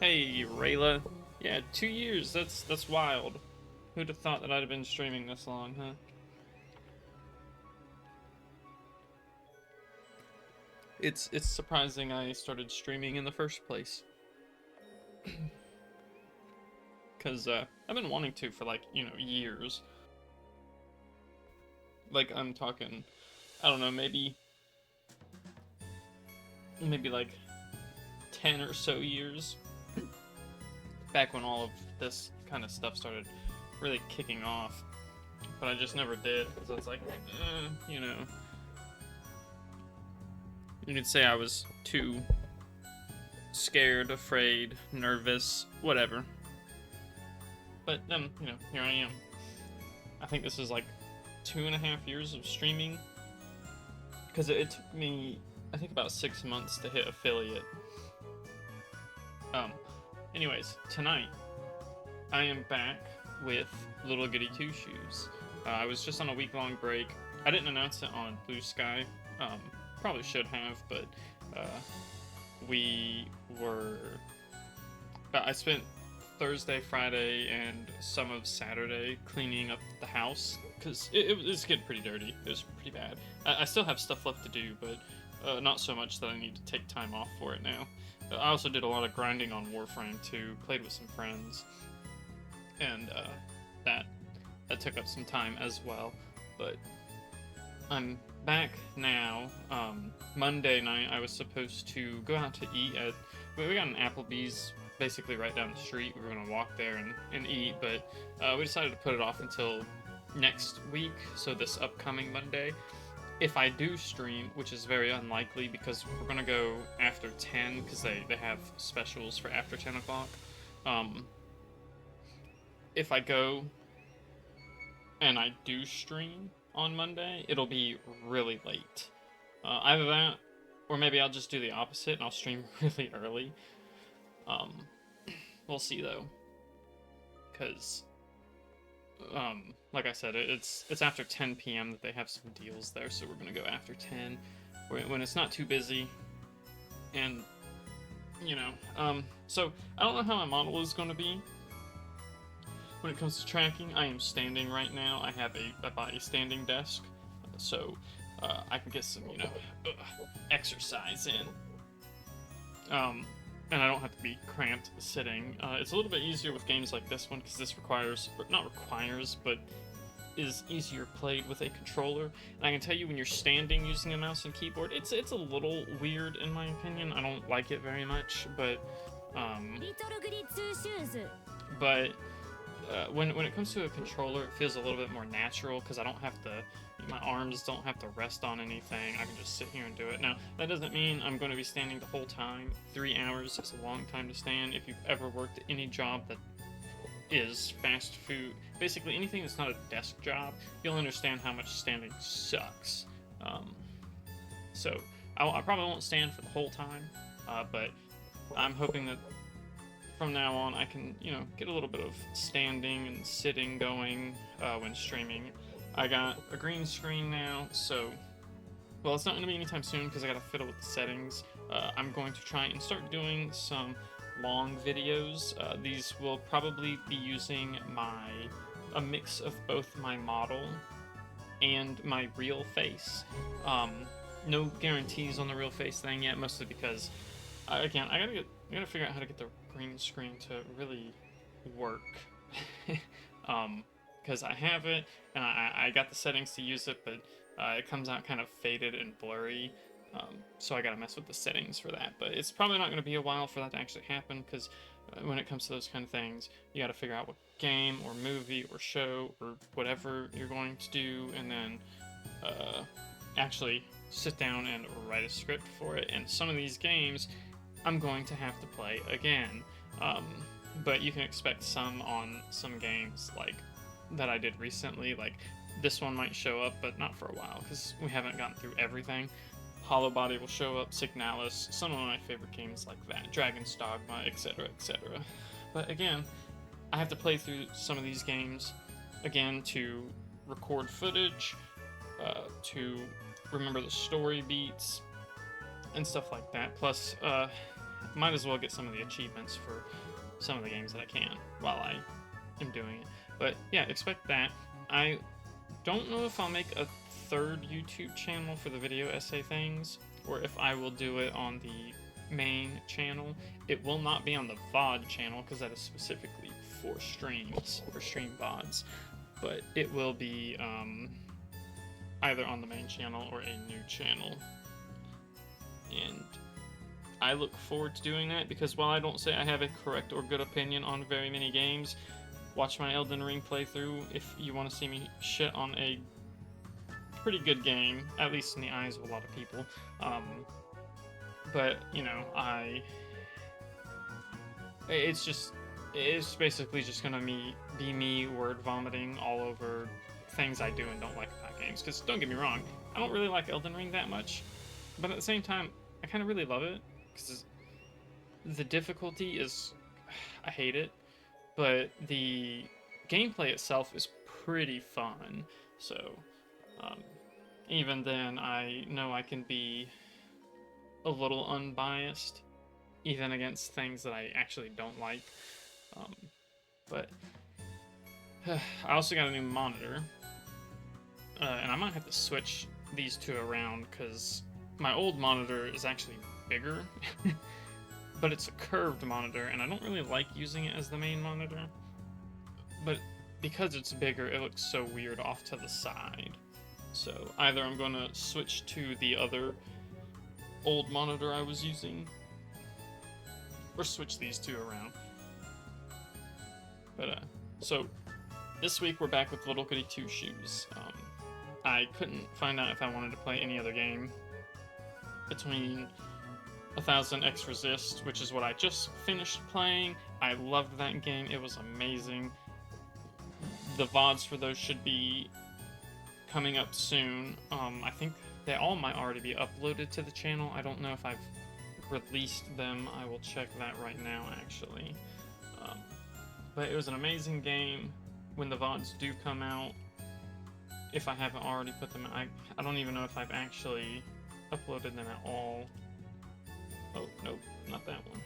Hey, Rayla. Yeah, 2 years. That's wild. Who'd have thought that I'd have been streaming this long, huh? It's surprising I started streaming in the first place. Cause I've been wanting to for like, years. Like I'm talking, I don't know, maybe like 10 or so years. Back when all of this kind of stuff started really kicking off. But I just never did, because it's like, you could say I was too scared, afraid, nervous, whatever. But then, here I am. I think this is like 2.5 years of streaming, because it took me, I think, about 6 months to hit affiliate. Um, Anyways, tonight I am back with Little Goody Two Shoes. I was just on a week-long break. I didn't announce it on Blue Sky. Probably should have, but we were. I spent Thursday, Friday, and some of Saturday cleaning up the house because it was getting pretty dirty. It was pretty bad. I still have stuff left to do, but not so much that I need to take time off for it now. I also did a lot of grinding on Warframe too. Played with some friends, and that took up some time as well. But I'm back now. Monday night I was supposed to go out to eat at. We got an Applebee's basically right down the street. We were gonna walk there and eat, but we decided to put it off until next week. So this upcoming Monday. If I do stream, which is very unlikely because we're gonna go after 10 because they have specials for after 10 o'clock. If I go and I do stream on Monday, it'll be really late. Either that, or maybe I'll just do the opposite and I'll stream really early. We'll see though, because like I said, it's after 10 p.m. that they have some deals there, so we're gonna go after 10 when it's not too busy, and so I don't know how my model is gonna be when it comes to tracking. I am standing right now. I have a body standing desk, so I can get some exercise in. And I don't have to be cramped sitting. It's a little bit easier with games like this one because this not requires, but is easier played with a controller. And I can tell you when you're standing using a mouse and keyboard, it's a little weird in my opinion. I don't like it very much, but when it comes to a controller, it feels a little bit more natural because I don't have to. My arms don't have to rest on anything. I can just sit here and do it. Now, that doesn't mean I'm going to be standing the whole time. 3 hours is a long time to stand. If you've ever worked at any job that is fast food, basically anything that's not a desk job, you'll understand how much standing sucks. So I probably won't stand for the whole time, but I'm hoping that from now on I can, get a little bit of standing and sitting going when streaming. I got a green screen now, so, well, it's not going to be anytime soon because I got to fiddle with the settings. I'm going to try and start doing some long videos. These will probably be using a mix of both my model and my real face. No guarantees on the real face thing yet, mostly because, again, I gotta figure out how to get the green screen to really work. Because I have it, and I got the settings to use it, but it comes out kind of faded and blurry, so I gotta mess with the settings for that. But it's probably not going to be a while for that to actually happen, because when it comes to those kind of things, you gotta figure out what game, or movie, or show, or whatever you're going to do, and then actually sit down and write a script for it. And some of these games, I'm going to have to play again. But you can expect some on some games, like that I did recently. Like this one might show up, but not for a while because we haven't gotten through everything. Hollow Body will show up, Signalis, some of my favorite games like that, Dragon's Dogma, etc., etc. But again, I have to play through some of these games again to record footage, to remember the story beats and stuff like that. Plus, might as well get some of the achievements for some of the games that I can while I am doing it. But yeah, expect that. I don't know if I'll make a third YouTube channel for the video essay things, or if I will do it on the main channel. It will not be on the VOD channel, because that is specifically for streams, or stream VODs, but it will be either on the main channel or a new channel. And I look forward to doing that, because while I don't say I have a correct or good opinion on very many games, watch my Elden Ring playthrough if you want to see me shit on a pretty good game, at least in the eyes of a lot of people. But, you know, it's basically just gonna be me word vomiting all over things I do and don't like about games. Because don't get me wrong, I don't really like Elden Ring that much, but at the same time, I kind of really love it, because the difficulty is, I hate it, but the gameplay itself is pretty fun. So even then, I know I can be a little unbiased, even against things that I actually don't like. But I also got a new monitor, and I might have to switch these two around, because my old monitor is actually bigger, but it's a curved monitor, and I don't really like using it as the main monitor. But because it's bigger, it looks so weird off to the side. So either I'm going to switch to the other old monitor I was using, or switch these two around. But so this week we're back with Little Goody Two Shoes. I couldn't find out if I wanted to play any other game between 1000 X Resist, which is what I just finished playing. I loved that game. It was amazing. The VODs for those should be coming up soon. I think they all might already be uploaded to the channel. I don't know if I've released them. I will check that right now, actually. But it was an amazing game. When the VODs do come out, if I haven't already put them out, I don't even know if I've actually uploaded them at all. Oh, nope, not that one.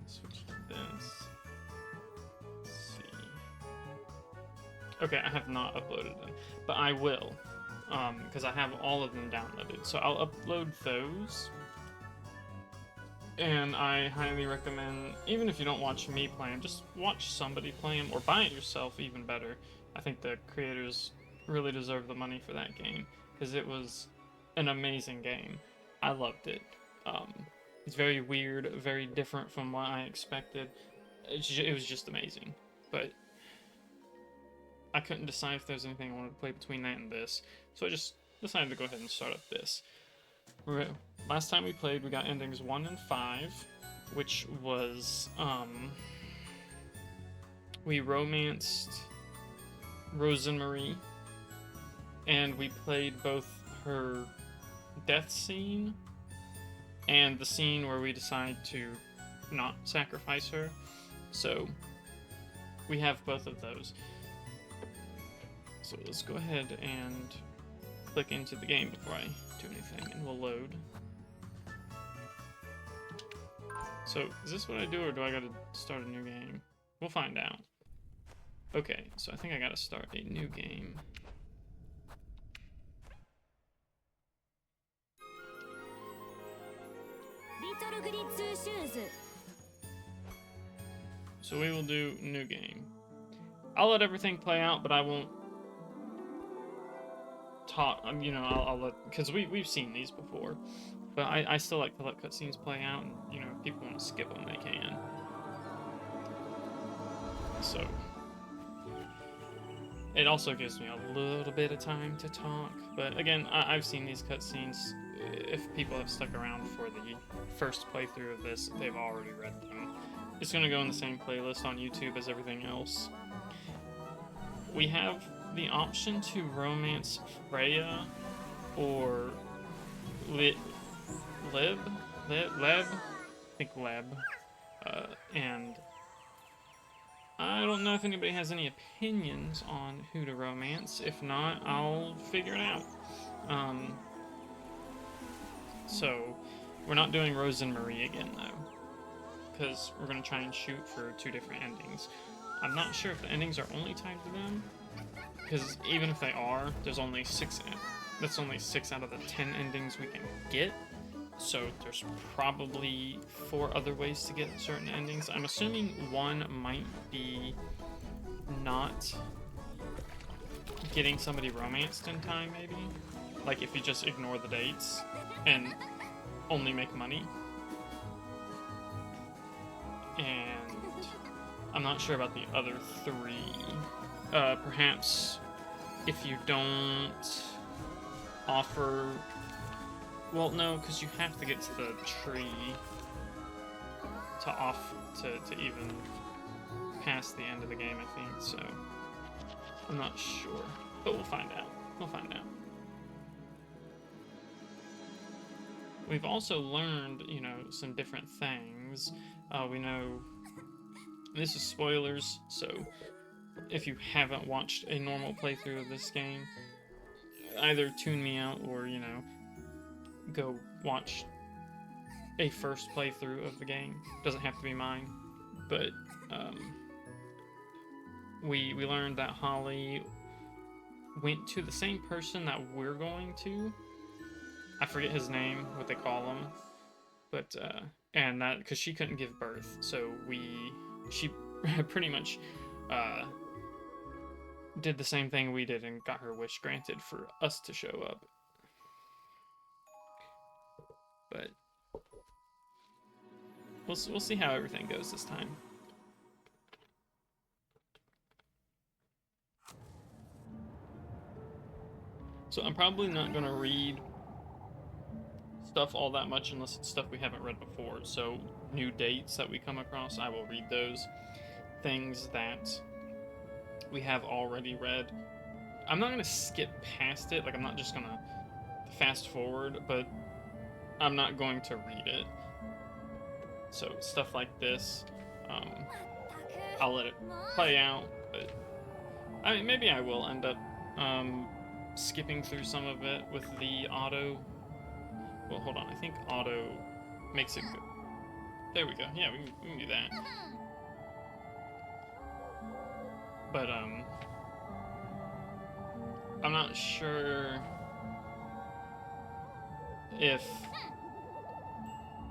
Switch to this. Let's see. Okay, I have not uploaded them, but I will, because I have all of them downloaded. So I'll upload those. And I highly recommend, even if you don't watch me play them, just watch somebody play them, or buy it yourself, even better. I think the creators really deserve the money for that game, because it was an amazing game. I loved it. It's very weird, very different from what I expected. It was just amazing. But I couldn't decide if there was anything I wanted to play between that and this, so I just decided to go ahead and start up this. Last time we played, we got endings 1 and 5, which was, we romanced Rosemary, and we played both her death scene and the scene where we decide to not sacrifice her. So we have both of those. So let's go ahead and click into the game before I do anything, and we'll load. So is this what I do, or do I gotta start a new game? We'll find out. Okay, so I think I gotta start a new game. So we will do new game. I'll let everything play out, but I won't talk, you know, I'll let, because we've seen these before, but I still like to let cutscenes play out, and, you know, if people want to skip them, they can. So it also gives me a little bit of time to talk, but again, I've seen these cutscenes. If people have stuck around for the first playthrough of this, they've already read them. It's going to go in the same playlist on YouTube as everything else. We have the option to romance Freya or Leb, I think Leb, and I don't know if anybody has any opinions on who to romance. If not, I'll figure it out. So we're not doing Rose and Marie again though, because we're gonna try and shoot for 2 different endings. I'm not sure if the endings are only tied to them, because even if they are, there's only 6. That's only 6 out of the 10 endings we can get. So there's probably 4 other ways to get certain endings. I'm assuming one might be not getting somebody romanced in time, maybe. Like if you just ignore the dates and only make money. And I'm not sure about the other 3. Perhaps if you don't offer... Well, no, because you have to get to the tree to even pass the end of the game, I think, so I'm not sure, but we'll find out. We'll find out. We've also learned, you know, some different things. We know... This is spoilers, so if you haven't watched a normal playthrough of this game, either tune me out or, you know, go watch a first playthrough of the game. Doesn't have to be mine, but we learned that Holly went to the same person that we're going to. I forget his name, what they call him, but and that because she couldn't give birth, so she pretty much did the same thing we did and got her wish granted for us to show up. But we'll see how everything goes this time. So I'm probably not going to read stuff all that much unless it's stuff we haven't read before. So new dates that we come across, I will read those. Things that we have already read, I'm not going to skip past it. Like, I'm not just going to fast forward, but I'm not going to read it. So stuff like this, I'll let it play out, but I mean, maybe I will end up skipping through some of it with the auto. Well, hold on, I think auto makes it good. There we go. Yeah, we can do that. But I'm not sure if...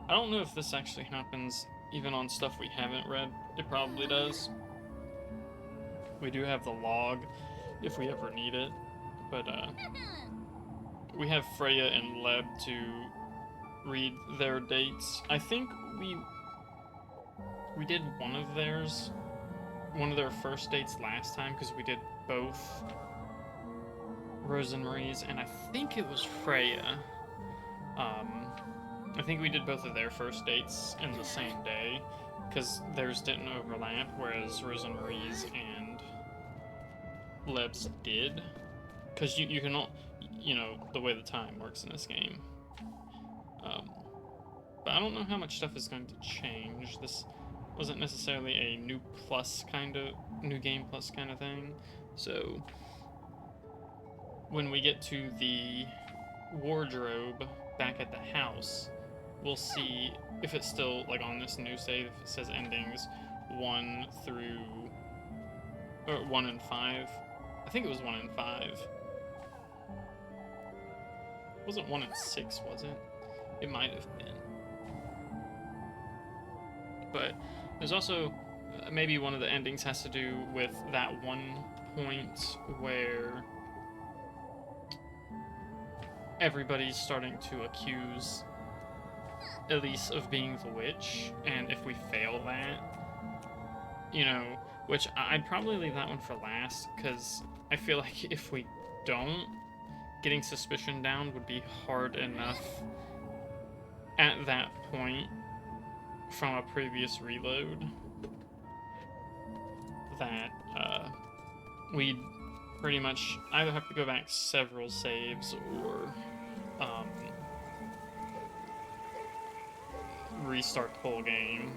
I don't know if this actually happens even on stuff we haven't read. It probably does. We do have the log if we ever need it, but we have Freya and Leb to read their dates. I think we did one of their first dates last time because we did both Rose and Marie's, and I think it was Freya. I think we did both of their first dates in the same day, because theirs didn't overlap, whereas Rose and Marie's and Leb's did. Because you can all, you know, the way the time works in this game. But I don't know how much stuff is going to change. This wasn't necessarily a new game plus kind of thing. So when we get to the wardrobe back at the house, we'll see if it's still, like, on this new save, if it says endings 1 and 5. I think it was 1 and 5. It wasn't 1 and 6, was it? It might have been. But there's also, maybe one of the endings has to do with that one point where everybody's starting to accuse Elise of being the witch, and if we fail that, you know, which I'd probably leave that one for last, because I feel like if we don't, getting suspicion down would be hard enough at that point from a previous reload that we'd pretty much either have to go back several saves or restart the whole game.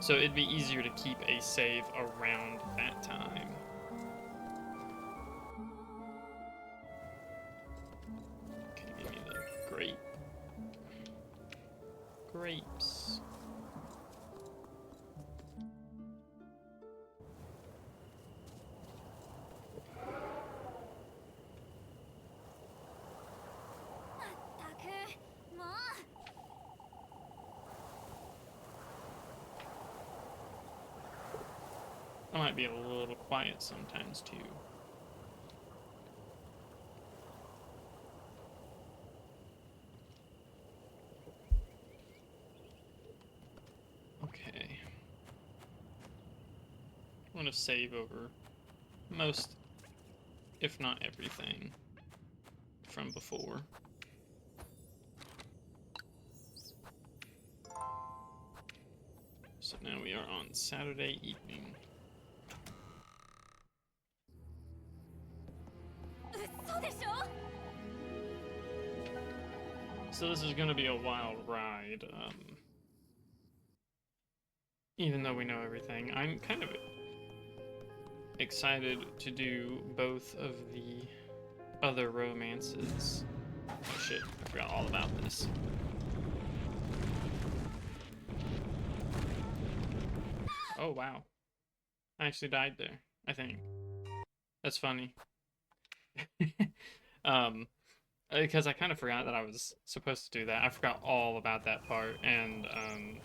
So it'd be easier to keep a save around that time. grape. Grapes. I might be a little quiet sometimes too. Okay. I want to save over most, if not everything, from before. So now we are on Saturday evening. So this is gonna be a wild ride, even though we know everything. I'm kind of excited to do both of the other romances. Oh shit, I forgot all about this. Oh wow. I actually died there, I think. That's funny. Because I kind of forgot that I was supposed to do that. I forgot all about that part, and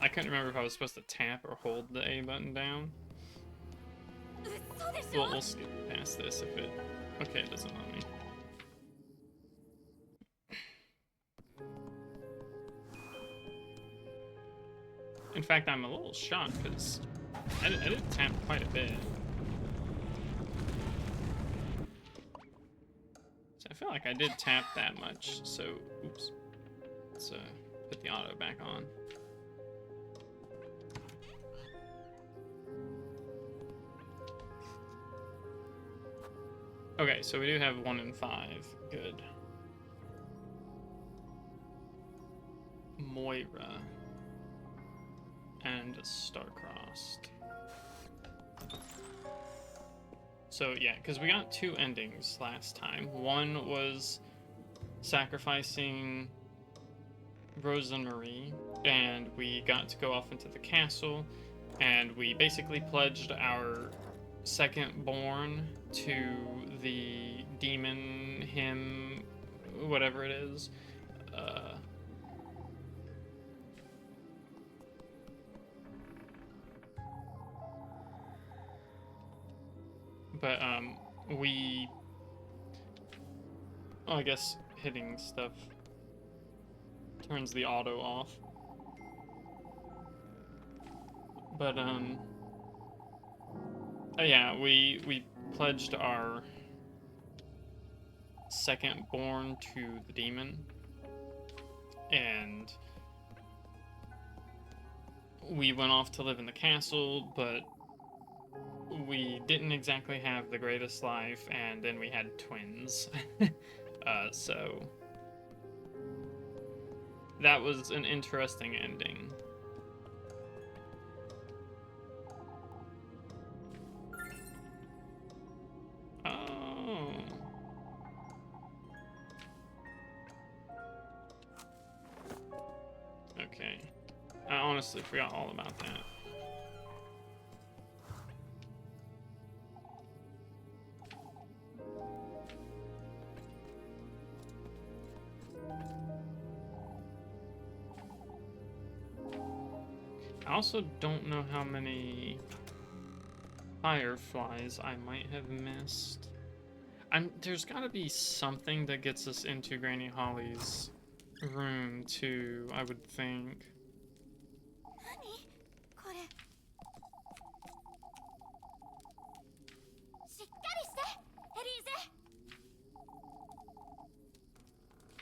I couldn't remember if I was supposed to tap or hold the A button down. Well, we'll skip past this if it... Okay, it doesn't let me. In fact, I'm a little shocked, because I did tap quite a bit. So I feel like I did tap that much, so... Oops. Let's put the auto back on. Okay, so we do have 1 and 5. Good. Moira. And Star-Crossed. So yeah, because we got 2 endings last time. One was sacrificing Rose and Marie, and we got to go off into the castle, and we basically pledged our second born to the demon, him, whatever it is. But we... Oh, I guess hitting stuff turns the auto off. But, yeah, we pledged our second born to the demon, and we went off to live in the castle, but we didn't exactly have the greatest life, and then we had twins. So that was an interesting ending. Oh. Okay. I honestly forgot all about that. I also don't know how many fireflies I might have missed. There's gotta be something that gets us into Granny Holly's room too, I would think.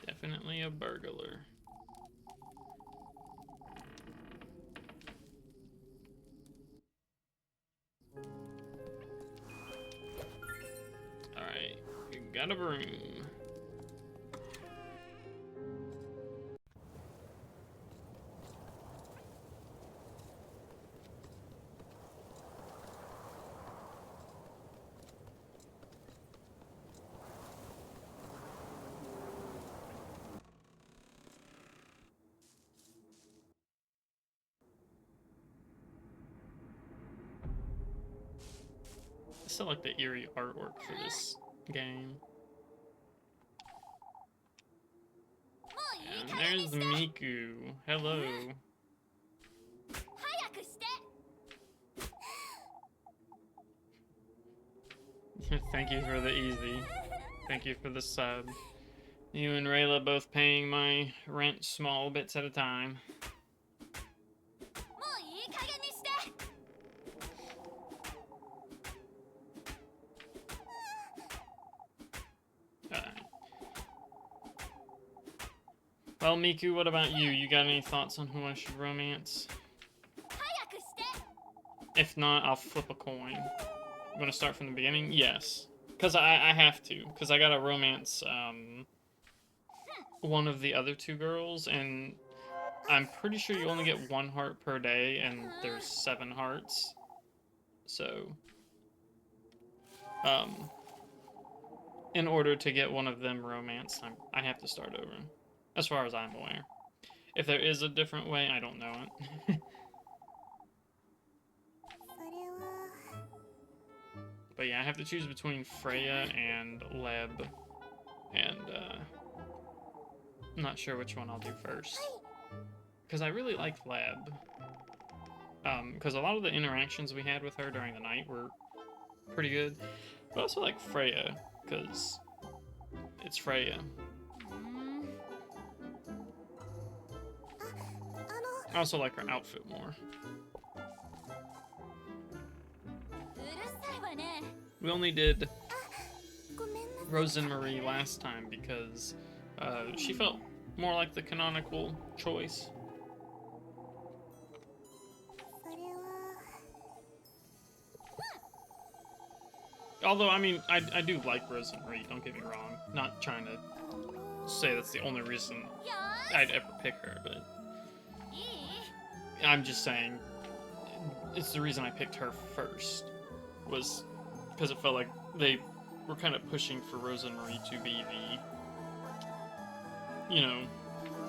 Definitely a burglar. Alright, you got a broom. still like the eerie artwork for this game. And there's Miku. Hello. Thank you for the easy. Thank you for the sub. You and Rayla both paying my rent small bits at a time. Well, Miku, what about you? You got any thoughts on who I should romance? If not, I'll flip a coin. I'm gonna start from the beginning? Yes. Because I have to. Because I gotta romance one of the other two girls, and I'm pretty sure you only get 1 heart per day, and there's 7 hearts. So, in order to get one of them romanced, I have to start over. As far as I'm aware. If there is a different way, I don't know it. But yeah, I have to choose between Freya and Leb. And, I'm not sure which one I'll do first. Because I really like Leb. Because a lot of the interactions we had with her during the night were pretty good. But I also like Freya, because it's Freya. I also like her outfit more. We only did Rose and Marie last time because she felt more like the canonical choice. Although, I mean, I do like Rose and Marie, don't get me wrong. Not trying to say that's the only reason I'd ever pick her, but I'm just saying it's the reason I picked her first, was because it felt like they were kind of pushing for Rose and Marie to be the, you know,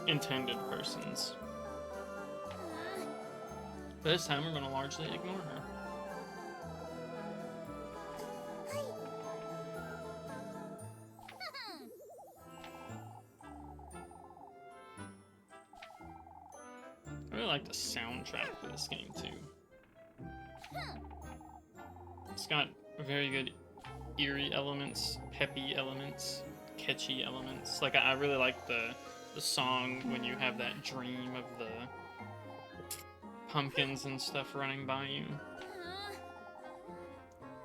intended persons. But this time we're going to largely ignore her. I really like the soundtrack for this game too. It's got very good eerie elements, peppy elements, catchy elements. Like I really like the song when you have that dream of the pumpkins and stuff running by you.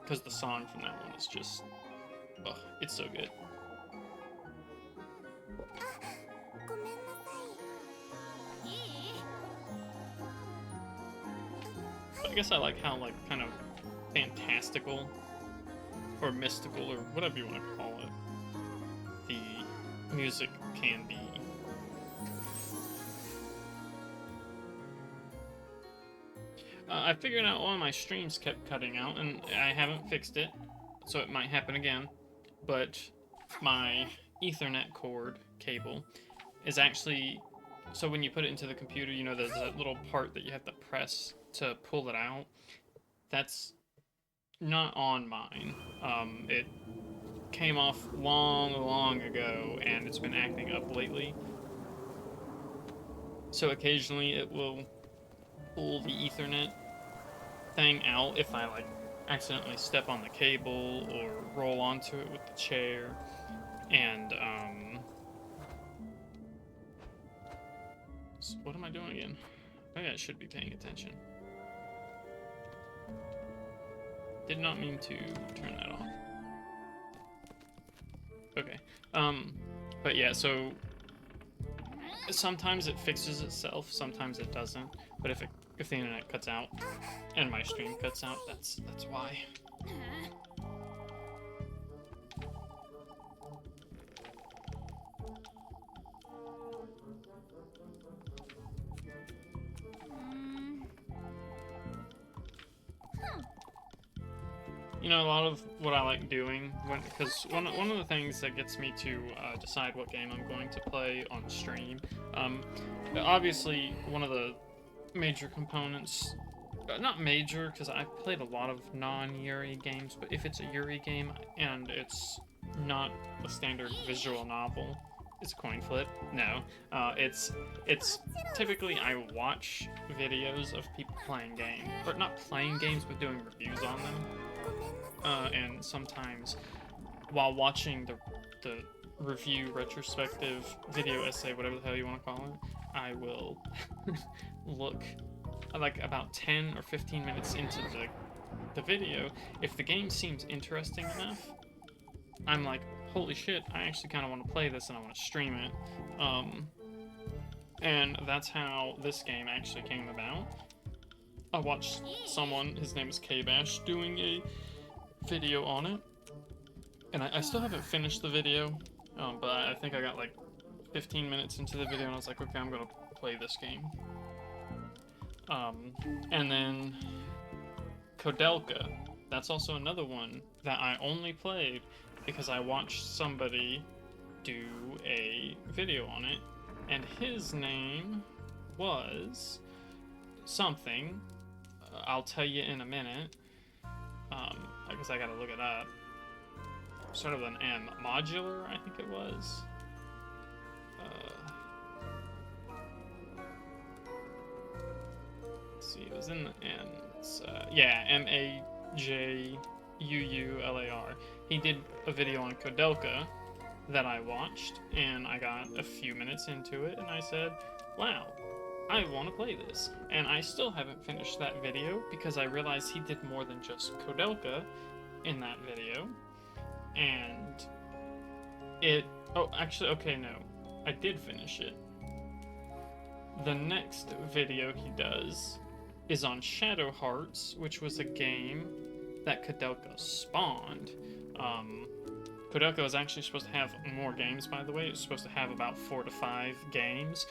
Because the song from that one is just, oh, it's so good. I guess I like how, like, kind of fantastical or mystical or whatever you want to call it the music can be. I figured out one of my streams kept cutting out, and I haven't fixed it, so it might happen again, but my Ethernet cord cable is actually, so when you put it into the computer, you know, there's that little part that you have to press to pull it out. That's not on mine. It came off long ago, and it's been acting up lately. So occasionally it will pull the Ethernet thing out if I, like, accidentally step on the cable or roll onto it with the chair. And, so what am I doing again? Maybe I should be paying attention. Did not mean to turn that off. Okay. But yeah, so sometimes it fixes itself, sometimes it doesn't. But if the internet cuts out and my stream cuts out, that's why. You know, a lot of what I like doing, because one of the things that gets me to decide what game I'm going to play on stream, obviously one of the major components not major, because I've played a lot of non-Yuri games, but if it's a Yuri game and it's not a standard visual novel, it's a coin flip. No, it's typically I watch videos of people playing games, or not playing games, but doing reviews on them. And sometimes while watching the review, retrospective, video essay, whatever the hell you want to call it, I will look like about 10 or 15 minutes into the video. If the game seems interesting enough, I'm like, holy shit, I actually kind of want to play this and I want to stream it. And that's how this game actually came about. I watched someone, his name is K-Bash, doing a video on it. And I still haven't finished the video, but I think I got like 15 minutes into the video and I was like, okay, I'm gonna play this game. And then Kodelka, that's also another one that I only played because I watched somebody do a video on it, and his name was something, I'll tell you in a minute, I guess I gotta look it up. Sort of an M. Modular, I think it was. Let's see, it was in the N. It's, yeah, Majullar. He did a video on Kodelka that I watched, and I got a few minutes into it, and I said, wow, I want to play this. And I still haven't finished that video because I realized he did more than just Kodelka in that video. And actually, okay, no, I did finish it. The next video he does is on Shadow Hearts, which was a game that Kodelka spawned. Kodelka was actually supposed to have more games, by the way. It was supposed to have about 4 to 5 games.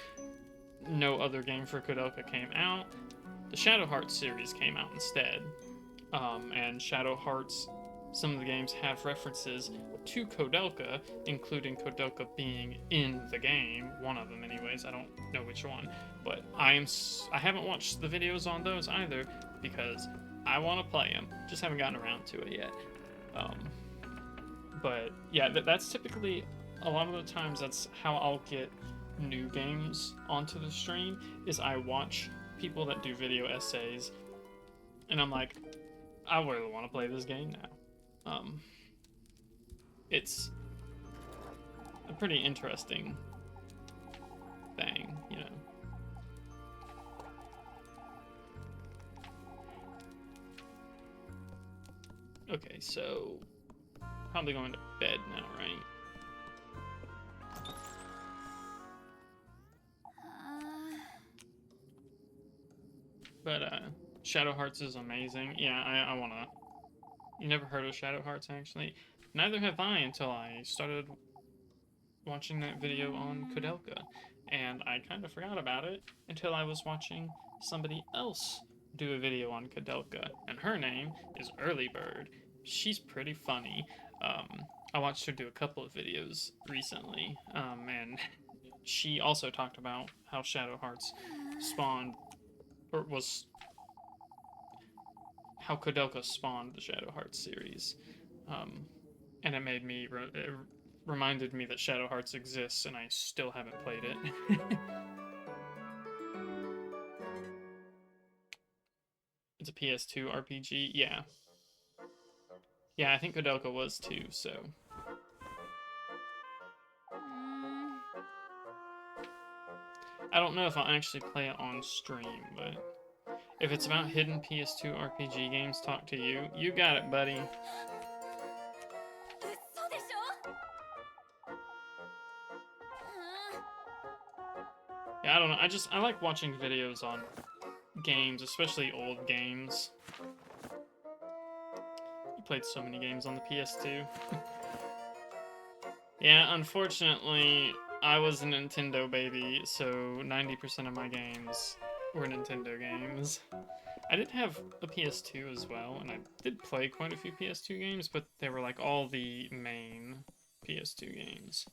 No other game for Kodelka came out. The Shadow Hearts series came out instead. And Shadow Hearts, some of the games have references to Kodelka, including Kodelka being in the game. One of them, anyways. I don't know which one, but I haven't watched the videos on those either because I want to play them. Just haven't gotten around to it yet. But yeah, that's typically a lot of the times that's how I'll get new games onto the stream. Is I watch people that do video essays, and I'm like, I really want to play this game now. It's a pretty interesting thing, you know. Okay, so probably going to bed now, right? But Shadow Hearts is amazing. Yeah, I wanna. You never heard of Shadow Hearts, actually? Neither have I until I started watching that video on Kodelka. And I kind of forgot about it until I was watching somebody else do a video on Kodelka. And her name is Early Bird. She's pretty funny. I watched her do a couple of videos recently. And she also talked about how Shadow Hearts spawned, or was... how Kodelka spawned the Shadow Hearts series. And it made me, it reminded me that Shadow Hearts exists, and I still haven't played it. It's a PS2 RPG? Yeah. Yeah, I think Kodelka was too, so... I don't know if I'll actually play it on stream, but... if it's about hidden PS2 RPG games, talk to you. You got it, buddy. Yeah, I don't know. I like watching videos on games, especially old games. I played so many games on the PS2. Yeah, unfortunately, I was a Nintendo baby, so 90% of my games were Nintendo games. I did have a PS2 as well, and I did play quite a few PS2 games, but they were like all the main PS2 games.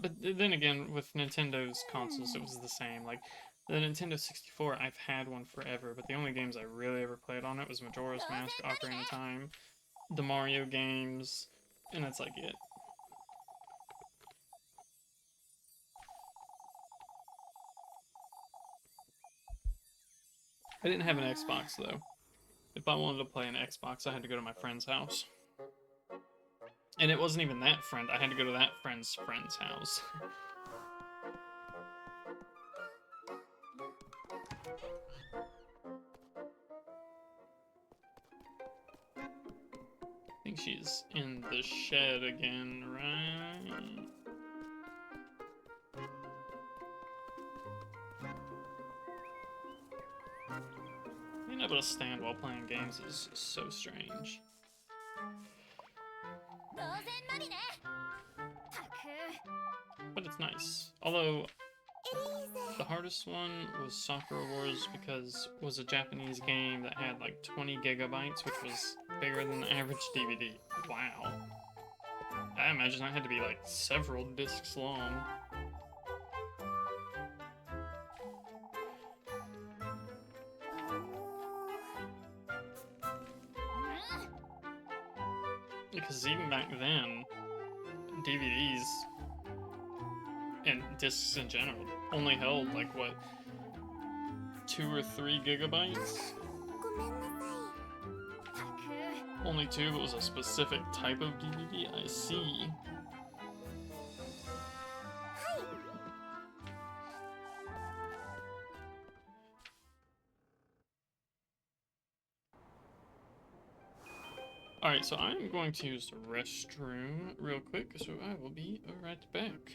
But then again, with Nintendo's consoles, it was the same. Like, The Nintendo 64, I've had one forever, but the only games I really ever played on it was Majora's Mask, Ocarina of Time, the Mario games, and that's like it. I didn't have an Xbox, though. If I wanted to play an Xbox, I had to go to my friend's house. And it wasn't even that friend, I had to go to that friend's house. I think she's in the shed again, right? Being able to stand while playing games is so strange. But it's nice. Although, the hardest one was Sakura Wars because it was a Japanese game that had like 20 gigabytes, which was bigger than the average DVD. Wow. I imagine that had to be like several discs long. Because even back then, DVDs and discs in general only held like what, 2 or 3 gigabytes? Only 2, but it was a specific type of DVD. I see. Alright, so I'm going to use the restroom real quick, so I will be right back.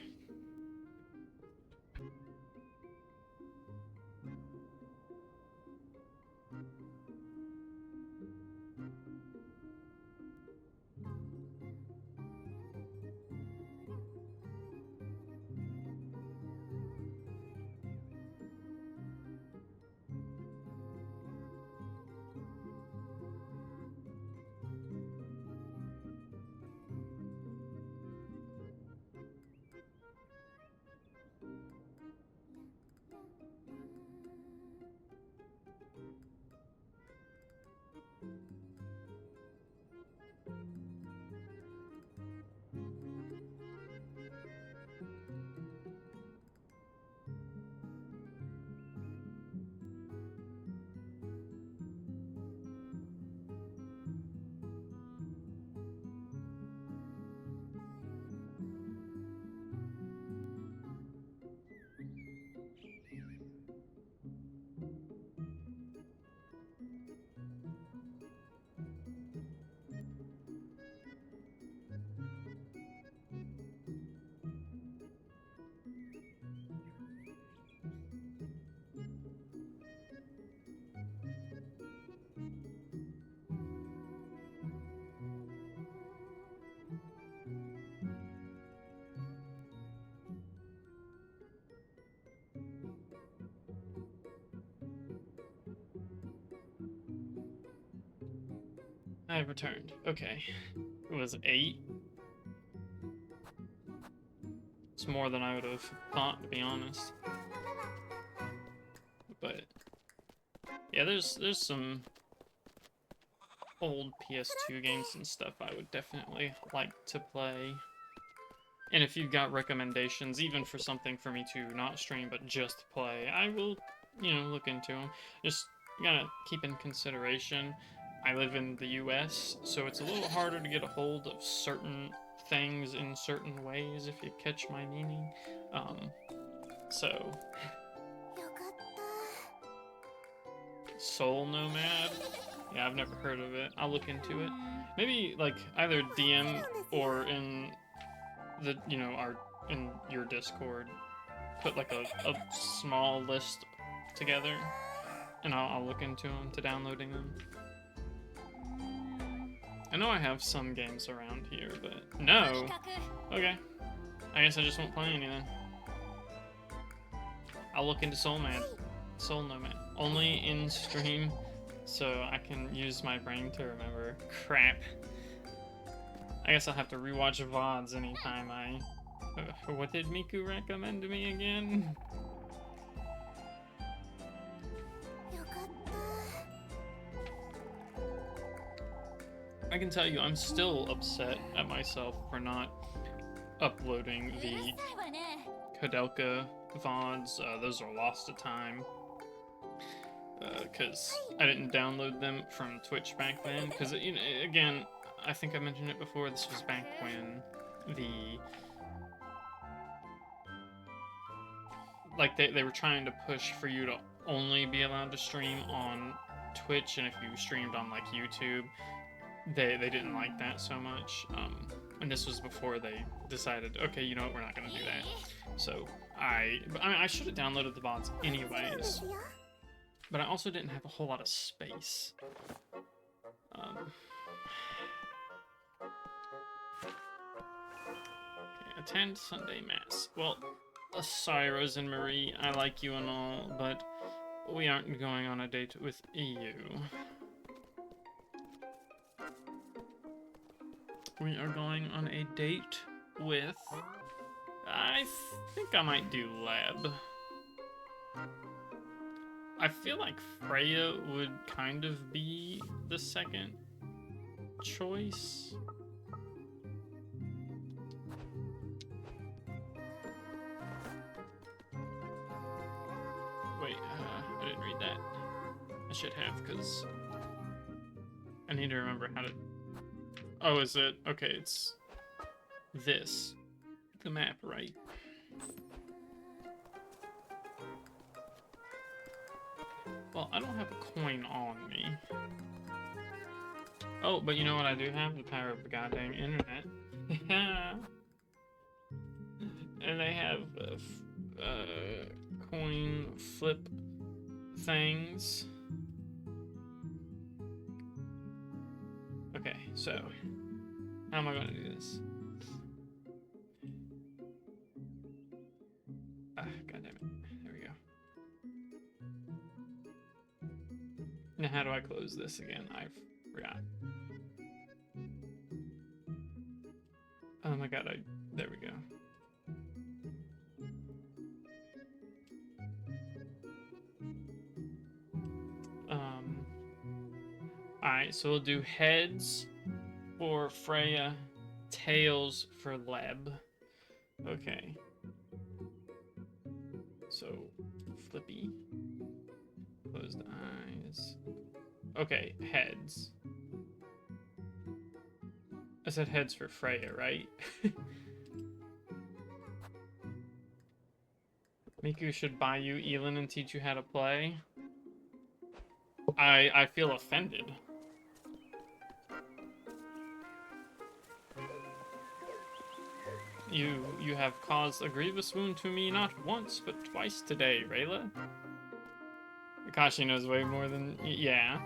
I've returned. Okay. It was 8. It's more than I would have thought, to be honest. But yeah, there's some old PS2 games and stuff I would definitely like to play. And if you've got recommendations, even for something for me to not stream but just play, I will, look into them. Just gotta keep in consideration, I live in the US, so it's a little harder to get a hold of certain things in certain ways, if you catch my meaning. So... Soul Nomad? Yeah, I've never heard of it. I'll look into it. Maybe, like, either DM or in the, in your Discord, put, like, a small list together, and I'll look into them, to downloading them. I know I have some games around here, but no. Okay. I guess I just won't play any then. I'll look into Soul Nomad. Only in stream, so I can use my brain to remember. Crap. I guess I'll have to rewatch VODs anytime what did Miku recommend to me again? I can tell you, I'm still upset at myself for not uploading the Kodelka VODs. Those are lost to time. Because I didn't download them from Twitch back then. Because, you know, again, I think I mentioned it before, this was back when the... Like, they were trying to push for you to only be allowed to stream on Twitch, and if you streamed on, like, YouTube, they didn't like that so much. And this was before they decided, okay, you know what, we're not going to do that. So, I should have downloaded the VODs anyways. But I also didn't have a whole lot of space. Okay, attend Sunday Mass. Well, sorry, Rose and Marie, I like you and all, but we aren't going on a date with you. We are going on a date with... I think I might do Lab. I feel like Freya would kind of be the second choice. Wait, I didn't read that. I should have, because I need to remember how to... Oh, is it? Okay, it's this. The map, right? Well, I don't have a coin on me. Oh, but you know what I do have? The power of the goddamn internet. And they have coin flip things. Okay, so how am I going to do this? Ah, God damn it. There we go. Now, how do I close this again? I forgot. Oh my god, there we go. Alright, so we'll do heads for Freya, tails for Leb. Okay. So, flippy. Closed eyes. Okay, heads. I said heads for Freya, right? Miku should buy you Elin and teach you how to play. I feel offended. You have caused a grievous wound to me not once, but twice today, Rayla. Akashi knows way more than... yeah.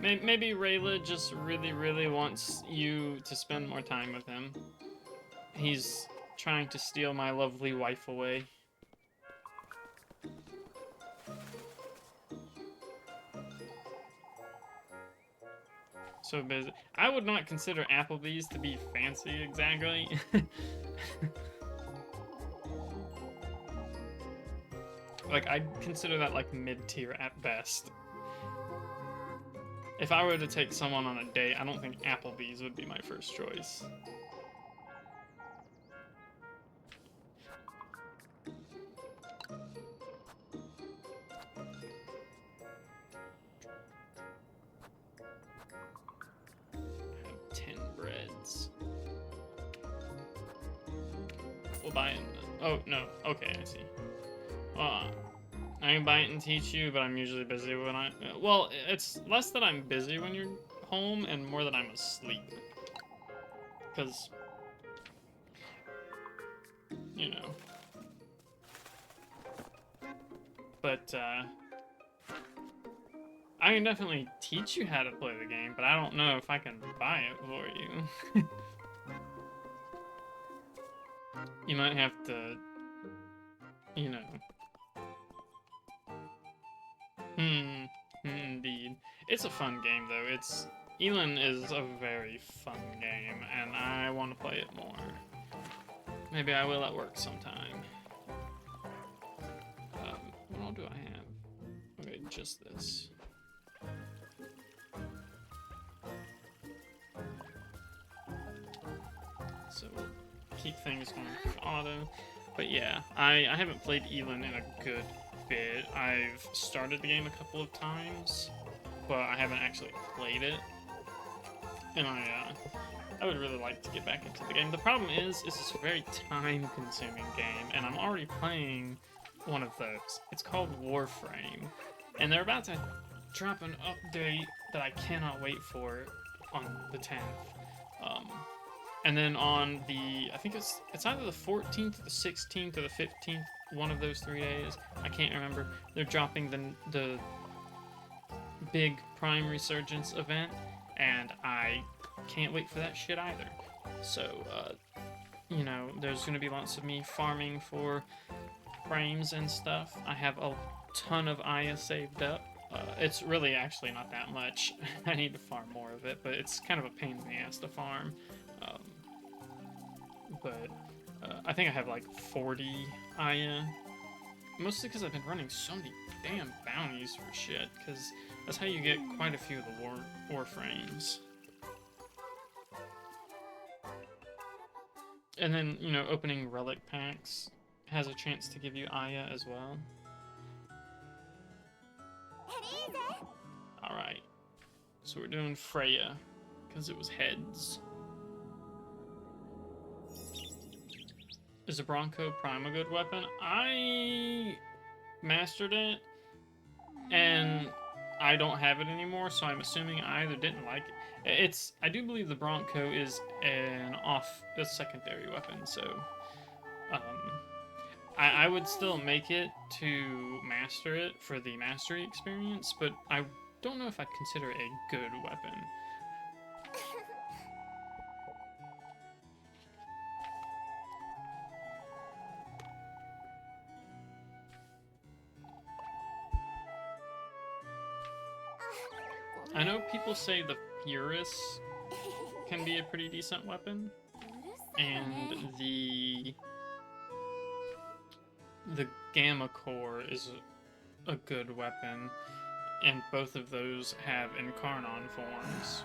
Maybe Rayla just really wants you to spend more time with him. He's trying to steal my lovely wife away. So busy. I would not consider Applebee's to be fancy exactly. Like, I'd consider that like mid-tier at best. If I were to take someone on a date, I don't think Applebee's would be my first choice. I have 10 breads. We'll buy it. Oh, no. Okay, I see. I can buy it and teach you, but I'm usually busy when I... Well, it's less that I'm busy when you're home and more that I'm asleep. Because... you know. But, I can definitely teach you how to play the game, but I don't know if I can buy it for you. You might have to... you know... Indeed. It's a fun game, though. Elin is a very fun game, and I want to play it more. Maybe I will at work sometime. What I'll do I have? Okay, just this. So keep things going with auto. But yeah, I haven't played Elin in a good bit. I've started the game a couple of times, but I haven't actually played it. And I would really like to get back into the game. The problem is it's a very time-consuming game, and I'm already playing one of those. It's called Warframe, and they're about to drop an update that I cannot wait for on the 10th. And then on the, I think it's either the 14th, the 16th, or the 15th, one of those 3 days, I can't remember, they're dropping the big Prime Resurgence event, and I can't wait for that shit either. So, you know, there's going to be lots of me farming for frames and stuff. I have a ton of Aya saved up. It's really actually not that much. I need to farm more of it, but it's kind of a pain in the ass to farm. But I think I have like 40 Aya. Mostly because I've been running so many damn bounties for shit, because that's how you get quite a few of the Warframes. And then, you know, opening relic packs has a chance to give you Aya as well. Alright. So we're doing Freya, because it was heads. Is a Bronco Prime a good weapon? I mastered it, and I don't have it anymore, so I'm assuming I either didn't like it. I do believe the Bronco is a secondary weapon, so I would still make it to master it for the mastery experience, but I don't know if I'd consider it a good weapon. I know people say the Purus can be a pretty decent weapon, and the Gamma Core is a good weapon, and both of those have Incarnon forms.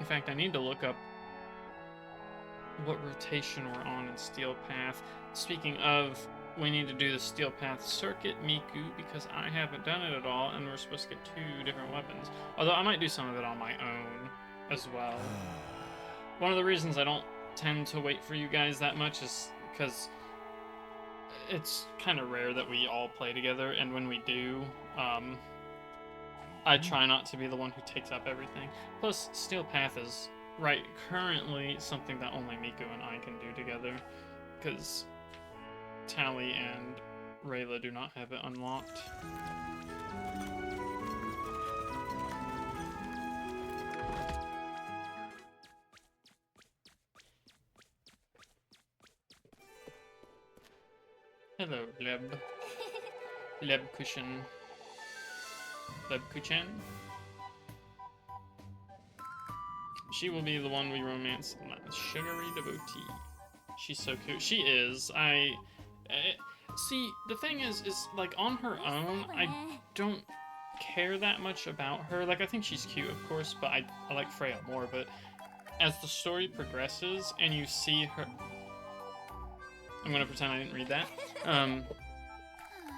In fact, I need to look up what rotation we're on in Steel Path. Speaking of, we need to do the Steel Path Circuit Miku, because I haven't done it at all, and we're supposed to get 2 different weapons. Although I might do some of it on my own as well. One of the reasons I don't tend to wait for you guys that much is because it's kind of rare that we all play together, and when we do, I try not to be the one who takes up everything. Plus, Steel Path is currently something that only Miku and I can do together, because Tally and Rayla do not have it unlocked. Hello, Leb. Lebkuchen. Lebkuchen? She will be the one we romance. Sugary devotee. She's so cute. She is. See, the thing is like, on her own, I don't care that much about her. Like, I think she's cute, of course, but I like Freya more. But as the story progresses and you see her... I'm gonna pretend I didn't read that.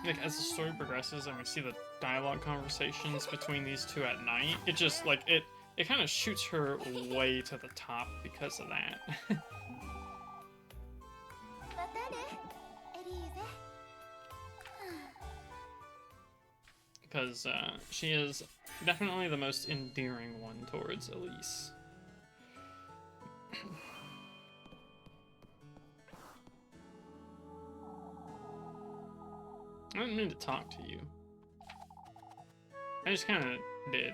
Like, as the story progresses and we see the dialogue conversations between these two at night, it just, like, it kind of shoots her way to the top because of that. Because she is definitely the most endearing one towards Elise. I didn't mean to talk to you. I just kind of did.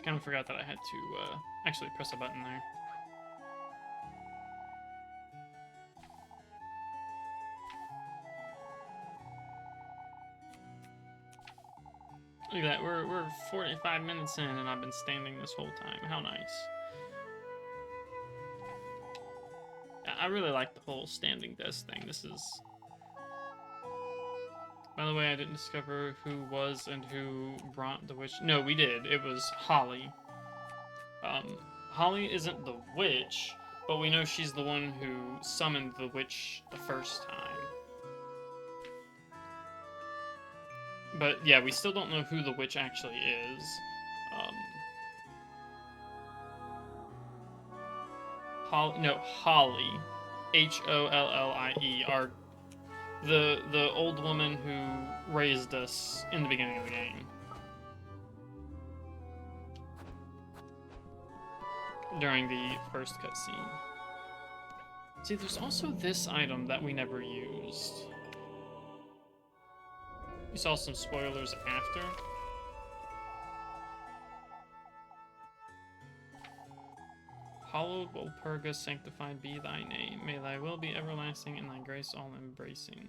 Kind of forgot that I had to actually press a button there. Look at that, we're 45 minutes in and I've been standing this whole time. How nice. I really like the whole standing desk thing. This is... By the way, I didn't discover who was and who brought the witch. No, we did. It was Holly. Holly isn't the witch, but we know she's the one who summoned the witch the first time. But yeah, we still don't know who the witch actually is. Holly, Hollie, the old woman who raised us in the beginning of the game. During the first cutscene. See, there's also this item that we never used. We saw some spoilers after. Hallowed Walpurga, sanctified be thy name. May thy will be everlasting and thy grace all embracing.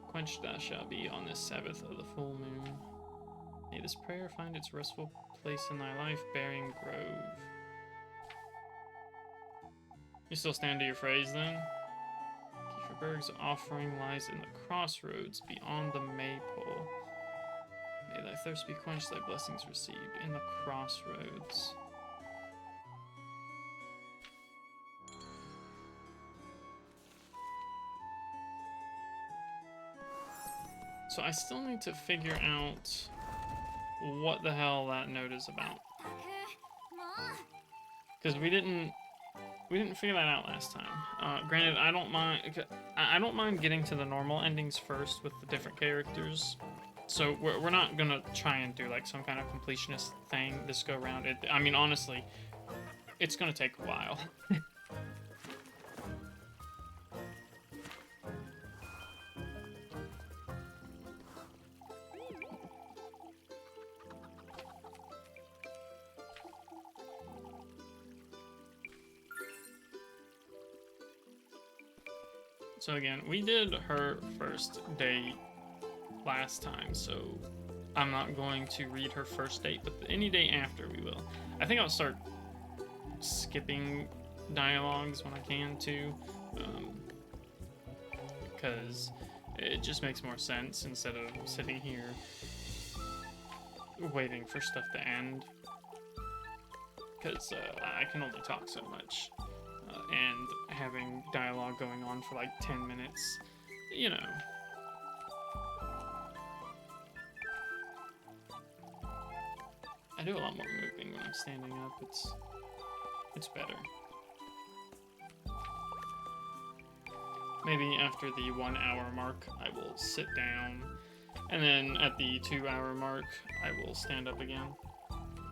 Quenched thou shalt be on this Sabbath of the full moon. May this prayer find its restful place in thy life-bearing grove. You still stand to your phrase then? Kieferberg's offering lies in the crossroads beyond the maypole. May thy thirst be quenched, thy blessings received in the crossroads. So I still need to figure out what the hell that note is about. Because we didn't figure that out last time. Granted, I don't mind getting to the normal endings first with the different characters. So we're not gonna try and do like some kind of completionist thing this go around. I mean, honestly, it's gonna take a while. So again, we did her first date last time, so I'm not going to read her first date, but any day after we will. I think I'll start skipping dialogues when I can too, because it just makes more sense instead of sitting here waiting for stuff to end, because I can only talk so much. And having dialogue going on for like 10 minutes, you know. I do a lot more moving when I'm standing up. It's better. Maybe after the 1 hour mark, I will sit down, and then at the 2 hour mark, I will stand up again.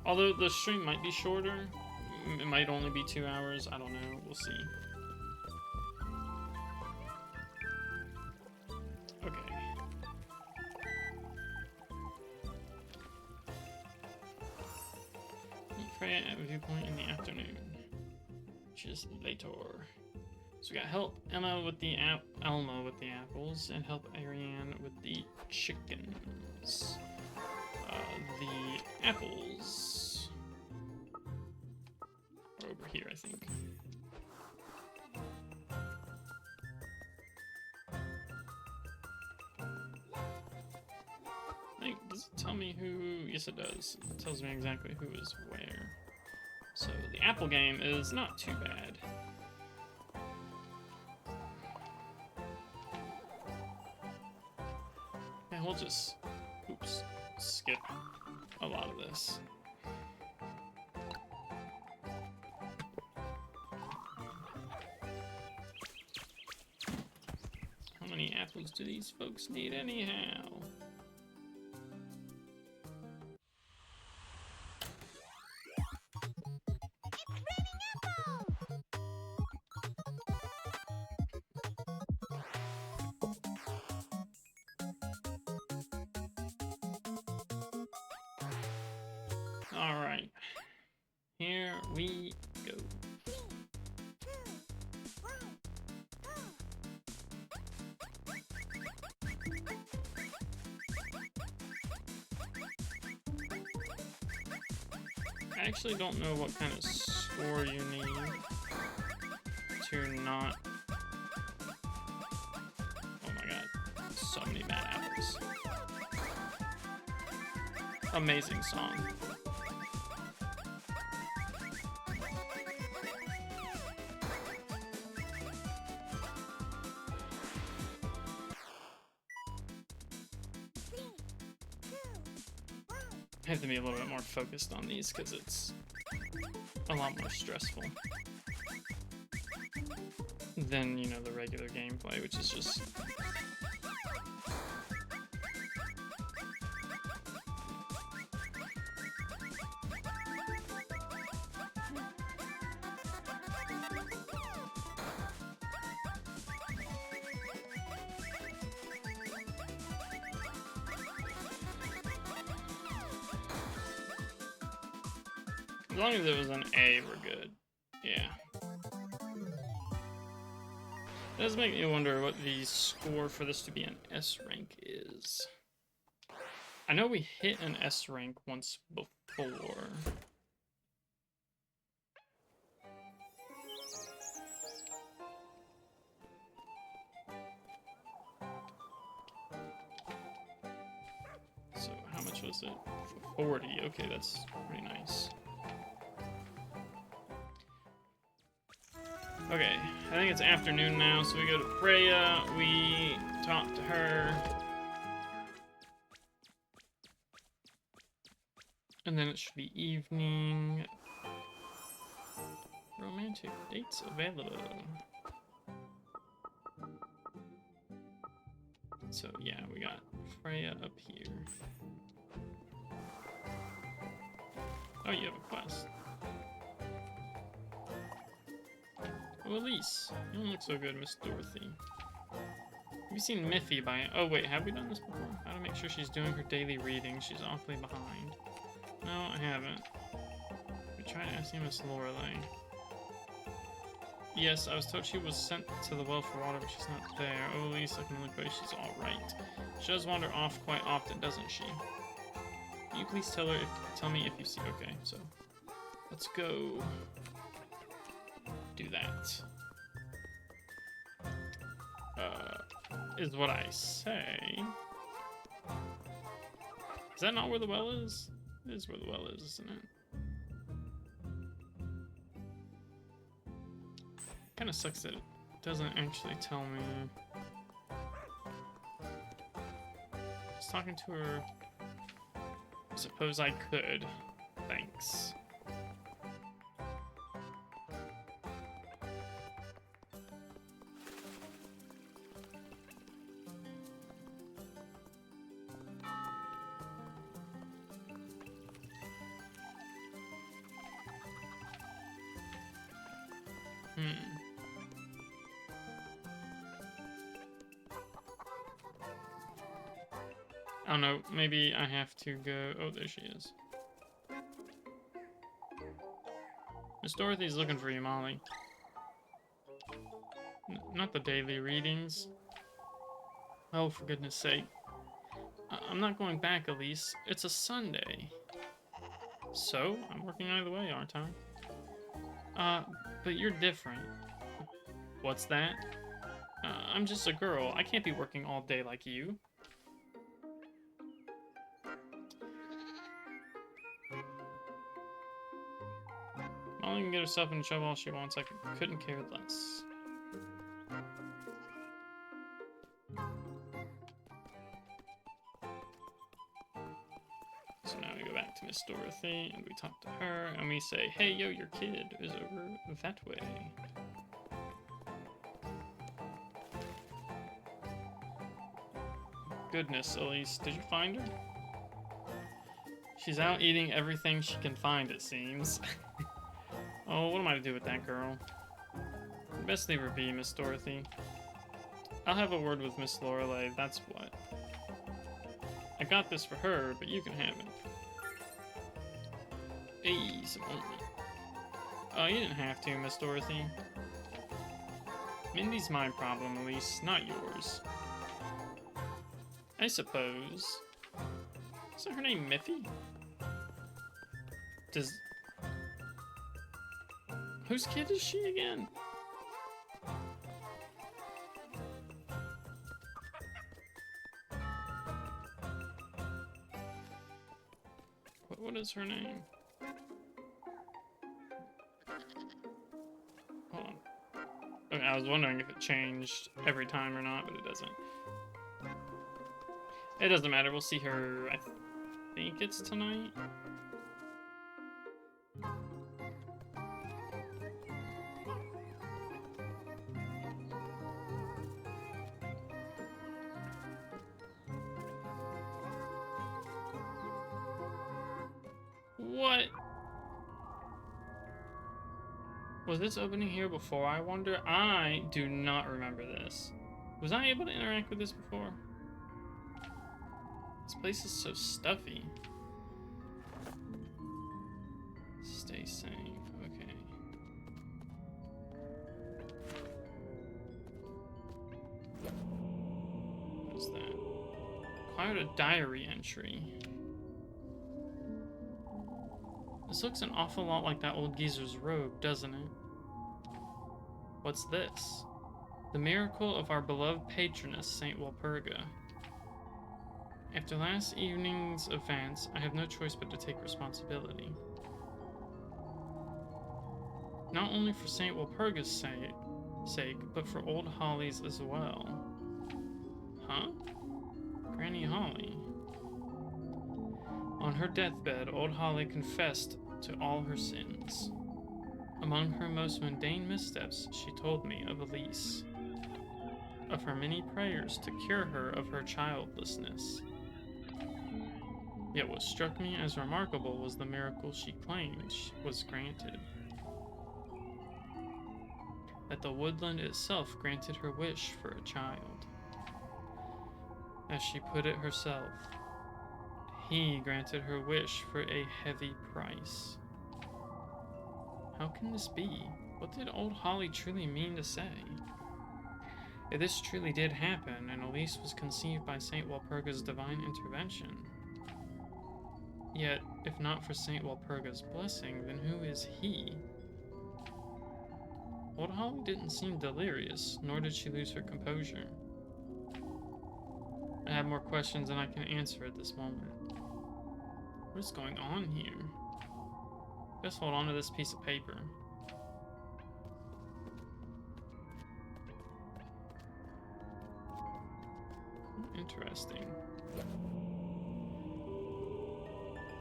Although the stream might be shorter. It might only be 2 hours, I don't know, we'll see. Okay. Meet Freya at a viewpoint in the afternoon, which is later. So we got help Elma with the apples, and help Ariane with the chickens. The apples over here, I think. Does it tell me who? Yes, it does. It tells me exactly who is where. So the apple game is not too bad. And we'll just, skip a lot of this. How many apples do these folks need anyhow? Alright. I actually don't know what kind of score you need to not... Oh my god, so many bad apples. Amazing song. I have to be a little bit more focused on these because it's a lot more stressful than, you know, the regular gameplay, which is just... As long as it was an A, we're good. Yeah. It does make me wonder what the score for this to be an S rank is. I know we hit an S rank once before. So how much was it? 40. Okay, that's pretty nice. Okay, I think it's afternoon now, so we go to Freya, we talk to her. And then it should be evening. Romantic dates available. So yeah, we got Freya up here. Oh, you have a quest. Oh, Elise, you don't look so good, Miss Dorothy. Have you seen Miffy by... Oh, wait, have we done this before? How to make sure she's doing her daily reading. She's awfully behind. No, I haven't. We tried asking Miss Lorelei. Yes, I was told she was sent to the well for water, but she's not there. Oh, Elise, I can look away. She's alright. She does wander off quite often, doesn't she? Can you please tell me if you see... Okay, so... Let's go... do that. Is what I say. Is that not where the well is? It is where the well is, isn't it? Kinda sucks that it doesn't actually tell me. Just talking to her. I suppose I could. Thanks. I don't know, maybe I have to go... Oh, there she is. Miss Dorothy's looking for you, Molly. Not the daily readings. Oh, for goodness sake. I'm not going back, Elise. It's a Sunday. So, I'm working either way, aren't I? But you're different. What's that? I'm just a girl. I can't be working all day like you. Molly can get herself in trouble all she wants. I couldn't care less. So now we go back to Miss Dorothy, and we talk to her, and we say, hey, yo, your kid is over that way. Goodness, Elise, did you find her? She's out eating everything she can find, it seems. Oh, what am I to do with that girl? Best leave her be, Miss Dorothy. I'll have a word with Miss Lorelei, that's what. I got this for her, but you can have it. Hey, some ointment. Oh, you didn't have to, Miss Dorothy. Mindy's my problem, Elise, not yours. I suppose. Isn't her name Miffy? Whose kid is she again? What is her name? Hold on. Okay, I was wondering if it changed every time or not, but it doesn't. It doesn't matter. We'll see her, I think it's tonight. What? Was this opening here before, I wonder? I do not remember this. Was I able to interact with this before? This place is so stuffy. Stay safe, okay. What is that? Acquired a diary entry. This looks an awful lot like that old geezer's robe, doesn't it? What's this? The miracle of our beloved patroness, Saint Walpurga. After last evening's events, I have no choice but to take responsibility. Not only for Saint Walpurga's sake, but for old Holly's as well. Huh? Granny Holly. On her deathbed, old Holly confessed to all her sins. Among her most mundane missteps, she told me of Elise, of her many prayers to cure her of her childlessness. Yet what struck me as remarkable was the miracle she claimed was granted. That the woodland itself granted her wish for a child. As she put it herself, he granted her wish for a heavy price. How can this be? What did old Holly truly mean to say? If this truly did happen, and Elise was conceived by Saint Walpurga's divine intervention, yet, if not for Saint Walpurga's blessing, then who is he? Old Holly didn't seem delirious, nor did she lose her composure. I have more questions than I can answer at this moment. What is going on here? Just hold on to this piece of paper. Interesting.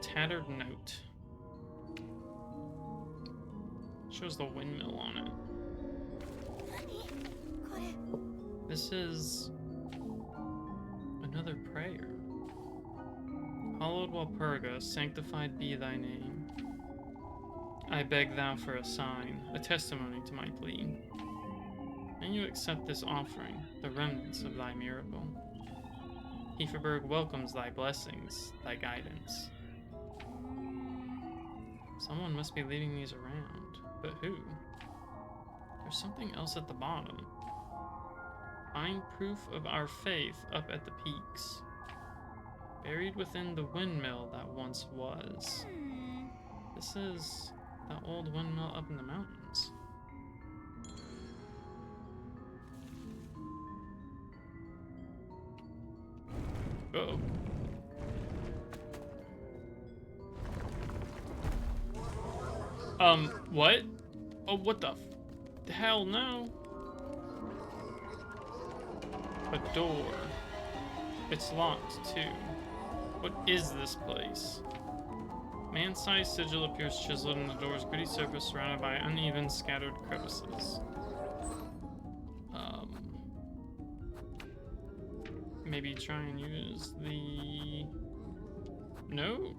Tattered note. Shows the windmill on it. This is another prayer. Hallowed Walpurga, sanctified be thy name. I beg thou for a sign, a testimony to my plea. And you accept this offering, the remnants of thy miracle. Heiferberg welcomes thy blessings, thy guidance. Someone must be leaving these around, but who? There's something else at the bottom. Find proof of our faith up at the peaks. Buried within the windmill that once was. This is that old windmill up in the mountains. Uh-oh. What? Oh, what the hell, no. A door. It's locked, too. What is this place? Man-sized sigil appears chiseled in the door's gritty surface, surrounded by uneven, scattered crevices. Maybe try and use the note?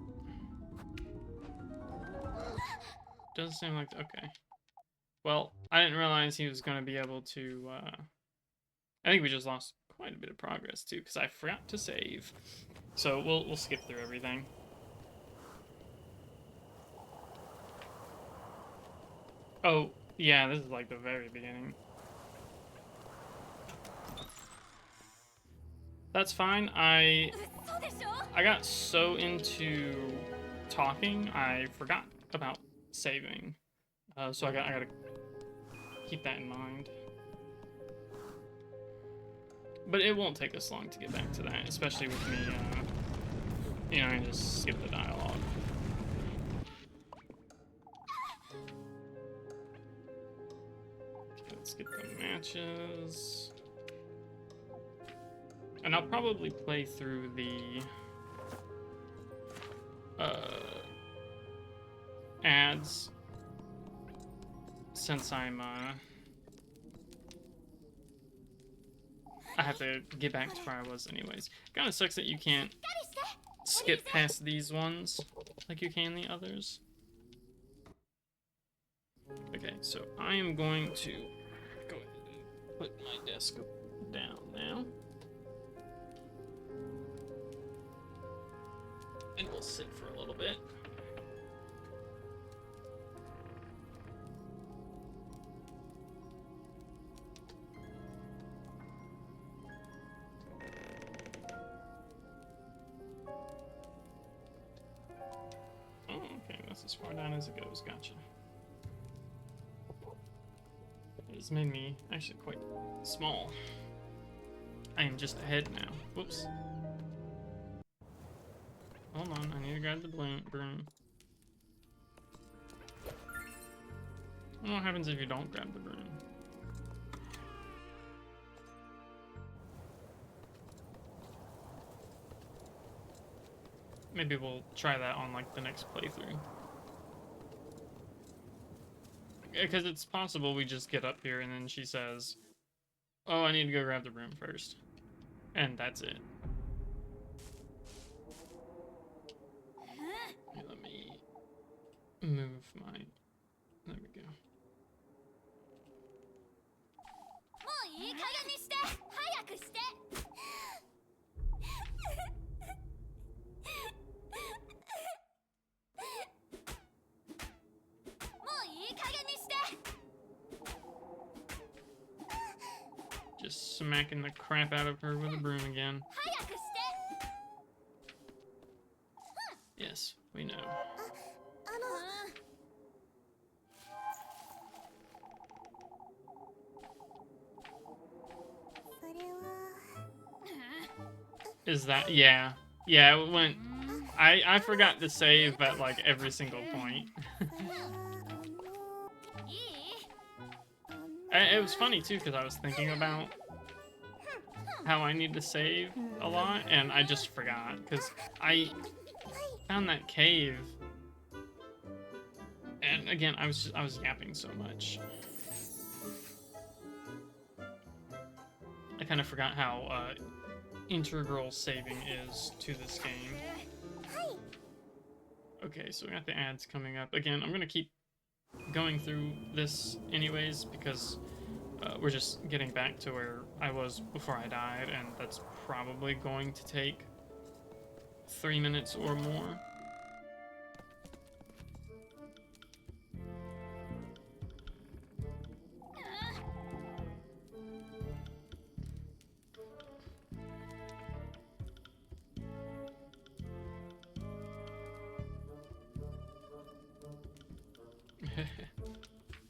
Doesn't seem like... Okay. Well, I didn't realize he was going to be able to, I think we just lost quite a bit of progress, too, because I forgot to save. So, we'll skip through everything. Oh, yeah, this is like the very beginning. That's fine. I got so into talking, I forgot about saving. So I gotta keep that in mind. But it won't take us long to get back to that, especially with me, you know, I just skip the dialogue. Okay, let's get the matches. And I'll probably play through the ads since I'm I have to get back to where I was anyways. Kinda sucks that you can't skip past these ones like you can the others. Okay, so I am going to go ahead and put my desk down now. And we'll sit for a little bit. Oh, okay, that's as far down as it goes, gotcha. It's made me actually quite small. I am just ahead now. Whoops. Hold on, I need to grab the broom. I don't know what happens if you don't grab the broom. Maybe we'll try that on like the next playthrough. Because it's possible we just get up here and then she says, oh, I need to go grab the broom first. And that's it. Okay, let me move my... There we go. Just smacking the crap out of her with a broom again. Yes, we know. Is that... Yeah. Yeah, it went... I forgot to save at, like, every single point. It was funny, too, because I was thinking about how I need to save a lot, and I just forgot, because I found that cave, and again, I was yapping so much. I kind of forgot how integral saving is to this game. Okay, so we got the ads coming up. Again, I'm going to keep going through this anyways, because we're just getting back to where I was before I died, and that's probably going to take 3 minutes or more.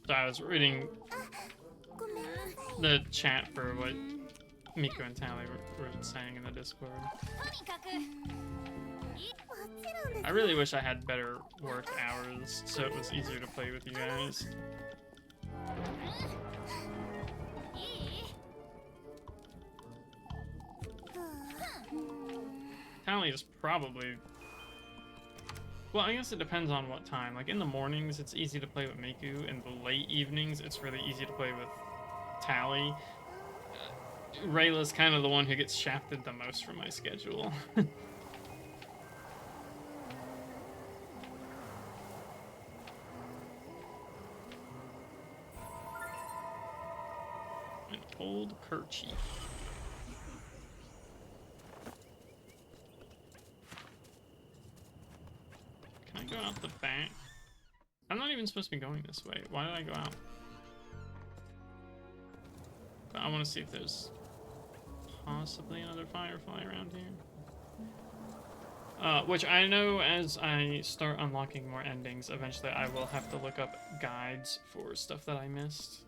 So I was reading the chat for what Miku and Tally were saying in the Discord. I really wish I had better work hours so it was easier to play with you guys. Tally is probably... Well, I guess it depends on what time. Like, in the mornings, it's easy to play with Miku. In the late evenings, it's really easy to play with Tally. Rayla's kind of the one who gets shafted the most from my schedule. An old kerchief. Can I go out the back? I'm not even supposed to be going this way. Why did I go out? But I want to see if there's possibly another firefly around here. Which I know as I start unlocking more endings, eventually I will have to look up guides for stuff that I missed.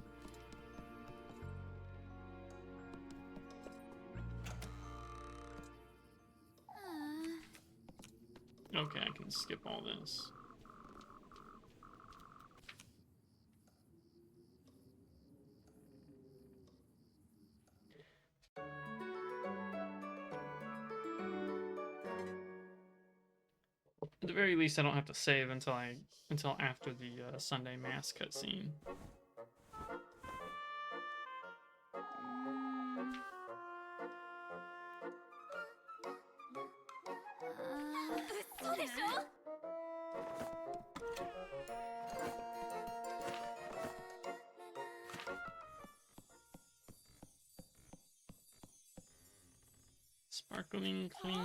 Okay, I can skip all this. At the very least, I don't have to save until after the Sunday Mass cutscene. Sparkling clean.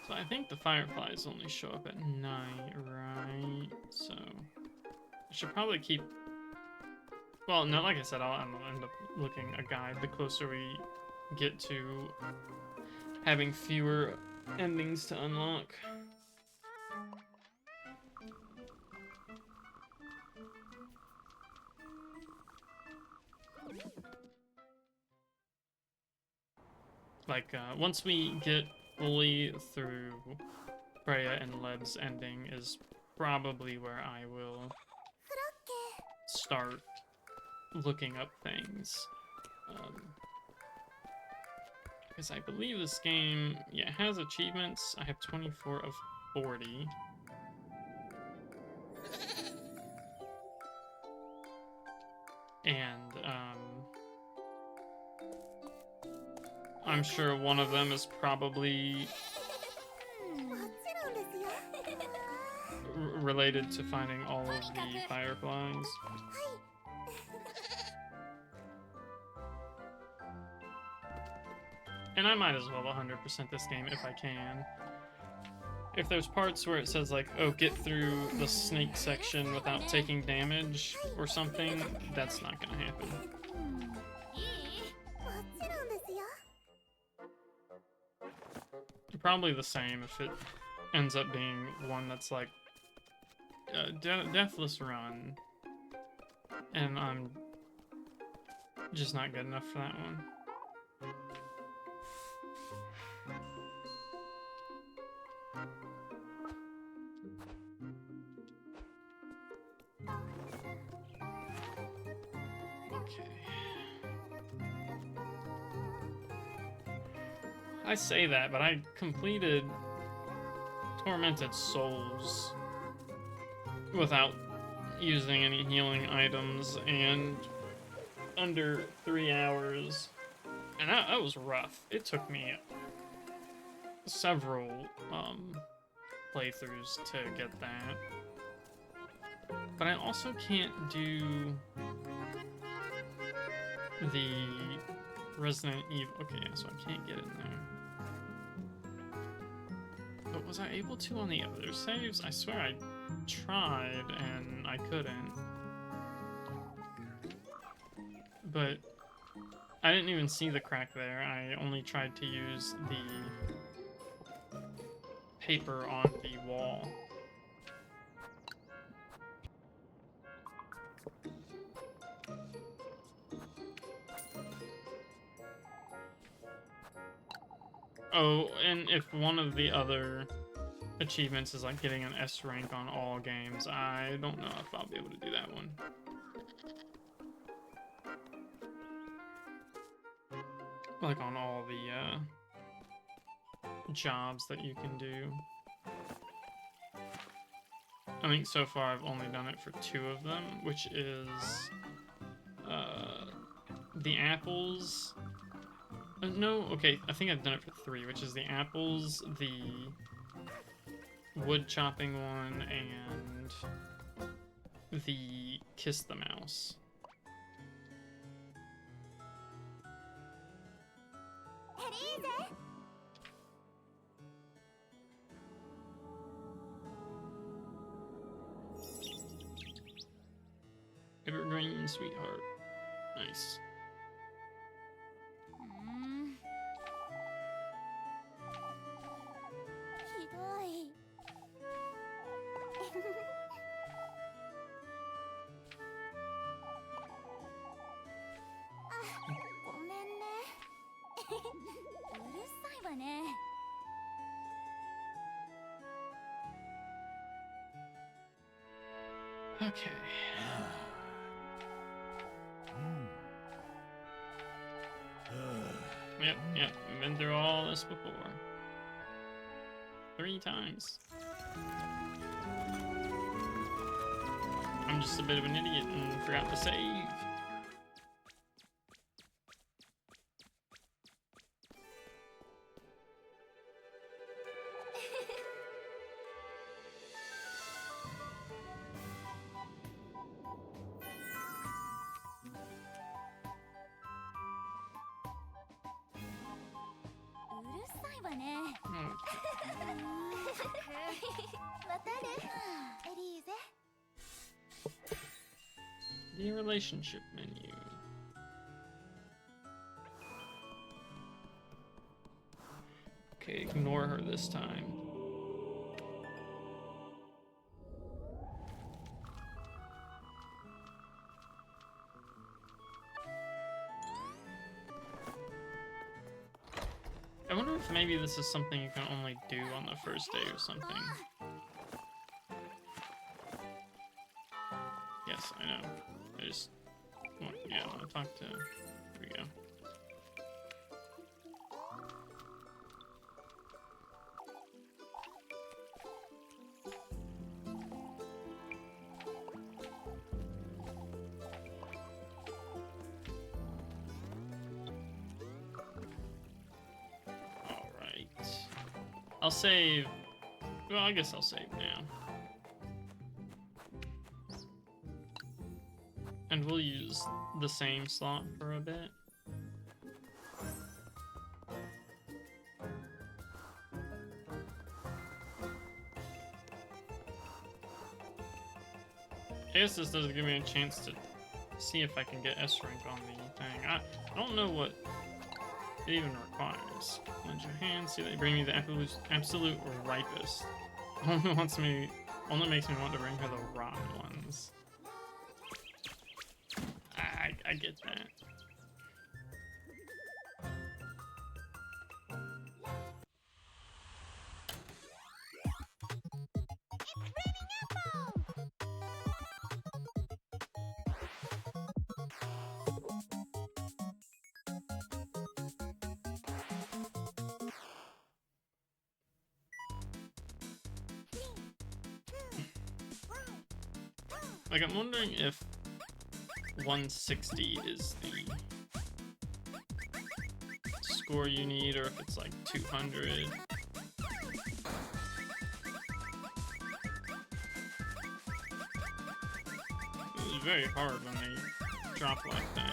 So I think the fireflies only show up at night, right? So I should probably keep... Well, no, like I said, I'll end up looking a guide the closer we get to having fewer endings to unlock. Like, once we get fully through Freya and Leb's ending is probably where I will start looking up things. Because I believe this game, yeah, it has achievements. I have 24 of 40. And, I'm sure one of them is probably related to finding all of the fireflies. And I might as well 100% this game if I can. If there's parts where it says like, oh, get through the snake section without taking damage or something, that's not gonna happen. Probably the same if it ends up being one that's like Deathless Run, and I'm just not good enough for that one. I say that, but I completed Tormented Souls without using any healing items and under 3 hours, and that was rough. It took me several playthroughs to get that, but I also can't do the Resident Evil. Okay, yeah, so I can't get in there. But was I able to on the other saves? I swear I tried and I couldn't. But I didn't even see the crack there. I only tried to use the paper on the wall. Oh, and if one of the other achievements is like getting an S rank on all games, I don't know if I'll be able to do that one. Like on all the jobs that you can do. I think so far I've only done it for 2 of them, which is the apples. No, okay, I think I've done it for 3, which is the apples, the wood chopping one, and the kiss the mouse. sweetheart. Nice. Okay. Yep, been through all this before. 3 times. I'm just a bit of an idiot and forgot to save. The relationship menu. Okay, ignore her this time. I wonder if maybe this is something you can only do on the first day or something. Yes, I know. I just want, yeah, I want to talk to. Here we go. All right. I'll save. Well, I guess I'll save now. And we'll use the same slot for a bit. I guess this doesn't give me a chance to see if I can get S rank on the thing. I don't know what it even requires. Lend your hand, see that you bring me the absolute ripest. Only makes me want to bring her the rotten ones. I get that. Like, I'm wondering if 160 is the score you need, or if it's like 200. It's very hard when they drop like that.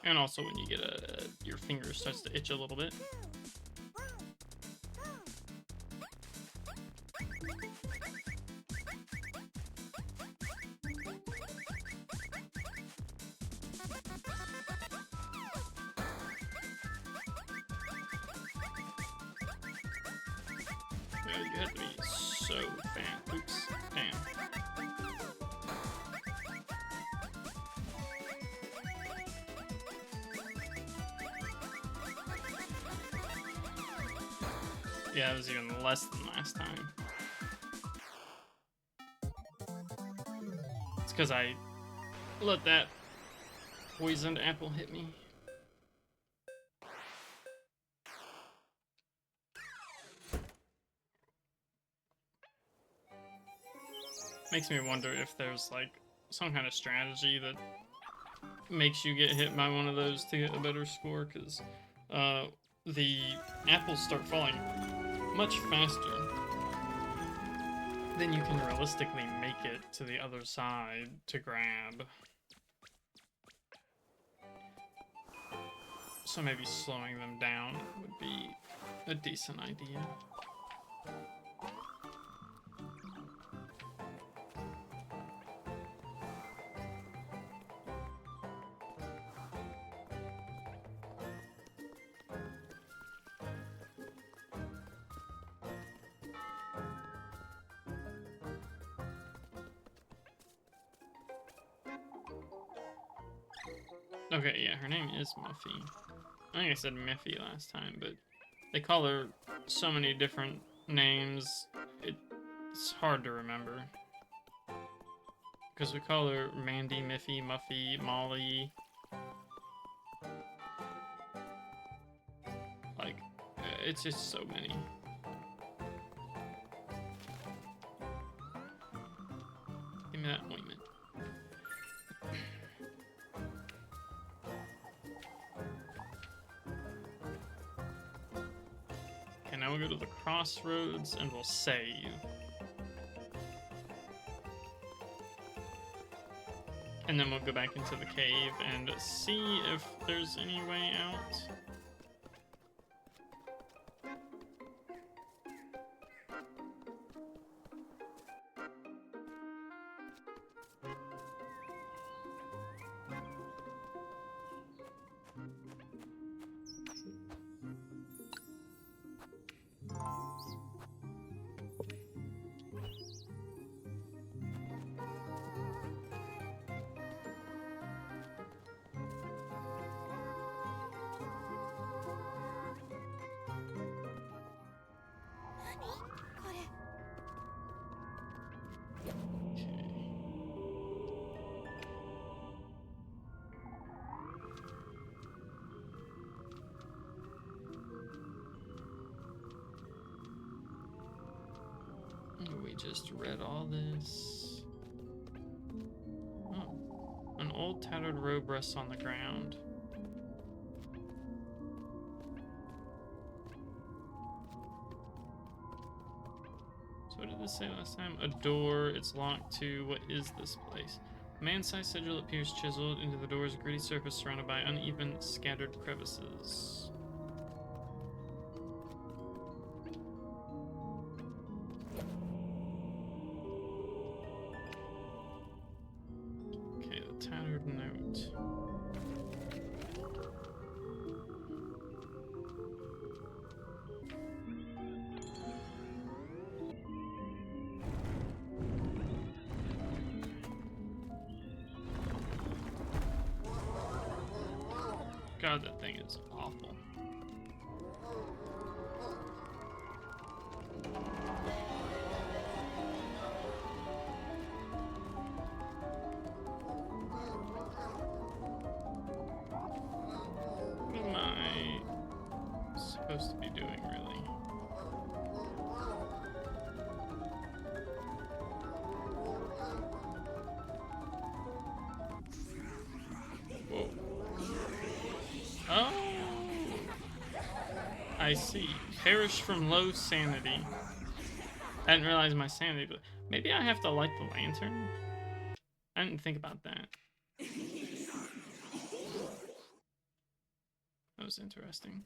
And also when you get your finger starts to itch a little bit. Yeah, you have to be so fast. Oops, damn. Yeah, it was even less than last time. It's because I let that poisoned apple hit me. Makes me wonder if there's like some kind of strategy that makes you get hit by one of those to get a better score, because the apples start falling much faster than you can realistically make it to the other side to grab. So maybe slowing them down would be a decent idea. Okay, yeah, her name is Muffy. I think I said Miffy last time, but they call her so many different names, it's hard to remember. Because we call her Mandy, Miffy, Muffy, Molly. Like, it's just so many. Give me that ointment. Okay, now we'll go to the crossroads and we'll save. And then we'll go back into the cave and see if there's any way out. We just read all this. Oh. An old tattered robe rests on the ground. So what did this say last time? A door, it's locked too. What is this place? A man-sized sigil appears chiseled into the door's gritty surface surrounded by uneven, scattered crevices. God, that thing is awful. What am I supposed to be doing, really? Whoa. Oh, I see. Perish from low sanity. I didn't realize my sanity, but maybe I have to light the lantern? I didn't think about that. That was interesting.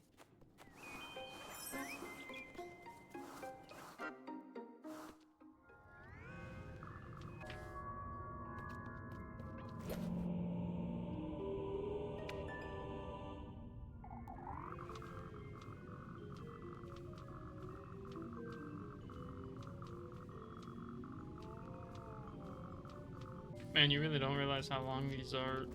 Man, you really don't realize how long these are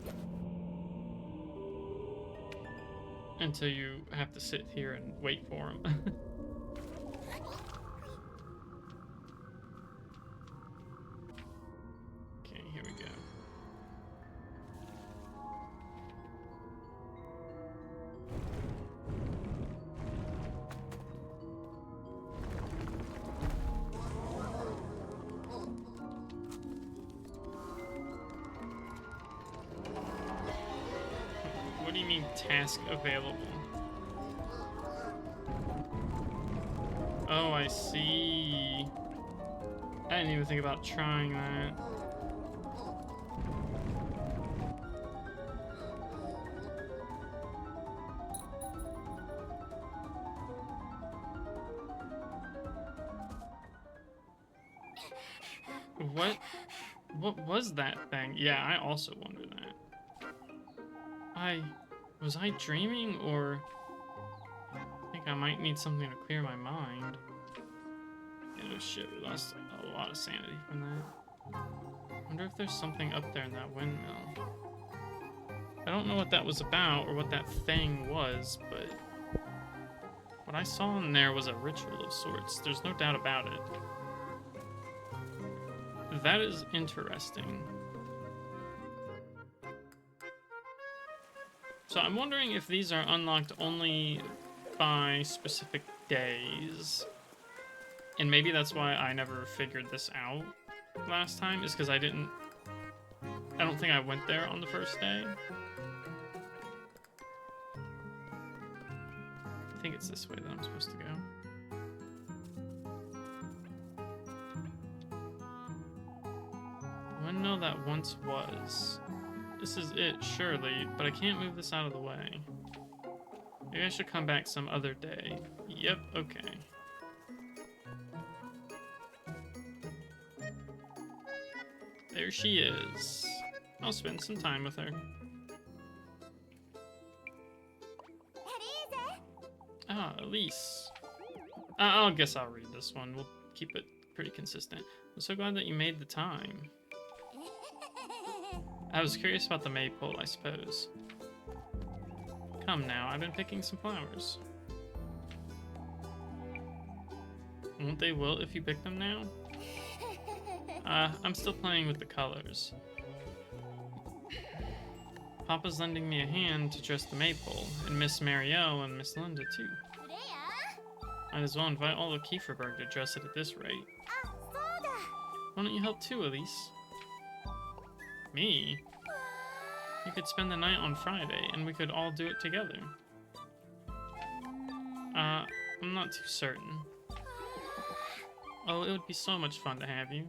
until you have to sit here and wait for them. Okay, here we go. What do you mean, task available? Oh, I see. I didn't even think about trying that. What? What was that thing? Yeah, I also wonder that. Was I dreaming, or I think I might need something to clear my mind. Oh shit, we lost a lot of sanity from that. Wonder if there's something up there in that windmill. I don't know what that was about or what that thing was, but what I saw in there was a ritual of sorts. There's no doubt about it. That is interesting. So I'm wondering if these are unlocked only by specific days. And maybe that's why I never figured this out last time, is because I don't think I went there on the first day. I think it's this way that I'm supposed to go. The windmill that once was. This is it, surely, but I can't move this out of the way. Maybe I should come back some other day. Yep, okay. There she is. I'll spend some time with her. Ah, Elise. I guess I'll read this one. We'll keep it pretty consistent. I'm so glad that you made the time. I was curious about the maypole, I suppose. Come now, I've been picking some flowers. Won't they wilt if you pick them now? I'm still playing with the colors. Papa's lending me a hand to dress the maypole, and Miss Marielle and Miss Linda too. Might as well invite all of Kieferberg to dress it at this rate. Why don't you help too, Elise? Me? You could spend the night on Friday, and we could all do it together. I'm not too certain. Oh, it would be so much fun to have you.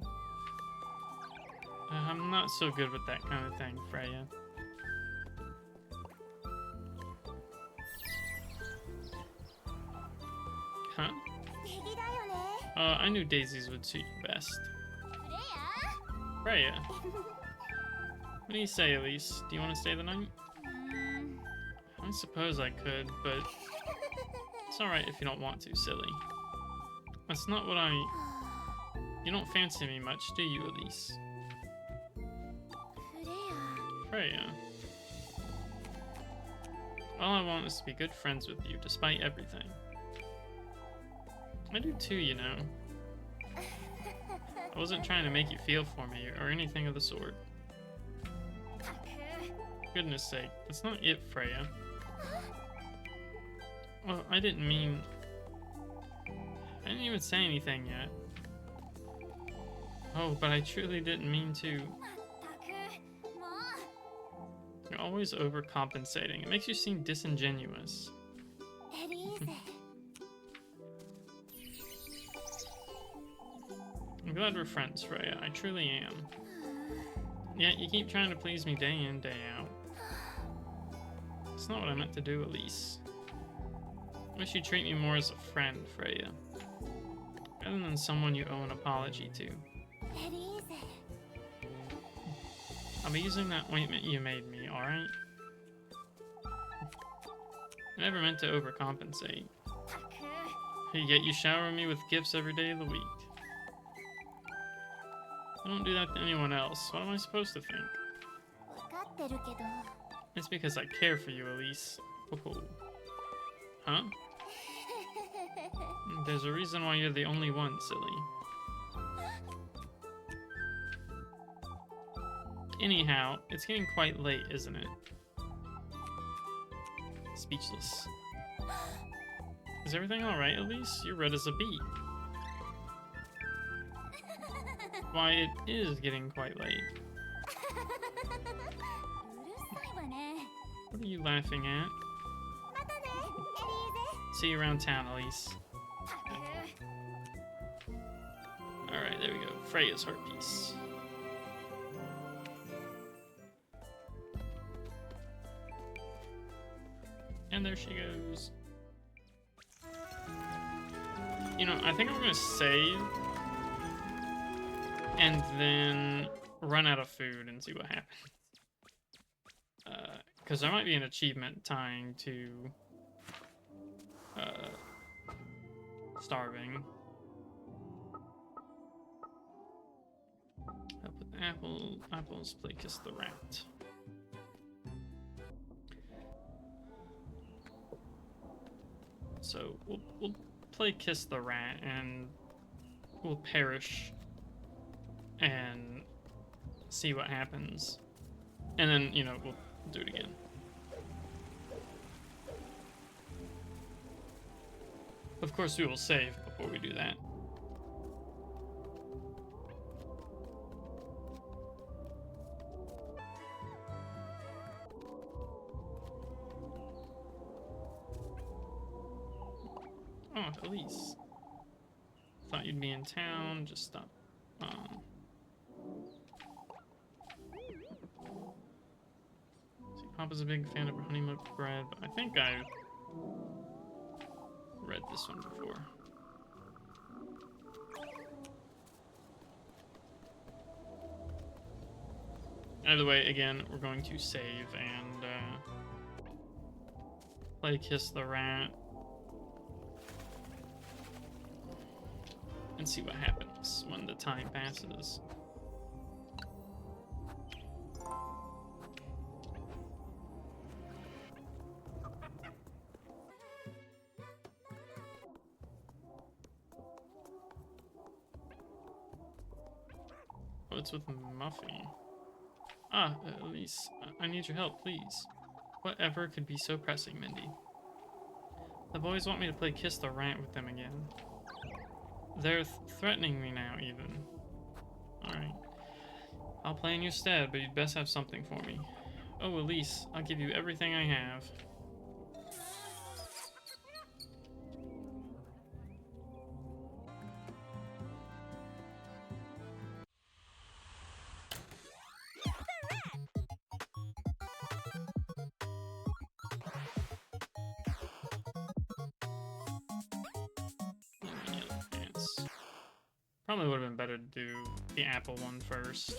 I'm not so good with that kind of thing, Freya. Huh? I knew daisies would suit you best. Freya? What do you say, Elise? Do you want to stay the night? I suppose I could, but it's alright if you don't want to, silly. That's not what You don't fancy me much, do you, Elise? Freya. All I want is to be good friends with you, despite everything. I do too, you know. I wasn't trying to make you feel for me or anything of the sort. For goodness sake, that's not it, Freya. Well, I didn't even say anything yet. Oh, but I truly didn't mean to. You're always overcompensating. It makes you seem disingenuous. I'm glad we're friends, Freya. I truly am. Yet you keep trying to please me day in, day out. It's not what I meant to do, Elise. I wish you'd treat me more as a friend, Freya. Rather than someone you owe an apology to. I'll be using that ointment you made me, alright? I never meant to overcompensate. Yet you shower me with gifts every day of the week. I don't do that to anyone else. What am I supposed to think? It's because I care for you, Elise. Oh. Huh? There's a reason why you're the only one, silly. Anyhow, it's getting quite late, isn't it? Speechless. Is everything alright, Elise? You're red as a beet. Why, it is getting quite late. What are you laughing at? See you around town, Elise. Alright, there we go. Freya's heart piece. And there she goes. You know, I think I'm gonna save and then run out of food and see what happens. Because there might be an achievement tying to starving. Help with apples, play kiss the rat. So we'll play kiss the rat and we'll perish and see what happens. And then, you know, we'll do it again. Of course, we will save before we do that. Oh, Elise. Thought you'd be in town. Just stop. See, Papa's a big fan of honey milk bread, but I think I read this one before. Either way, again, we're going to save and play Kiss the Rat and see what happens when the time passes. Oh, it's with Muffy. Ah, Elise, I need your help, please. Whatever could be so pressing, Mindy? The boys want me to play Kiss the Rat with them again. They're threatening me now, even. Alright. I'll play in your stead, but you'd best have something for me. Oh, Elise, I'll give you everything I have. Probably would have been better to do the apple one first.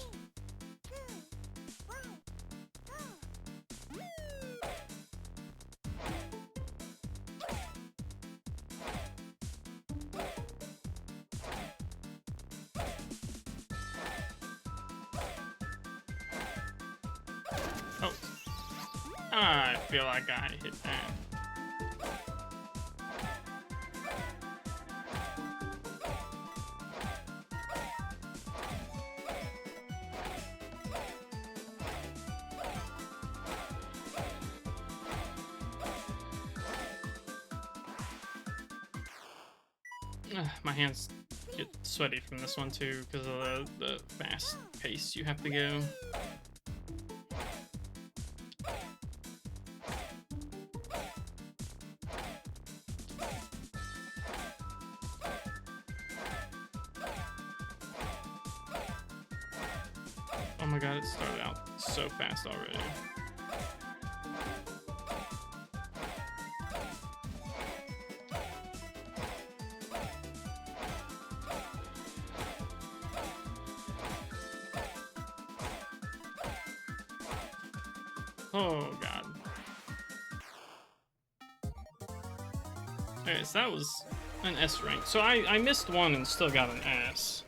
Oh. I feel like I hit that. My hands get sweaty from this one too because of the fast pace you have to go. Oh my god, it started out so fast already. Oh god. Okay, so that was an S rank. So I missed one and still got an S.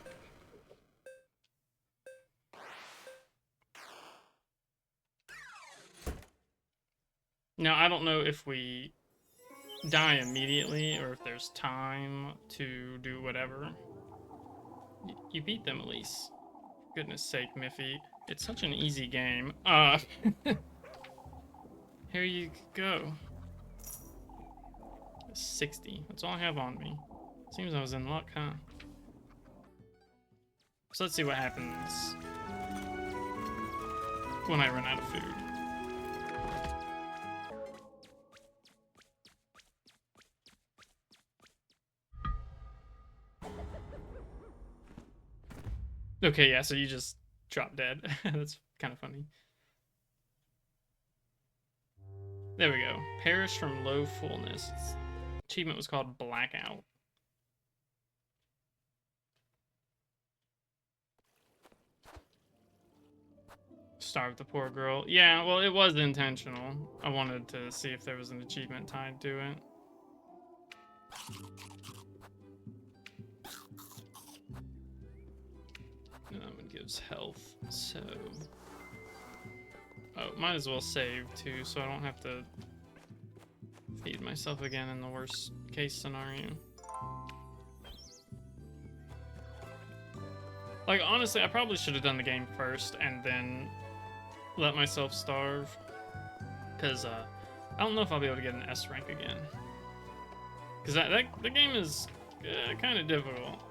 Now, I don't know if we die immediately or if there's time to do whatever. You beat them, Elise. For goodness sake, Miffy. It's such an easy game. Here you go. 60. That's all I have on me. Seems I was in luck, huh? So let's see what happens when I run out of food. Okay, yeah, so you just drop dead. That's kind of funny. There we go. Perish from low fullness. Achievement was called Blackout. Starve the poor girl. Yeah, well, it was intentional. I wanted to see if there was an achievement tied to it. And that one gives health, so... Oh, might as well save, too, so I don't have to feed myself again in the worst case scenario. Like, honestly, I probably should have done the game first and then let myself starve. Because, I don't know if I'll be able to get an S rank again. Because the game is kind of difficult.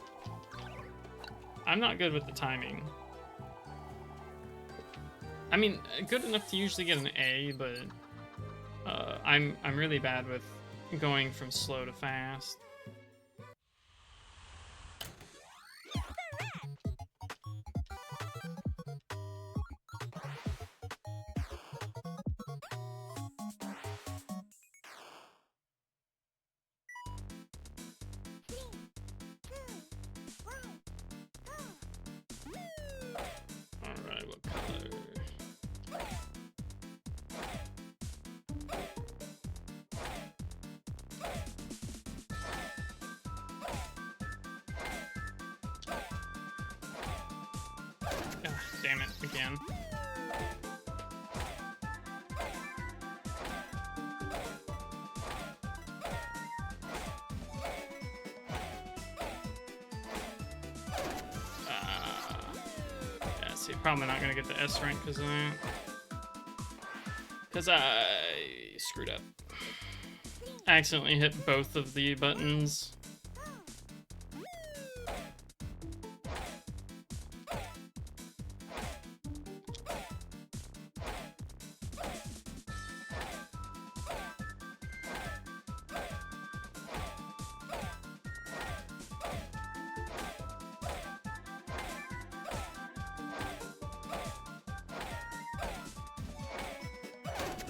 I'm not good with the timing. I mean, good enough to usually get an A, but I'm really bad with going from slow to fast. Alright, what color? Ah, damn it, again. Yeah, see, probably not gonna get the S rank because of that. Because I screwed up. I accidentally hit both of the buttons.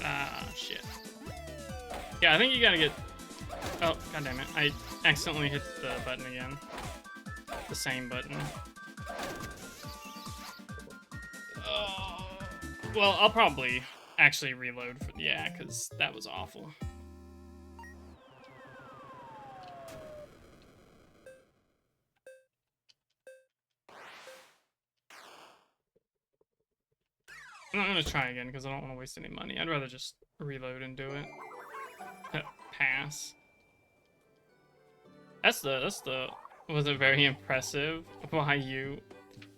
Ah, shit. Yeah, I think you gotta get... Oh, goddammit. I accidentally hit the button again. The same button. Oh. Well, I'll probably actually reload for... Yeah, because that was awful. I'm not gonna try again because I don't want to waste any money. I'd rather just reload and do it. Pass. That's the was it very impressive? Why you?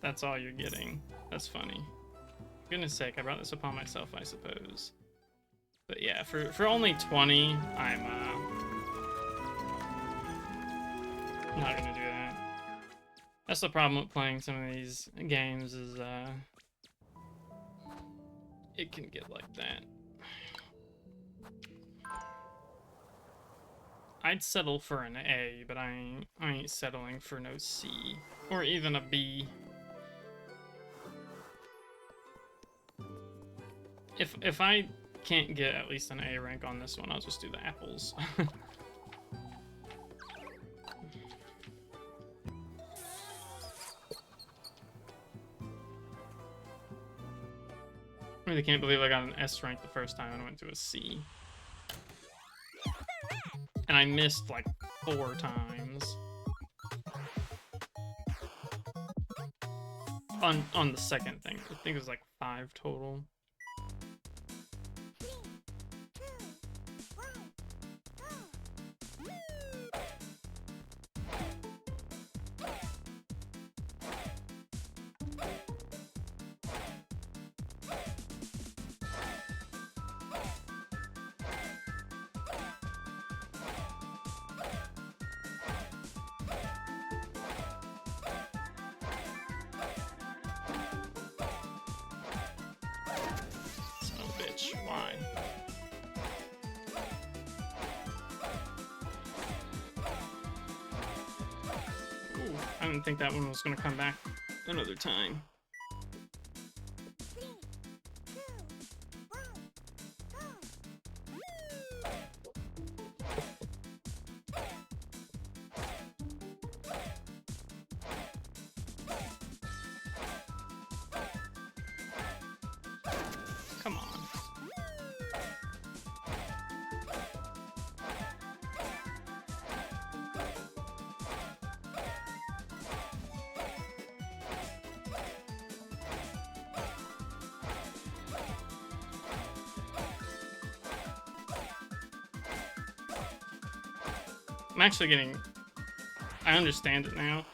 That's all you're getting. That's funny. For goodness sake, I brought this upon myself, I suppose. But yeah, for only 20, I'm not gonna do that. That's the problem with playing some of these games is it can get like that. I'd settle for an A, but I ain't settling for no C. Or even a B. If I can't get at least an A rank on this one, I'll just do the apples. I really can't believe I got an S rank the first time and went to a C. And I missed like 4 times. On the second thing. I think it was like 5 total. Why? Ooh, I didn't think that one was going to come back another time. I'm actually getting... I understand it now.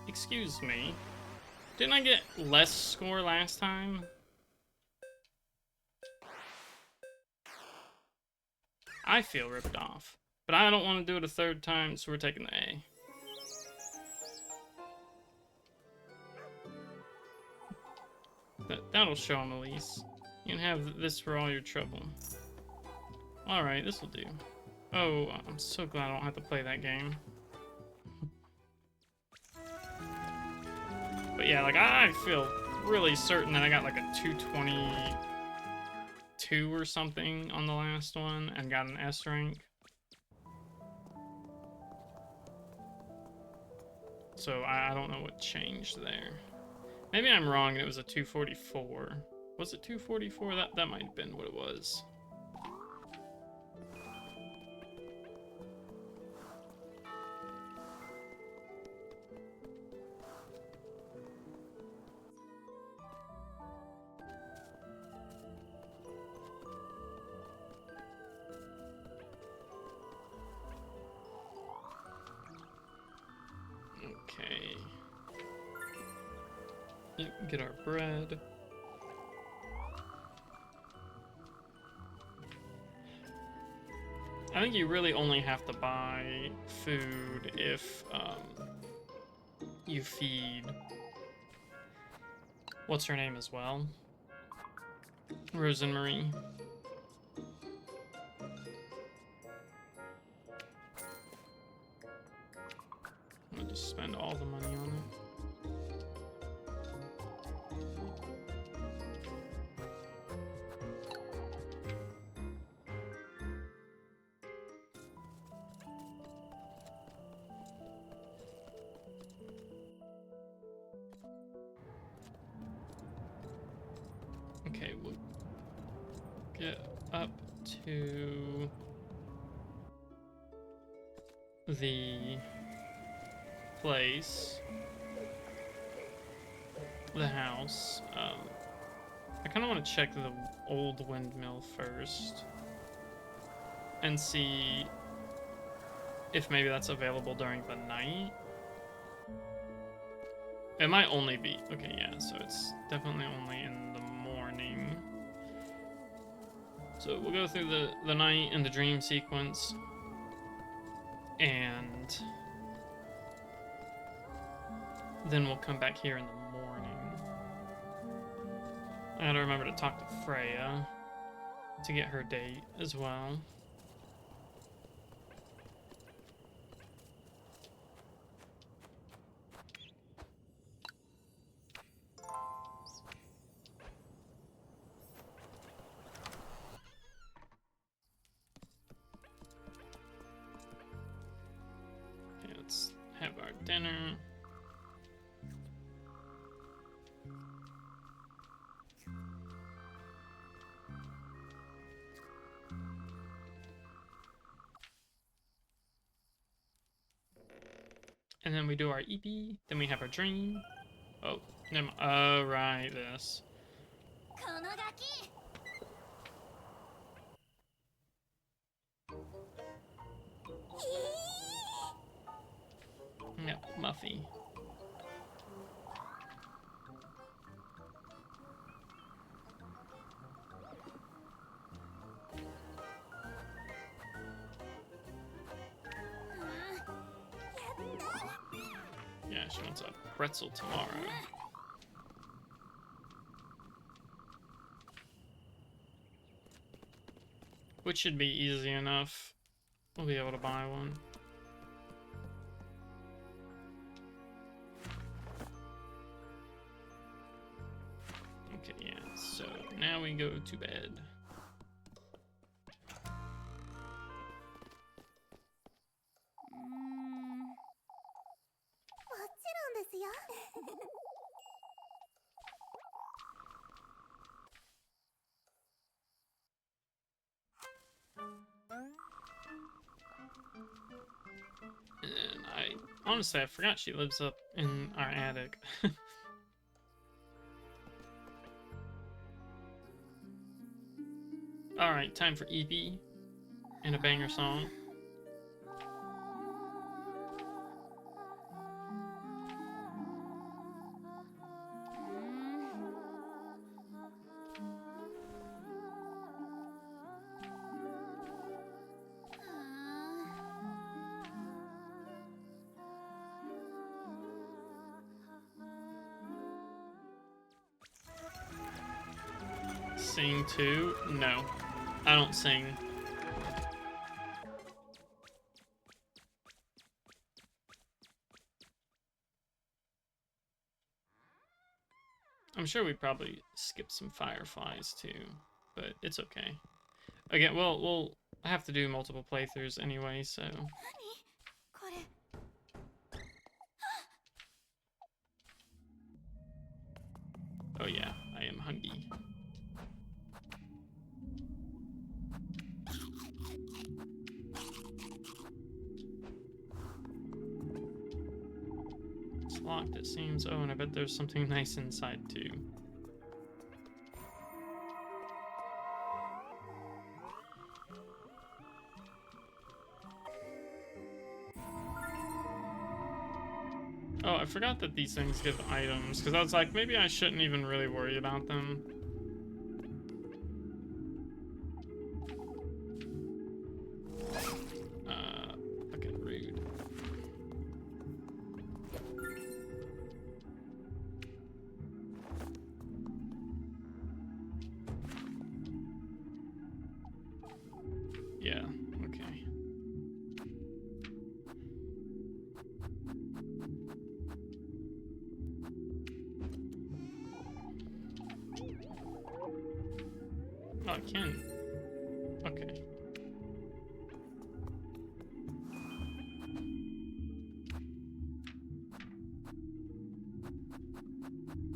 Excuse me. Didn't I get less score last time? I feel ripped off. But I don't want to do it a third time, so we're taking the A. That'll show him, Elise. You can have this for all your trouble. Alright, this will do. Oh, I'm so glad I don't have to play that game. But yeah, like, I feel really certain that I got like a 222 or something on the last one and got an S rank. So I don't know what changed there. Maybe I'm wrong and it was a 244. Was it 244? That might have been what it was. Okay. Get our bread. I think you really only have to buy food if you feed what's her name as well? Rosemary. I'm gonna just spend all the money on it. Okay, we'll get up to the place, the house. I kind of want to check the old windmill first and see if maybe that's available during the night. It might only be, okay, yeah, so it's definitely only in the morning. So we'll go through the night and the dream sequence, and then we'll come back here in the morning. I gotta remember to talk to Freya to get her date as well. Okay, let's have our dinner. And then we do our EP, then we have our dream. Oh, never mind. Oh, right, this. Yep, Muffy. Yeah, she wants a pretzel tomorrow. Which should be easy enough. We'll be able to buy one. Okay, yeah, so now we go to bed. And honestly, I forgot she lives up in our attic. Alright, time for EP. And a banger song. Sing too? No. I don't sing. I'm sure we probably skipped some fireflies too, but it's okay. Again, well, we'll have to do multiple playthroughs anyway, so. Oh yeah, I am hungry. It's locked, it seems. Oh, and I bet there's something nice inside too. Oh, I forgot that these things give items, because I was like, maybe I shouldn't even really worry about them. Fucking rude. Yeah, okay. Oh, I can. Okay.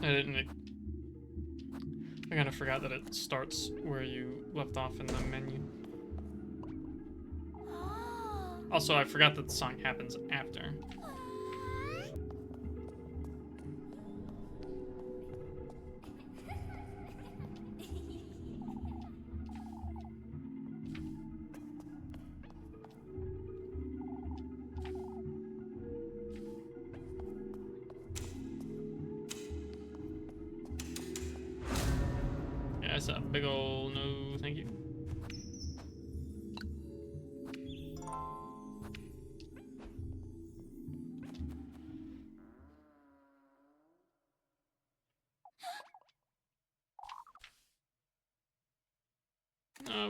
I kind of forgot that it starts where you left off in the menu. Also, I forgot that the song happens after. Yeah, it's a big ol' no, thank you.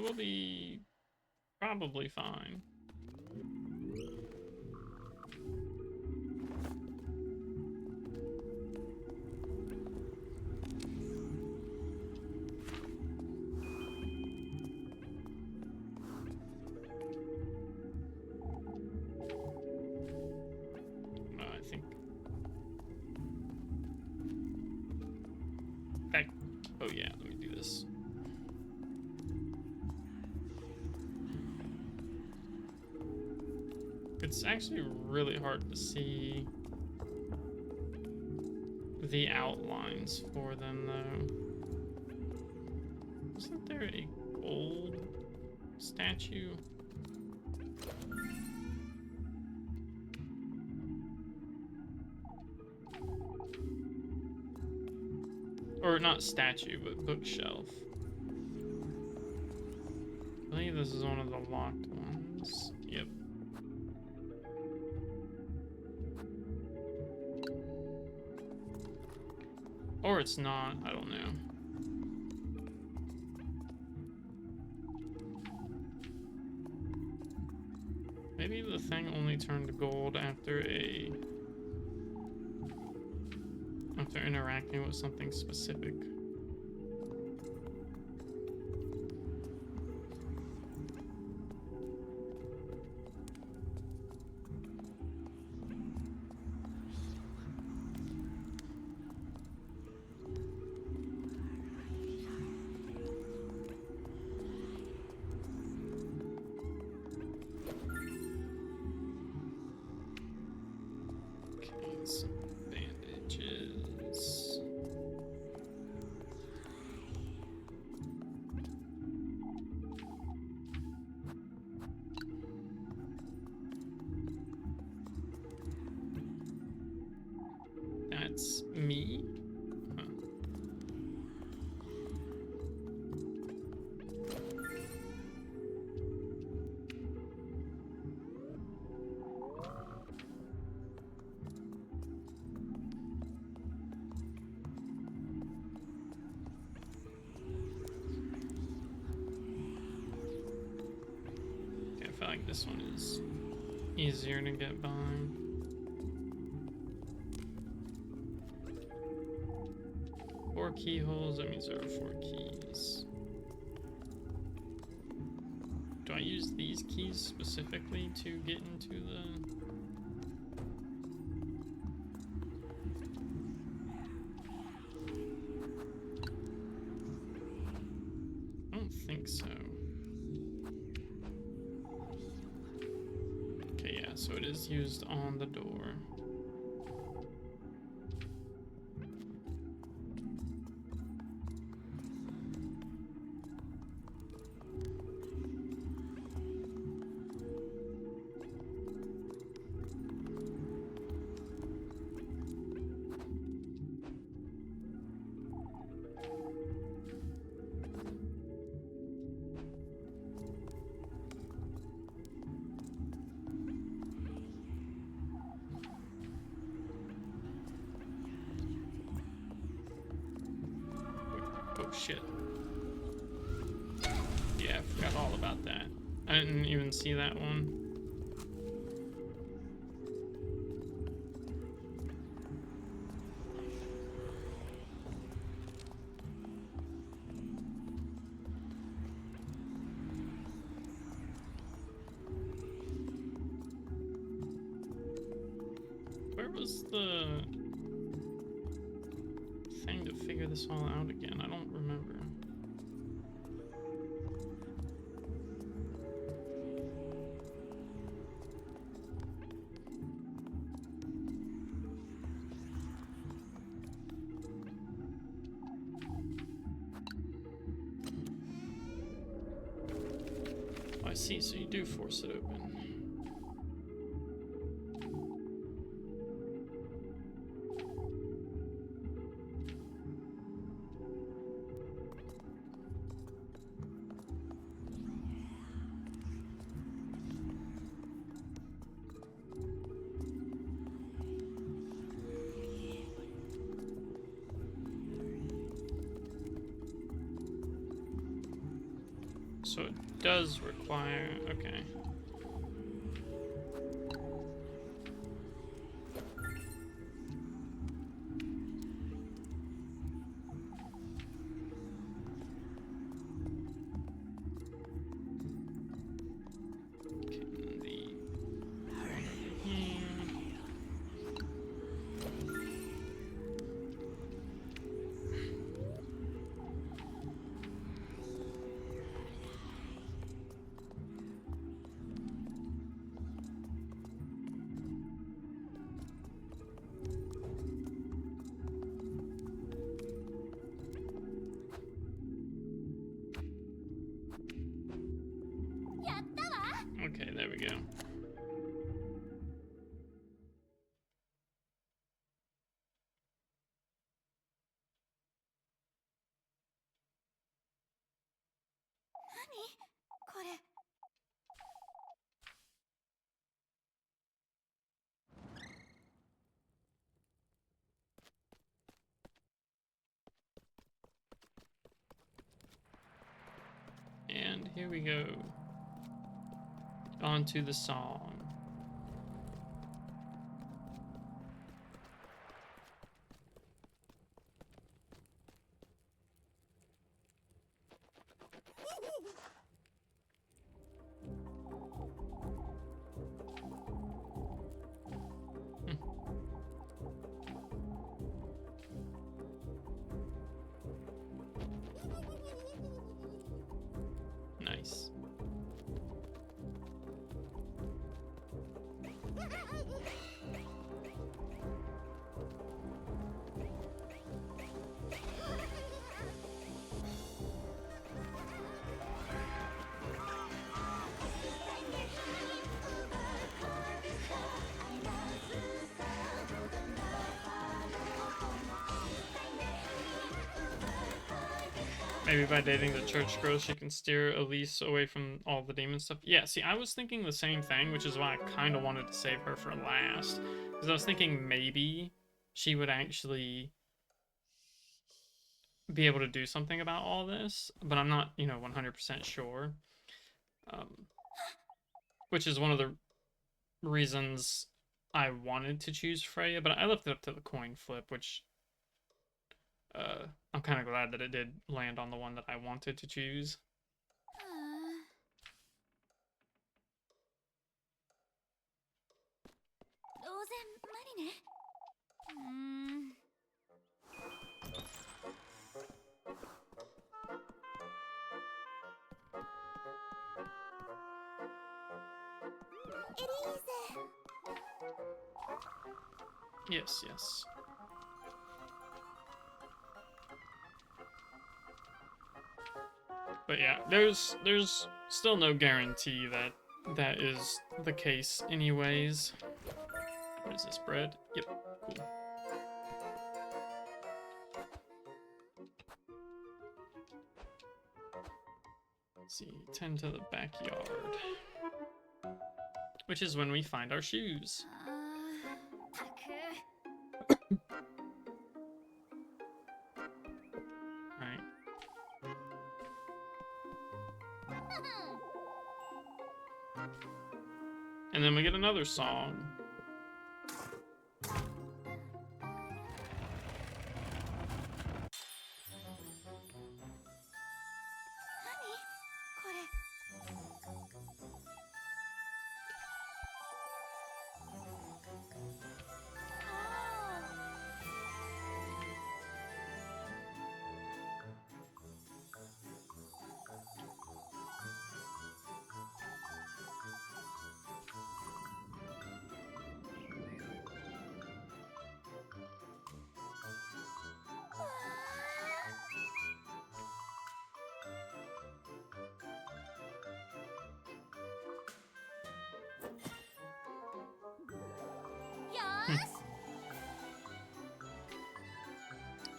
We'll be probably fine. I think. Back. Oh yeah, let me do this. It's actually really hard to see the outlines for them, though. Isn't there a gold statue? Or not statue, but bookshelf. I believe this is one of the locked ones. Yep. Or it's not, I don't know. Maybe the thing only turned gold after interacting with something specific. that's me? Huh. Okay, I feel like this one is easier to get by. 4 keyholes, that means there are 4 keys. Do I use these keys specifically to get into the... I don't think so. Okay, yeah, so it is used on the door. Oh shit. Yeah, I forgot all about that. I didn't even see that one. Where was the thing to figure this all out again? I don't remember. Oh, I see, so you do force it open. So it does require, okay. Okay, there we go. And here we go. On to the song. Nice. Maybe by dating the church girl, she can steer Elise away from all the demon stuff. Yeah, see, I was thinking the same thing, which is why I kind of wanted to save her for last. Because I was thinking maybe she would actually be able to do something about all this, but I'm not, 100% sure. Which is one of the reasons I wanted to choose Freya, but I left it up to the coin flip, which I'm kind of glad that it did land on the one that I wanted to choose. Yes, yes. But yeah, there's still no guarantee that that is the case anyways. What is this, bread? Yep, cool. Let's see, tend to the backyard. Which is when we find our shoes. Right. And then we get another song.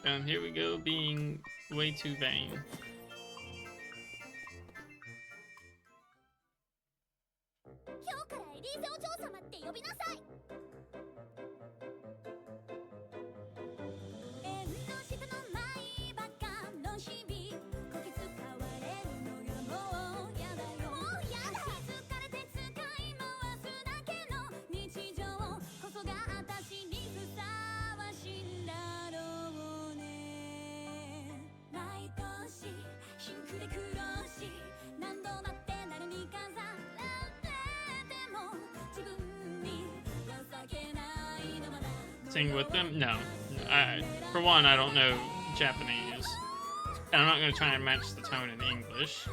And here we go, being way too vain. Sing with them? No. For one, I don't know Japanese. And I'm not going to try and match the tone in English.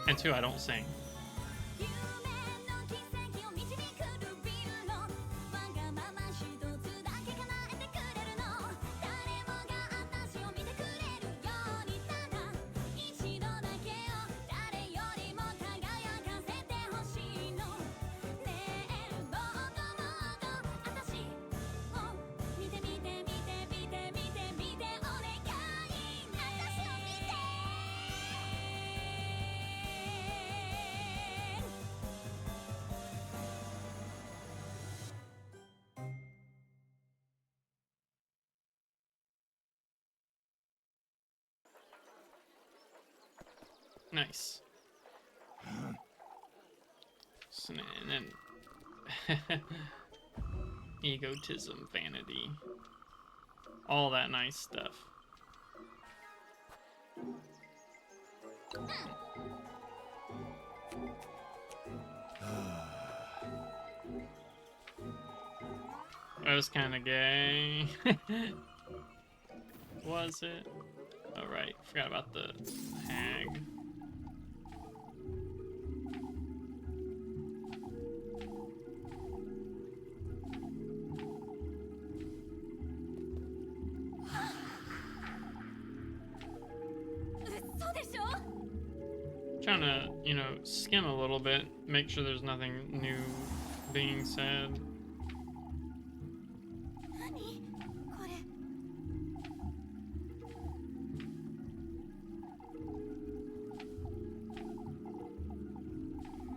And two, I don't sing. Nice. And then egotism, vanity, all that nice stuff. That was kind of gay. Was it? Oh, right. Forgot about the hag. Trying to, skim a little bit, make sure there's nothing new being said.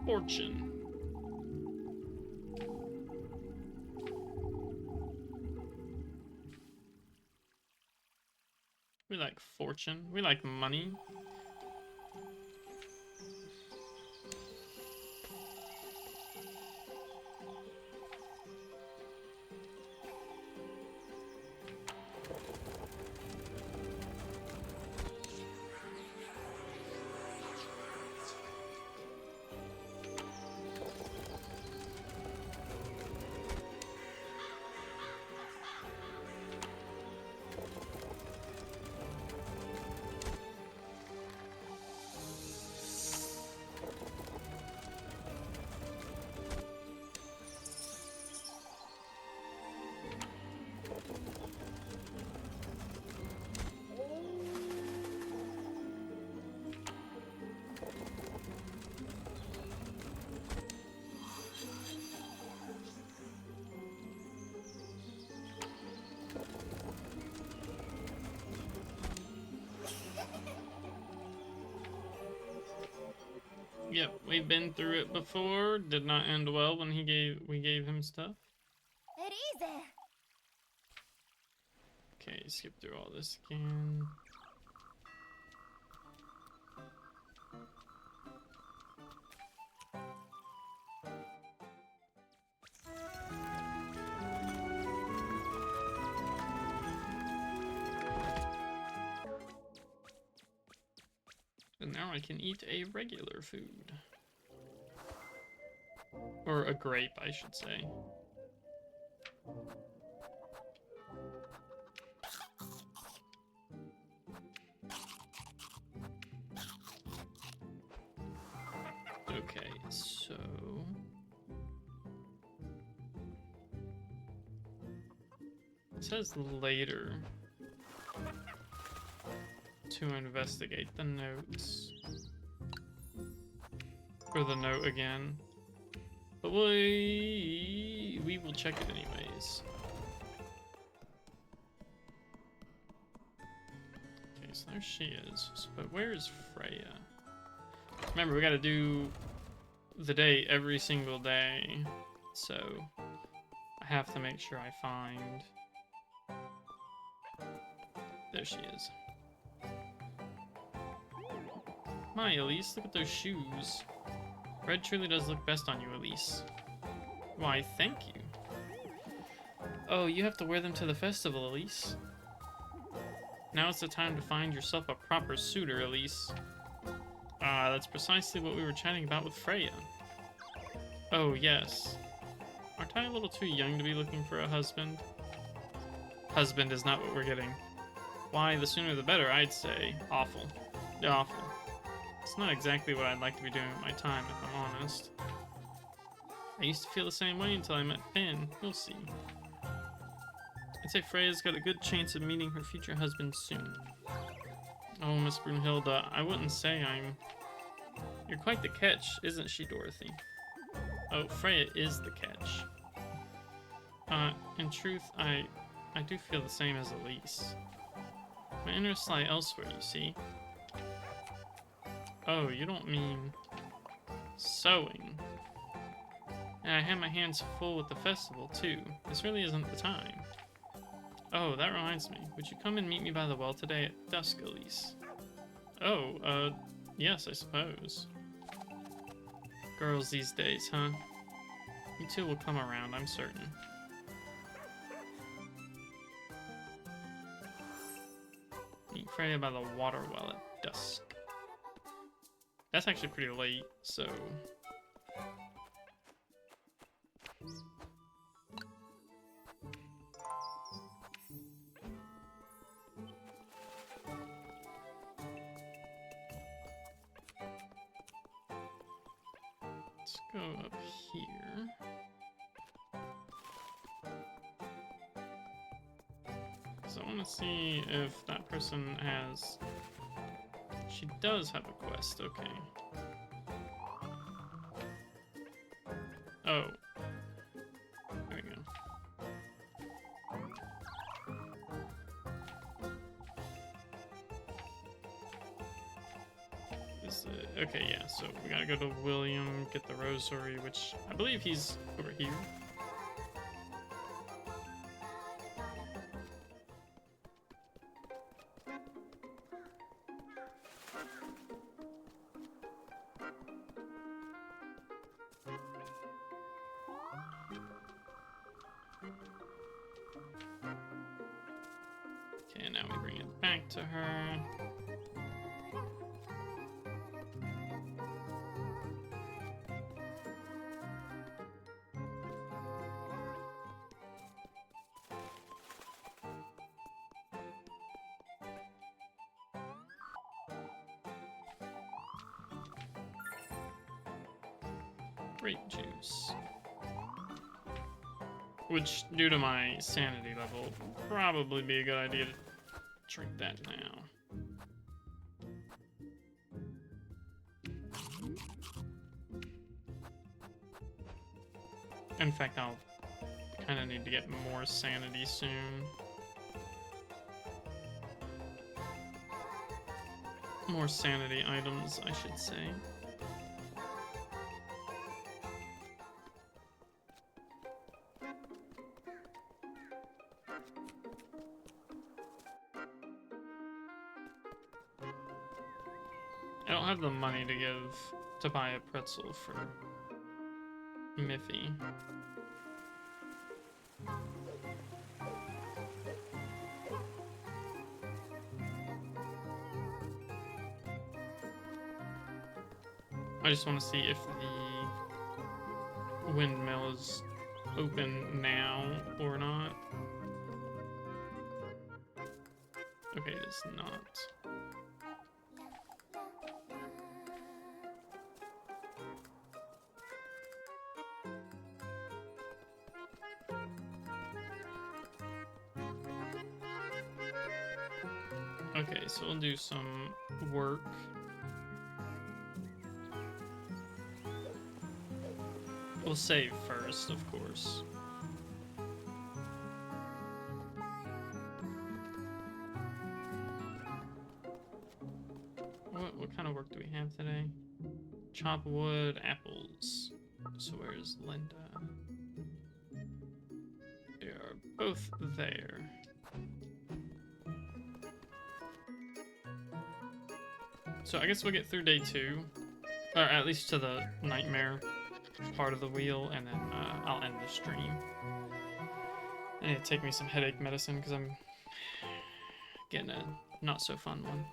fortune. We like fortune. We like money. Yep, we've been through it before. Did not end well when we gave him stuff. Elise! Okay, skip through all this again. And now I can eat a regular food. Or a grape, I should say. Okay, so... it says later to investigate the notes. Or the note again. But we will check it anyways. Okay, so there she is. So, but where is Freya? Remember, we gotta do the day every single day. So I have to make sure I find... there she is. My Elise, look at those shoes. Red truly does look best on you, Elise. Why, thank you. Oh, you have to wear them to the festival, Elise. Now it's the time to find yourself a proper suitor, Elise. Ah, that's precisely what we were chatting about with Freya. Oh, yes. Aren't I a little too young to be looking for a husband? Husband is not what we're getting. Why, the sooner the better, I'd say. Awful. Awful. It's not exactly what I'd like to be doing with my time, if I'm honest. I used to feel the same way until I met Finn. You'll see. I'd say Freya's got a good chance of meeting her future husband soon. Oh, Miss Brunhilde, I wouldn't say I'm... You're quite the catch, isn't she, Dorothy? Oh, Freya is the catch. In truth, I do feel the same as Elise. My interests lie elsewhere, you see. Oh, you don't mean... sewing. And I have my hands full with the festival, too. This really isn't the time. Oh, that reminds me. Would you come and meet me by the well today at dusk, Elise? Oh, yes, I suppose. Girls these days, huh? You two will come around, I'm certain. Meet Freya by the water well at dusk. That's actually pretty late, so... let's go up here. So I want to see if that person has... she does have a quest, okay. Oh. There we go. Is Okay, yeah, so we gotta go to William, get the rosary, which I believe he's over here. Okay, now we bring it back to her. Grape juice. Which, due to my sanity level, would probably be a good idea to drink that now. In fact, I'll kind of need to get more sanity soon. More sanity items, I should say. I don't have the money to buy a pretzel for Miffy. I just want to see if the windmill is open now or not. Okay, it is not. Okay, so we'll do some work. We'll save first, of course. What kind of work do we have today? Chop wood, apples. So where's Linda? They are both there. So I guess we'll get through day 2, or at least to the nightmare part of the wheel, and then I'll end the stream. I need to take me some headache medicine because I'm getting a not so fun one.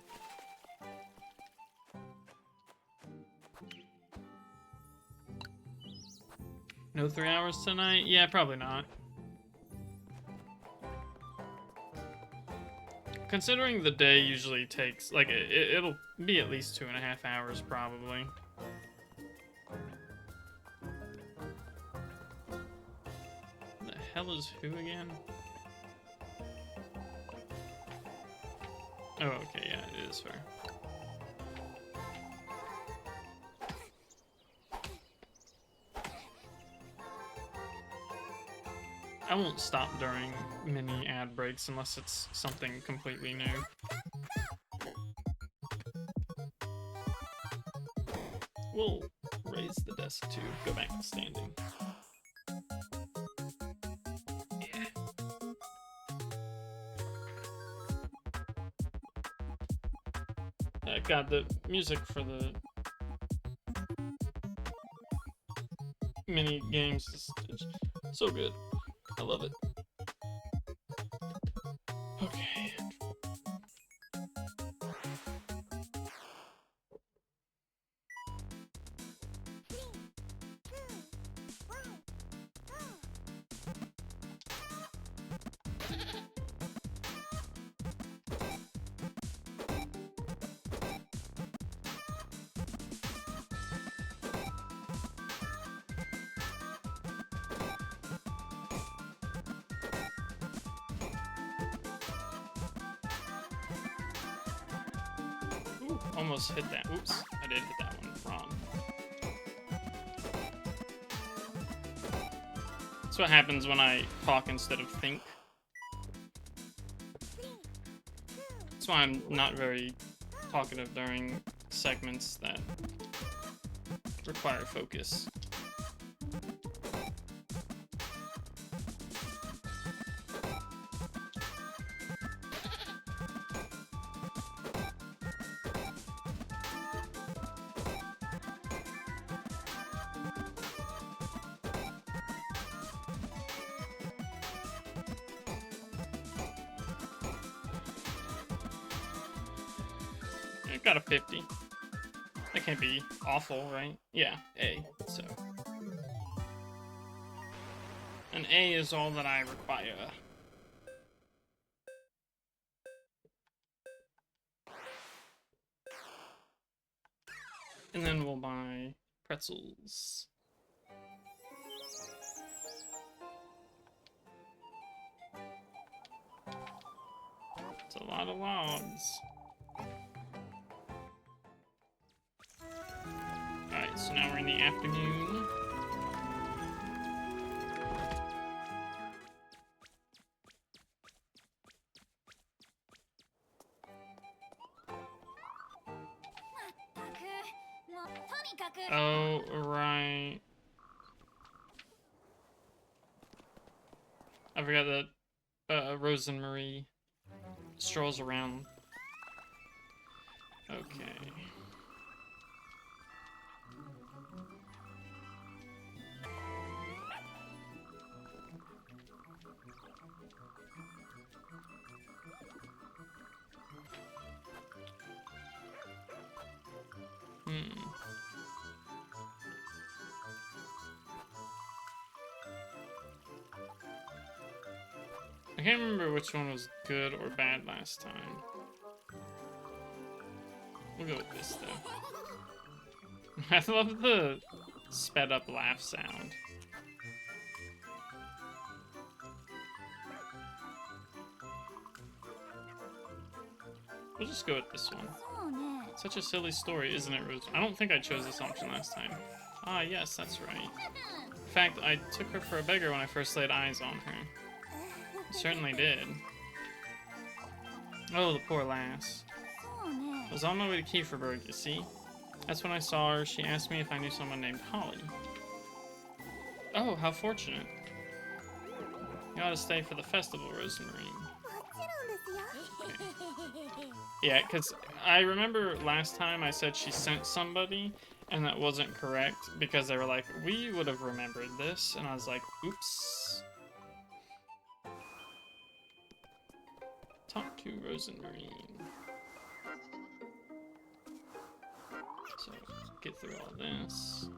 No 3 hours tonight? Yeah, probably not. Considering the day usually takes, like, it'll be at least 2.5 hours, probably. The hell is who again? Oh, okay, yeah, it is her. I won't stop during mini ad breaks unless it's something completely new. We'll raise the desk to go back to standing. Yeah. God, the music for the mini games is so good. I love it. Okay. Almost hit that. Oops, I did hit that one wrong. That's what happens when I talk instead of think. That's why I'm not very talkative during segments that require focus. I got a 50. That can't be awful, right? Yeah, A. So an A is all that I require. And then we'll buy pretzels. It's a lot of logs. Alright, so now we're in the afternoon. Oh, right. I forgot that Rose and Marie strolls around. Okay. I can't remember which one was good or bad last time. We'll go with this, though. I love the sped up laugh sound. We'll just go with this one. Such a silly story, isn't it, Rose? I don't think I chose this option last time. Ah, yes, that's right. In fact, I took her for a beggar when I first laid eyes on her. I certainly did. Oh, the poor lass. I was on my way to Kieferberg, you see. That's when I saw her. She asked me if I knew someone named Holly. Oh, how fortunate. You ought to stay for the festival, Rosemary. Okay. Yeah, because I remember last time I said she sent somebody, and that wasn't correct, because they were like, we would have remembered this, and I was like, oops. Talk to Rosemary. So, get through all this.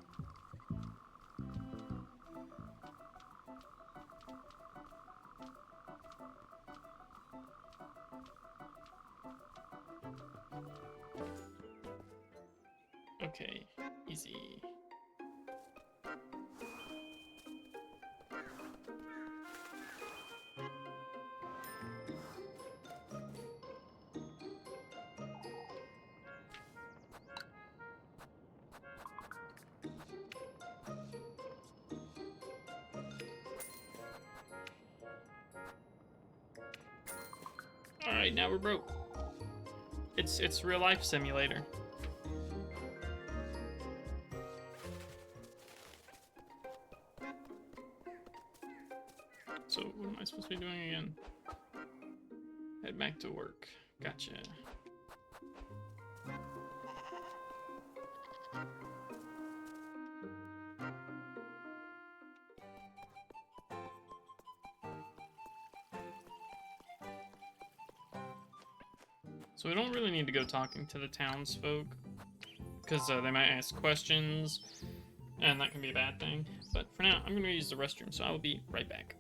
Okay, easy. Alright, now we're broke. It's real life simulator. So what am I supposed to be doing again? Head back to work. Gotcha. So we don't really need to go talking to the townsfolk, because they might ask questions, and that can be a bad thing. But for now, I'm going to use the restroom, so I will be right back.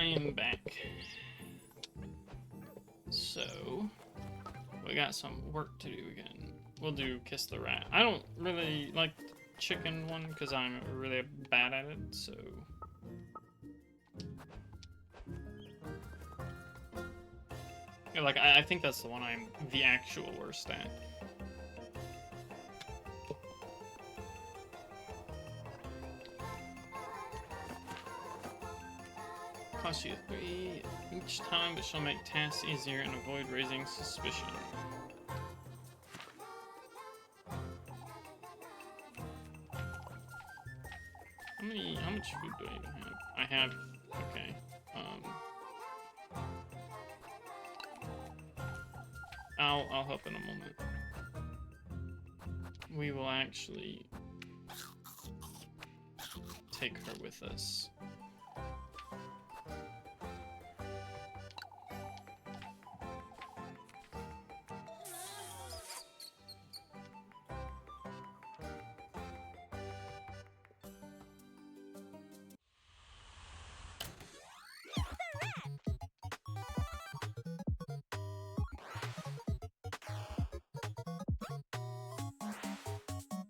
am back. So, we got some work to do again. We'll do Kiss the Rat. I don't really like the chicken one because I'm really bad at it, so... Yeah, like, I think that's the one I'm the actual worst at. Cost you 3 each time, but she'll make tasks easier and avoid raising suspicion. How much food do I even have? I have, okay. I'll help in a moment. We will actually take her with us.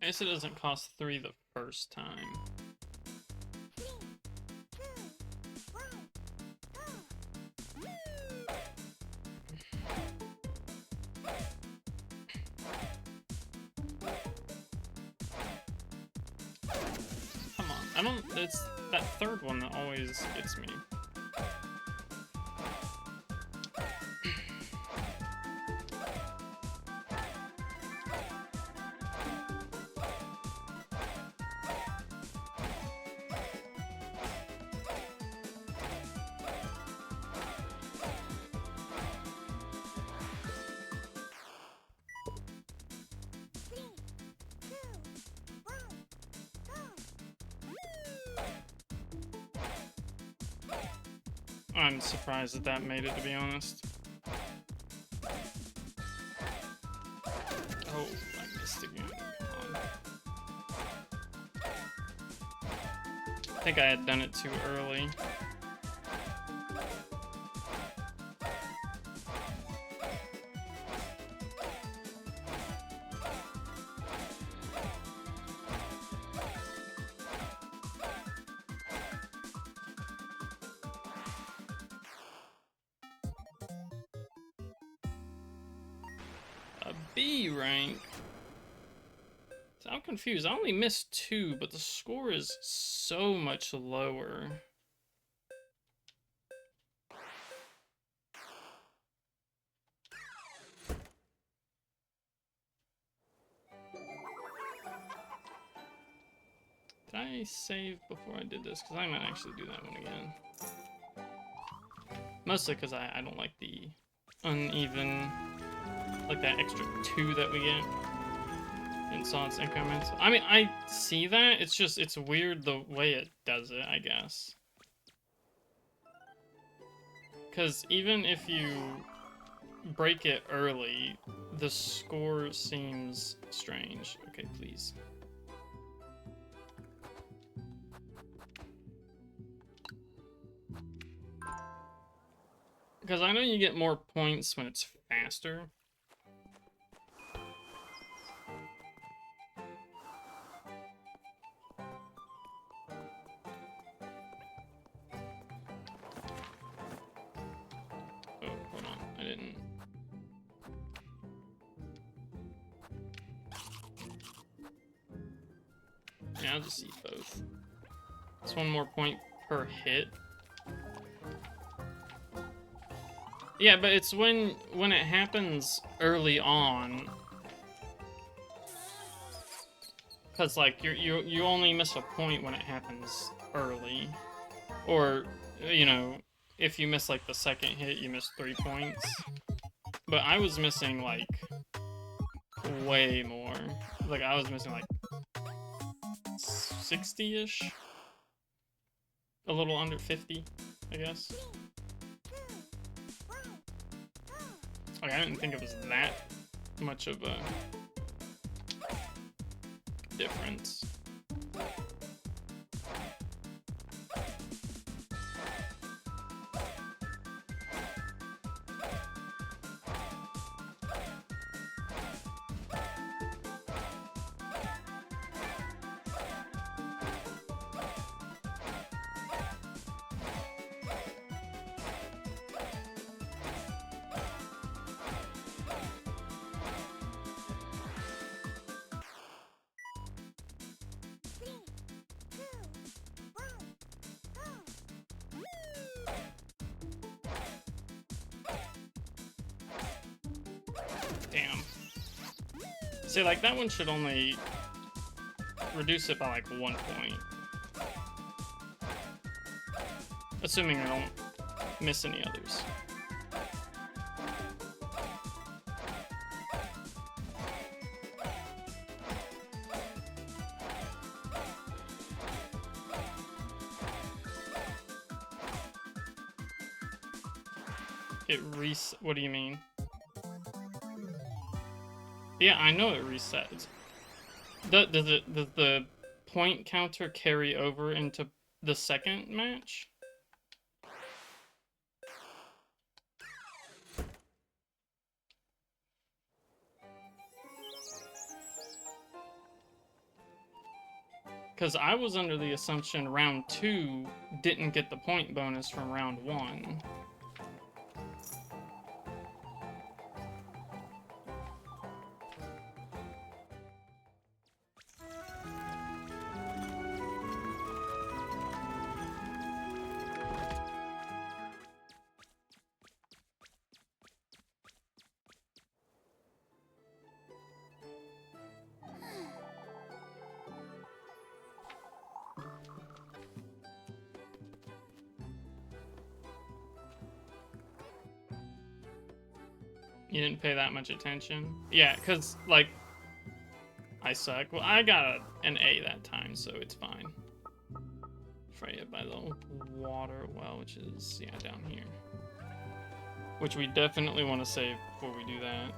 I guess it doesn't cost 3 the first time. Come on, it's that third one that always gets me. I'm surprised that that made it, to be honest. Oh, I missed again. Come on. I think I had done it too early. B rank. So I'm confused. I only missed 2, but the score is so much lower. Did I save before I did this? Because I might actually do that one again. Mostly because I don't like the uneven, like that extra 2 that we get in Sonic increments. I mean, I see that, it's just, it's weird the way it does it, I guess. Because even if you break it early, the score seems strange. Okay, please. Because I know you get more points when it's faster. Oh, hold on. I didn't... Yeah, I'll just eat both. It's 1 more point per hit. Yeah, but it's when it happens early on. Cause like you only miss a point when it happens early, or you know, if you miss like the second hit, you miss 3 points. But I was missing like way more. Like I was missing like 60-ish, a little under 50, I guess. Like, I didn't think it was that much of a difference. Damn. See, like, that one should only reduce it by, like, 1 point. Assuming I don't miss any others. What do you mean? Yeah, I know it resets. Does the point counter carry over into the second match? Because I was under the assumption round 2 didn't get the point bonus from round 1. You didn't pay that much attention? Yeah, because, like, I suck. Well, I got an A that time, so it's fine. Freya by the water well, which is, yeah, down here. Which we definitely want to save before we do that.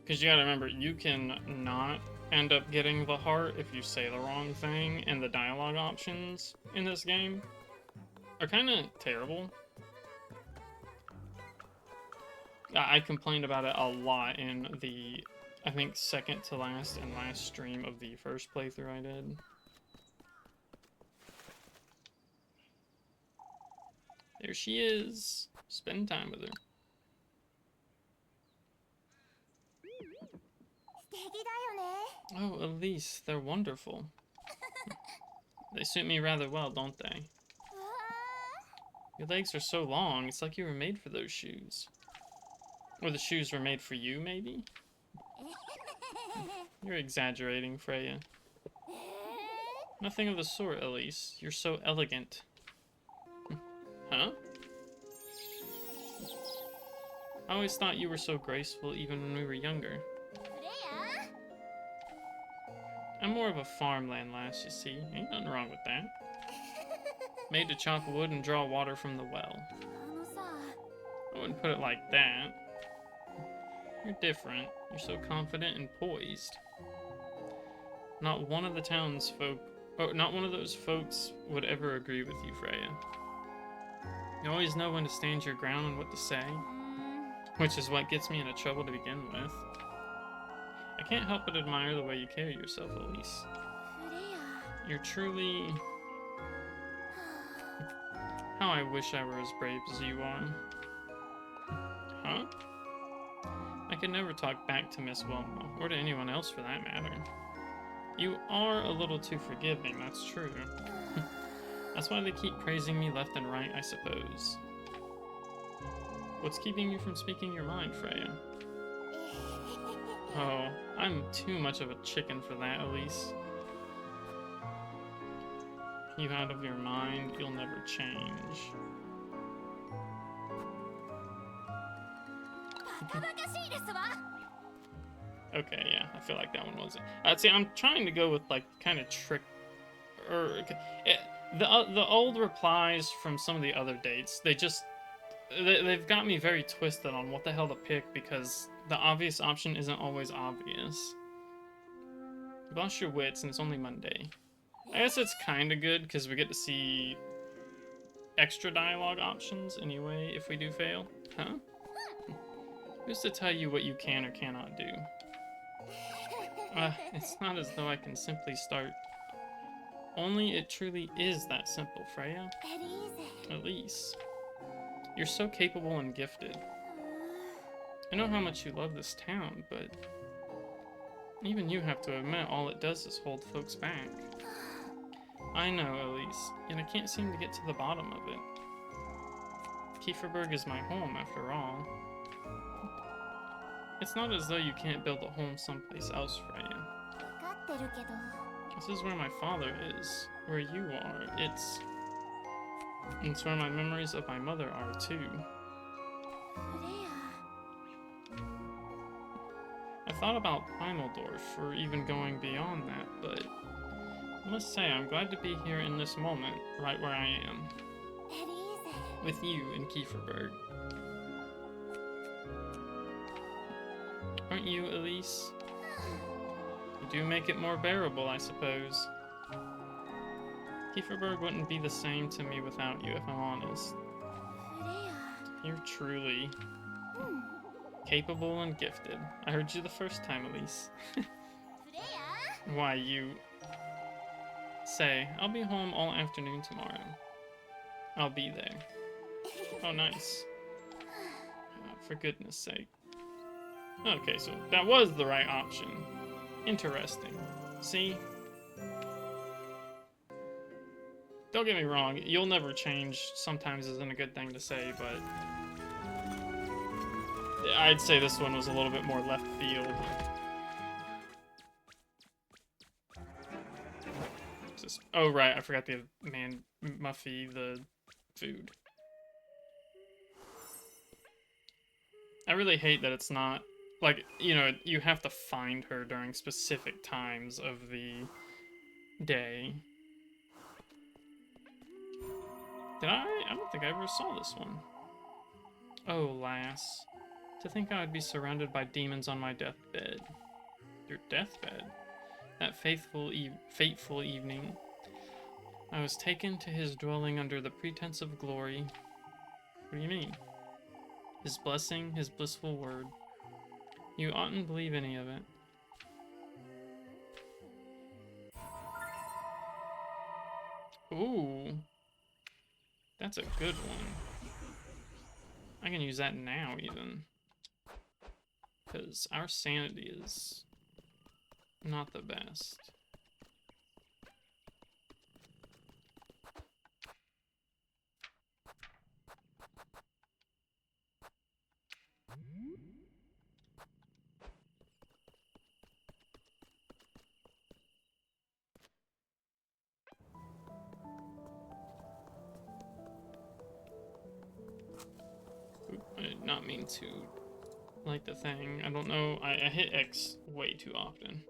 Because you gotta remember, you can not end up getting the heart if you say the wrong thing, and the dialogue options in this game are kind of terrible. I complained about it a lot in the, I think, second to last and last stream of the first playthrough I did. There she is. Spend time with her. Oh, Elise, they're wonderful. They suit me rather well, don't they? Your legs are so long, it's like you were made for those shoes. Or the shoes were made for you, maybe? You're exaggerating, Freya. Nothing of the sort, Elise. You're so elegant. Huh? I always thought you were so graceful even when we were younger. I'm more of a farmland lass, you see. Ain't nothing wrong with that. Made to chop wood and draw water from the well. I wouldn't put it like that. You're different. You're so confident and poised. Not one of the townsfolk, or not one of those folks would ever agree with you, Freya. You always know when to stand your ground and what to say, which is what gets me into trouble to begin with. I can't help but admire the way you carry yourself, Elise. You're truly... How I wish I were as brave as you are. Huh? I could never talk back to Miss Wilma, or to anyone else for that matter. You are a little too forgiving, that's true. That's why they keep praising me left and right, I suppose. What's keeping you from speaking your mind, Freya? Oh, I'm too much of a chicken for that, Elise. You out of your mind, you'll never change. Okay, yeah, I feel like that one wasn't. See, I'm trying to go with, like, kind of trick... the old replies from some of the other dates, they've got me very twisted on what the hell to pick, because the obvious option isn't always obvious. You've lost your wits, and it's only Monday. I guess it's kind of good, because we get to see extra dialogue options anyway, if we do fail. Huh? Who's to tell you what you can or cannot do? It's not as though I can simply start. Only it truly is that simple, Freya. Elise. You're so capable and gifted. I know how much you love this town, but even you have to admit all it does is hold folks back. I know, Elise, and I can't seem to get to the bottom of it. Kieferberg is my home, after all. It's not as though you can't build a home someplace else, Freya. This is where my father is, where you are. It's where my memories of my mother are, too. I thought about Heimeldorf, or even going beyond that, but I must say I'm glad to be here in this moment, right where I am. With you in Kieferberg. Aren't you, Elise? You do make it more bearable, I suppose. Kieferberg wouldn't be the same to me without you, if I'm honest. You're truly capable and gifted. I heard you the first time, Elise. Why, you... Say, I'll be home all afternoon tomorrow. I'll be there. Oh, nice. For goodness sake. Okay, so that was the right option. Interesting. See? Don't get me wrong, you'll never change sometimes isn't a good thing to say, but I'd say this one was a little bit more left field. Just, oh right, I forgot the Muffy, the food. I really hate that it's not, like, you know, you have to find her during specific times of the day. Did I? I don't think I ever saw this one. Oh, lass. To think I would be surrounded by demons on my deathbed. Your deathbed? That fateful evening. I was taken to his dwelling under the pretense of glory. What do you mean? His blessing, his blissful word. You oughtn't believe any of it. Ooh. That's a good one. I can use that now, even. Because our sanity is not the best. Oop, I did not mean to light the thing. I don't know. I hit X way too often.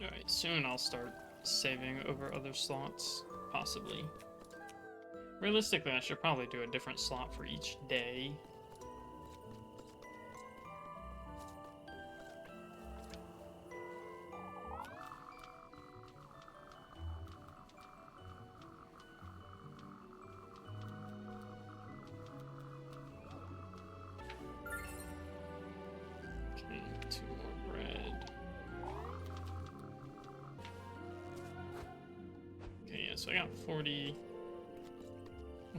Alright, soon I'll start saving over other slots, possibly. Realistically, I should probably do a different slot for each day. Okay, 2 more bread. Okay, yeah, so I got 40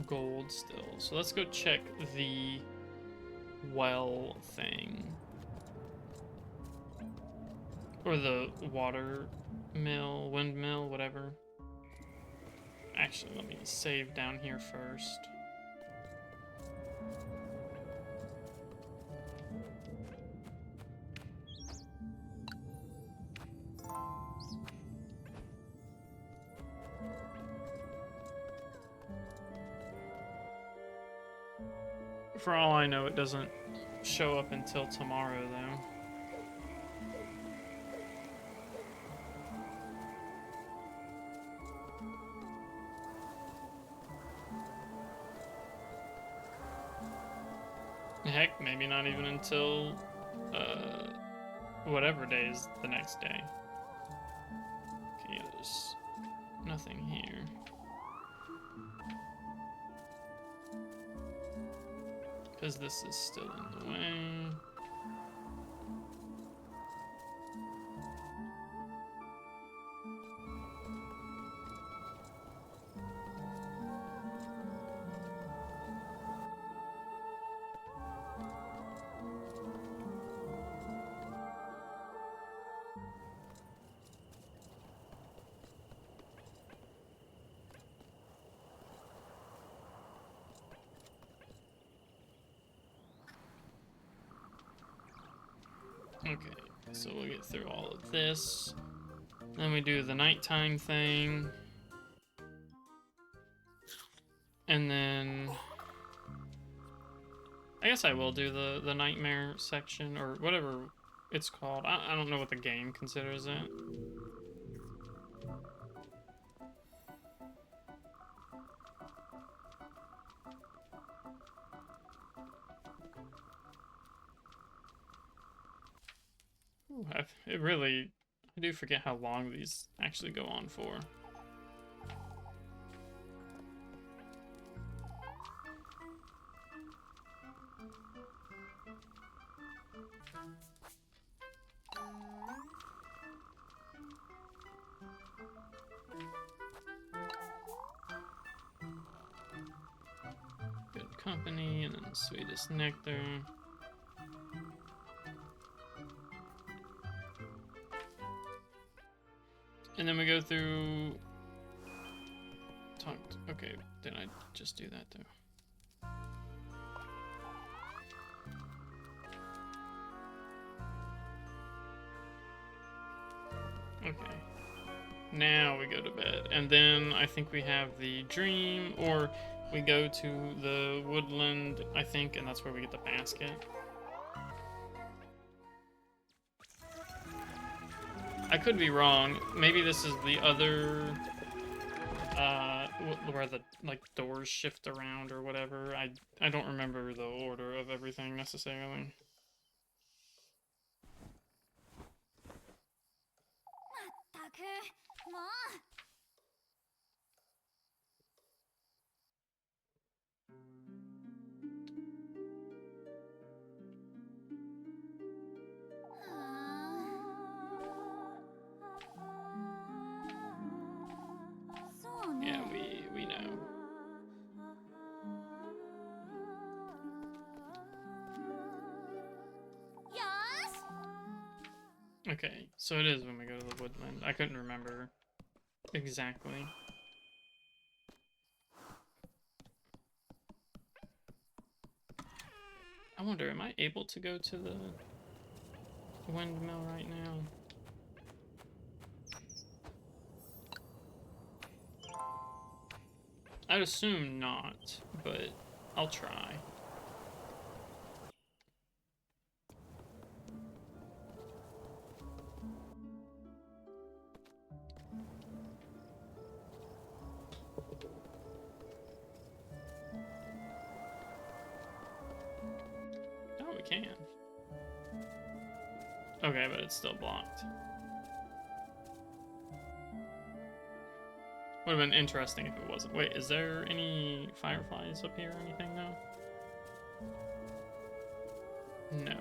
gold still. So let's go check the well thing. Or the water mill, windmill, whatever. Actually, let me save down here first. For all I know, it doesn't show up until tomorrow, though. Heck, maybe not even until, whatever day is the next day. Okay, there's nothing here. Because this is still in the way. Okay, so we'll get through all of this. Then we do the nighttime thing. And then I guess I will do the nightmare section, or whatever it's called. I don't know what the game considers it. Ooh, I do forget how long these actually go on for. Good company, and then sweetest nectar. And then we go through... Okay, did I just do that too? Okay. Now we go to bed. And then I think we have the dream, or we go to the woodland, I think, and that's where we get the basket. I could be wrong. Maybe this is the other, where the, like, doors shift around or whatever. I don't remember the order of everything necessarily. Yeah, we know. Okay, so it is when we go to the woodland. I couldn't remember exactly. I wonder, am I able to go to the windmill right now? I'd assume not, but I'll try. Oh, we can. Okay, but it's still blocked. Would have been interesting if it wasn't. Wait, is there any fireflies up here or anything now? No.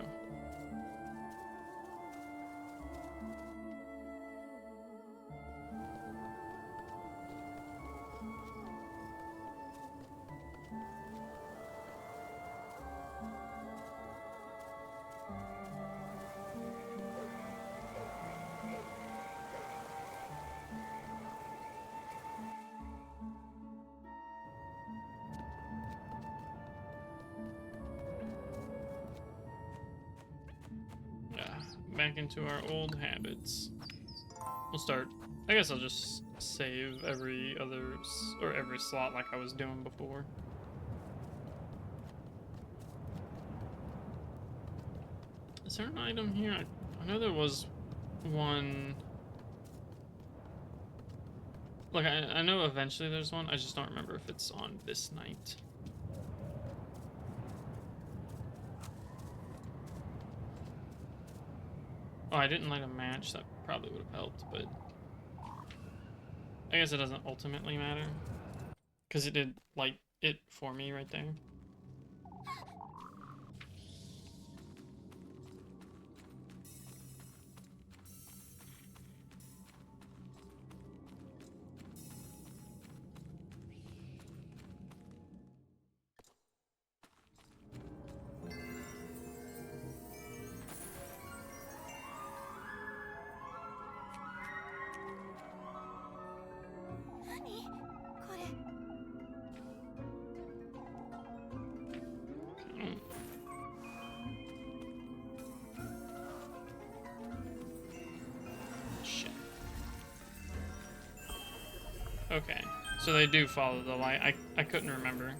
Back into our old habits. We'll start. I guess I'll just save every every slot like I was doing before. Is there an item here? I know there was one. Like, I know eventually there's one. I just don't remember if it's on this night. Oh, I didn't light a match. That probably would have helped, but I guess it doesn't ultimately matter. Because it did light it for me right there. Okay, so they do follow the light. I couldn't remember.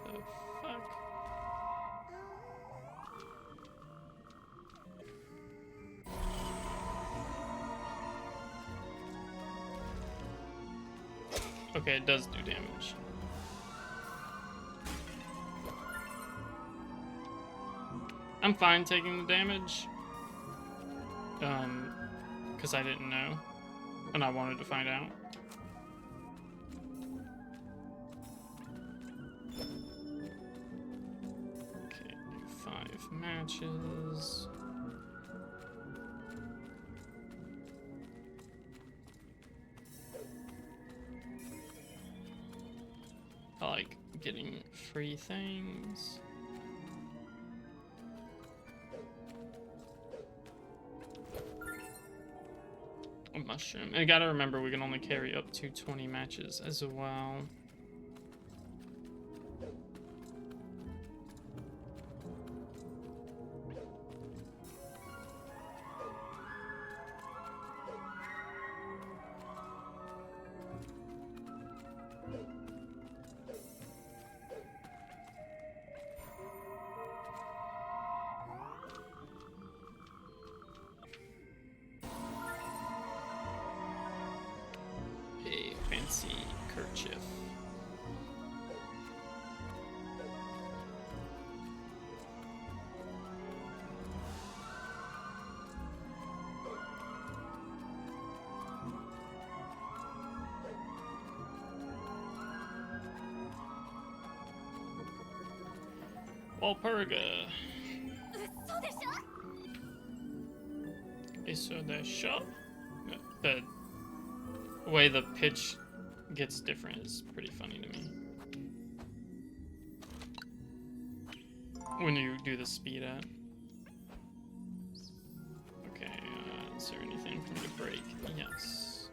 The fuck? Okay, it does do damage. I'm fine taking the damage. Because I didn't know. And I wanted to find out. Okay, 5 matches. I like getting free things. A mushroom. And I gotta remember we can only carry up to 20 matches as well. A fancy kerchief. Walpurga. Eso de shop? The way the pitch gets different is pretty funny to me. When you do the speed up. Okay, is there anything for me to break? Yes.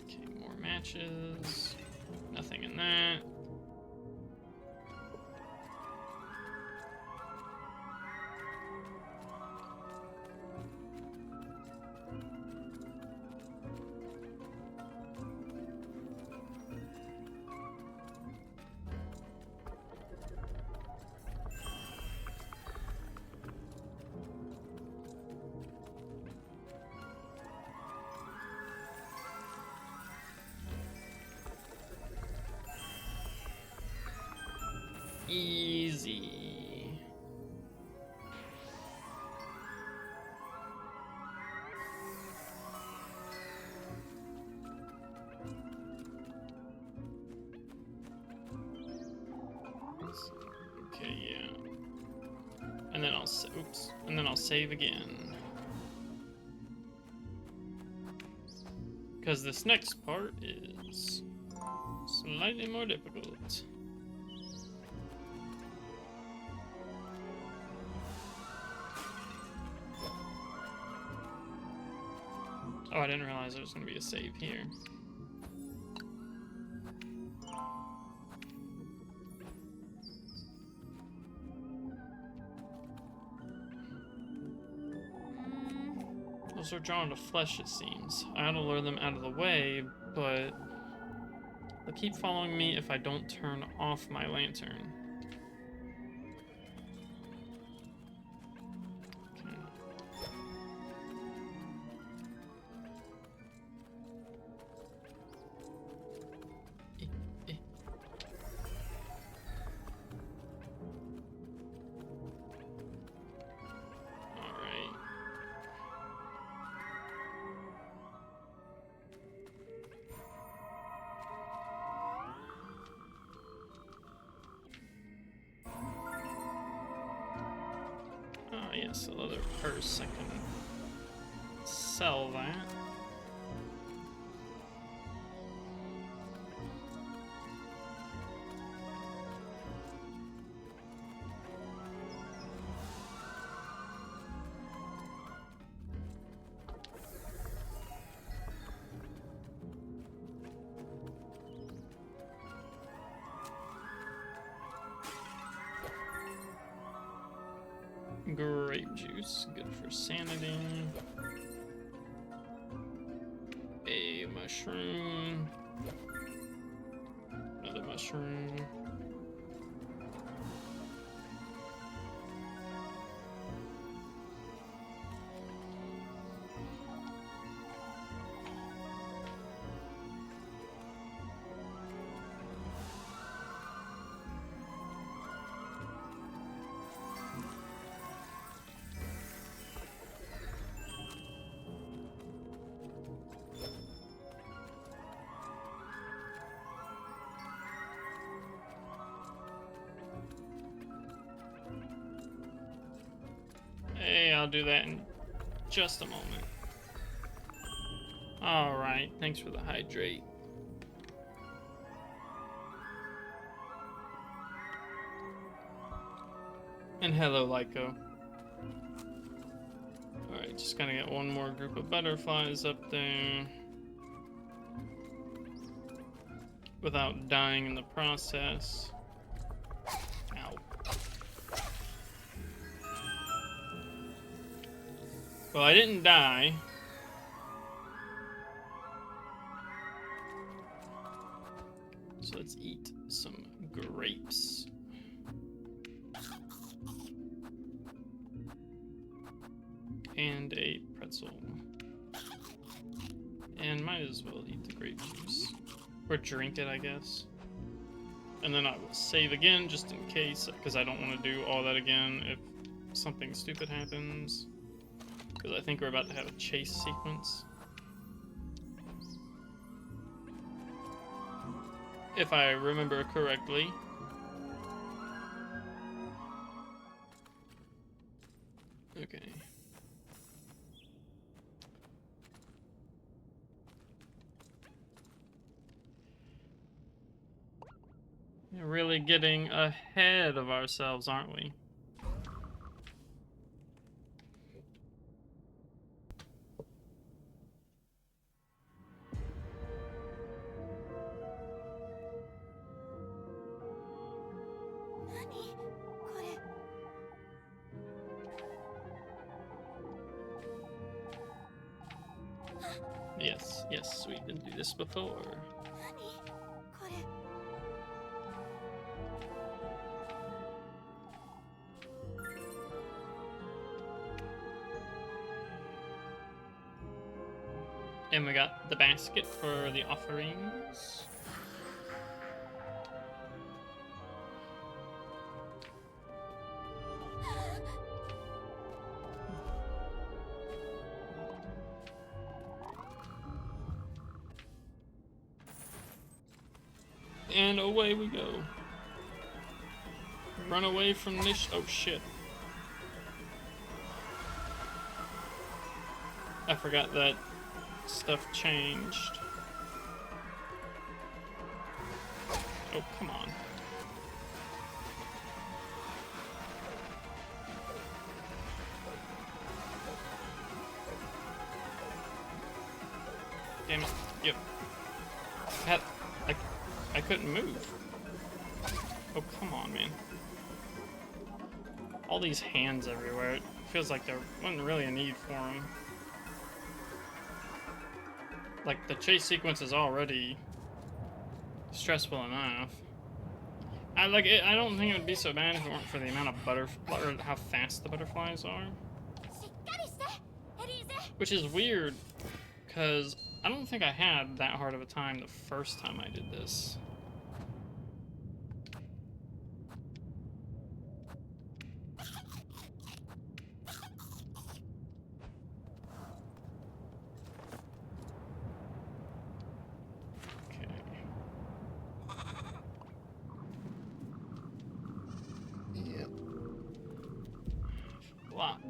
Okay, more matches. Nothing in that. Easy. Okay, yeah. And then I'll save again. Because this next part is slightly more difficult. Oh, I didn't realize there was going to be a save here. Those are drawn to flesh, it seems. I ought to lure them out of the way, but they'll keep following me if I don't turn off my lantern. Yes, a leather purse. I can sell that. Grape juice, good for sanity. A mushroom. Another mushroom. Hey, I'll do that in just a moment. Alright, thanks for the hydrate. And hello, Lyco. Alright, just gotta get one more group of butterflies up there. Without dying in the process. Ow. Well, I didn't die. So let's eat some grapes. And a pretzel. And might as well eat the grape juice. Or drink it, I guess. And then I will save again, just in case, because I don't want to do all that again if something stupid happens. Because I think we're about to have a chase sequence. If I remember correctly. Okay. We're really getting ahead of ourselves, aren't we? Yes, yes, we've been through this before. And we got the basket for the offerings. And away we go. Run away from this. Oh shit. I forgot that stuff changed. Oh, come on. Damn it. Yep. I couldn't move. Oh, come on, man. All these hands everywhere. It feels like there wasn't really a need for them. Like, the chase sequence is already stressful enough. I don't think it would be so bad if it weren't for the amount of or how fast the butterflies are. Which is weird, because I don't think I had that hard of a time the first time I did this. Block.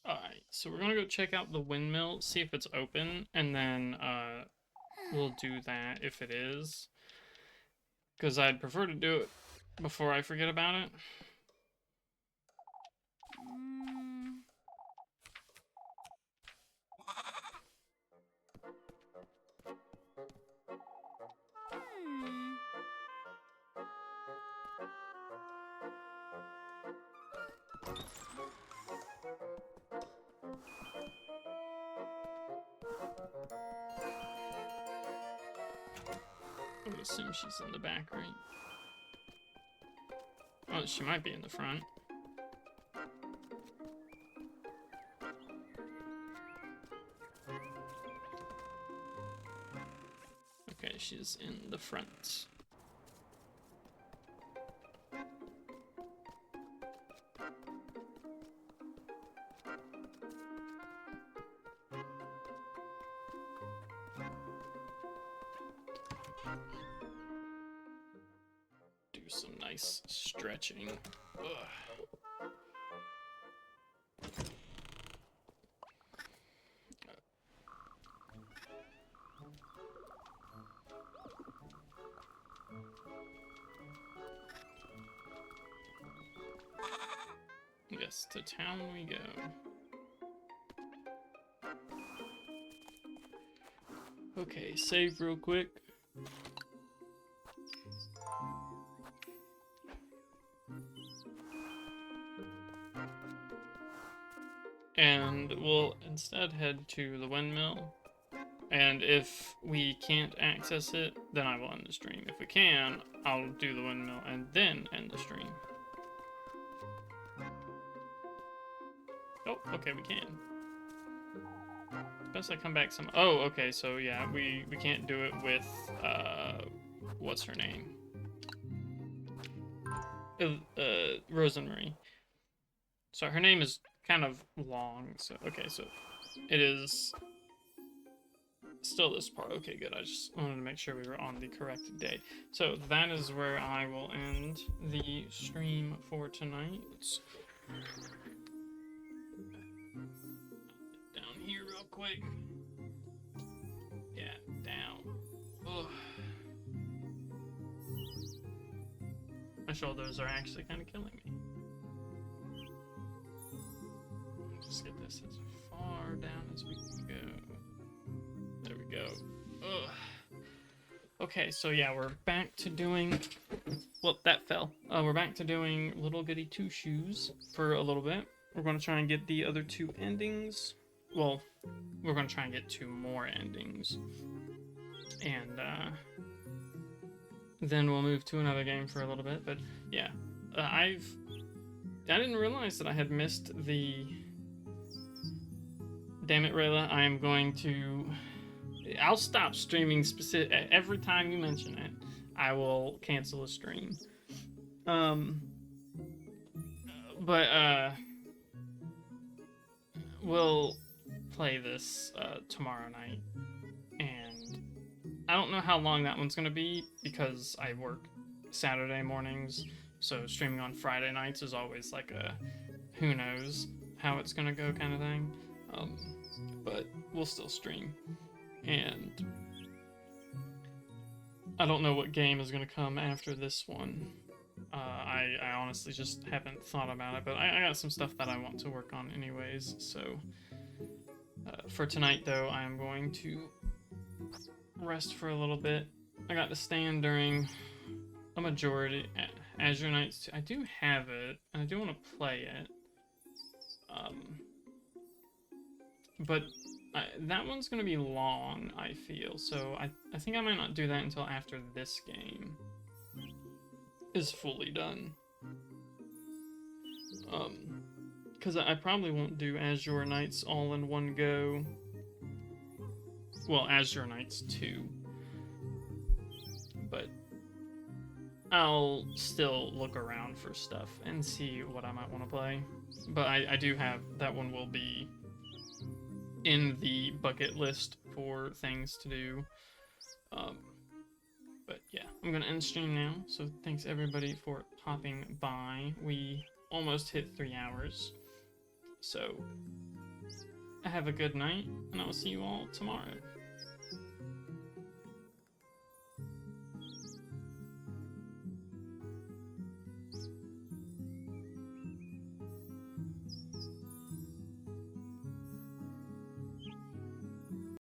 Alright, so we're gonna go check out the windmill, see if it's open, and then we'll do that if it is. Because I'd prefer to do it before I forget about it. would assume she's in the back, right? Oh, she might be in the front. Okay, she's in the front. Do some nice stretching. Ugh. Yes, to town we go. Okay, save real quick. And we'll instead head to the windmill. And if we can't access it, then I will end the stream. If we can, I'll do the windmill and then end the stream. Oh, okay, we can. Best I come back some. Oh, okay, so yeah, we can't do it with what's her name? Rosemary. So her name is kind of long. So okay, so it is still this part. Okay, good. I just wanted to make sure we were on the correct day. So that is where I will end the stream for tonight. Let's down here real quick. Yeah, down. Ugh. My shoulders are actually kind of killing me. Just get this as far down as we can go. There we go. Ugh. Okay, so yeah, we're back to doing... Well, that fell. We're back to doing Little Goody Two Shoes for a little bit. We're going to try and get the other two endings. Well, we're going to try and get 2 more endings. And, then we'll move to another game for a little bit. But, yeah. I didn't realize that I had missed the... Damn it, Rayla. I am going to... I'll stop streaming specific... Every time you mention it, I will cancel a stream. We'll play this tomorrow night. And I don't know how long that one's going to be because I work Saturday mornings. So streaming on Friday nights is always like a who knows how it's going to go kind of thing. But we'll still stream. And I don't know what game is going to come after this one. I honestly just haven't thought about it, but I got some stuff that I want to work on anyways. So for tonight, though, I'm going to rest for a little bit. I got to stand during a majority Azure Nights. I do have it, and I do want to play it. But that one's going to be long, I feel. So I think I might not do that until after this game is fully done. Because I probably won't do Azure Nights all in one go. Well, Azure Nights 2. But I'll still look around for stuff and see what I might want to play. But I do have, that one will be in the bucket list for things to do. But yeah, I'm gonna end stream now. So thanks everybody for popping by. We almost hit 3 hours. So have a good night, and I will see you all tomorrow.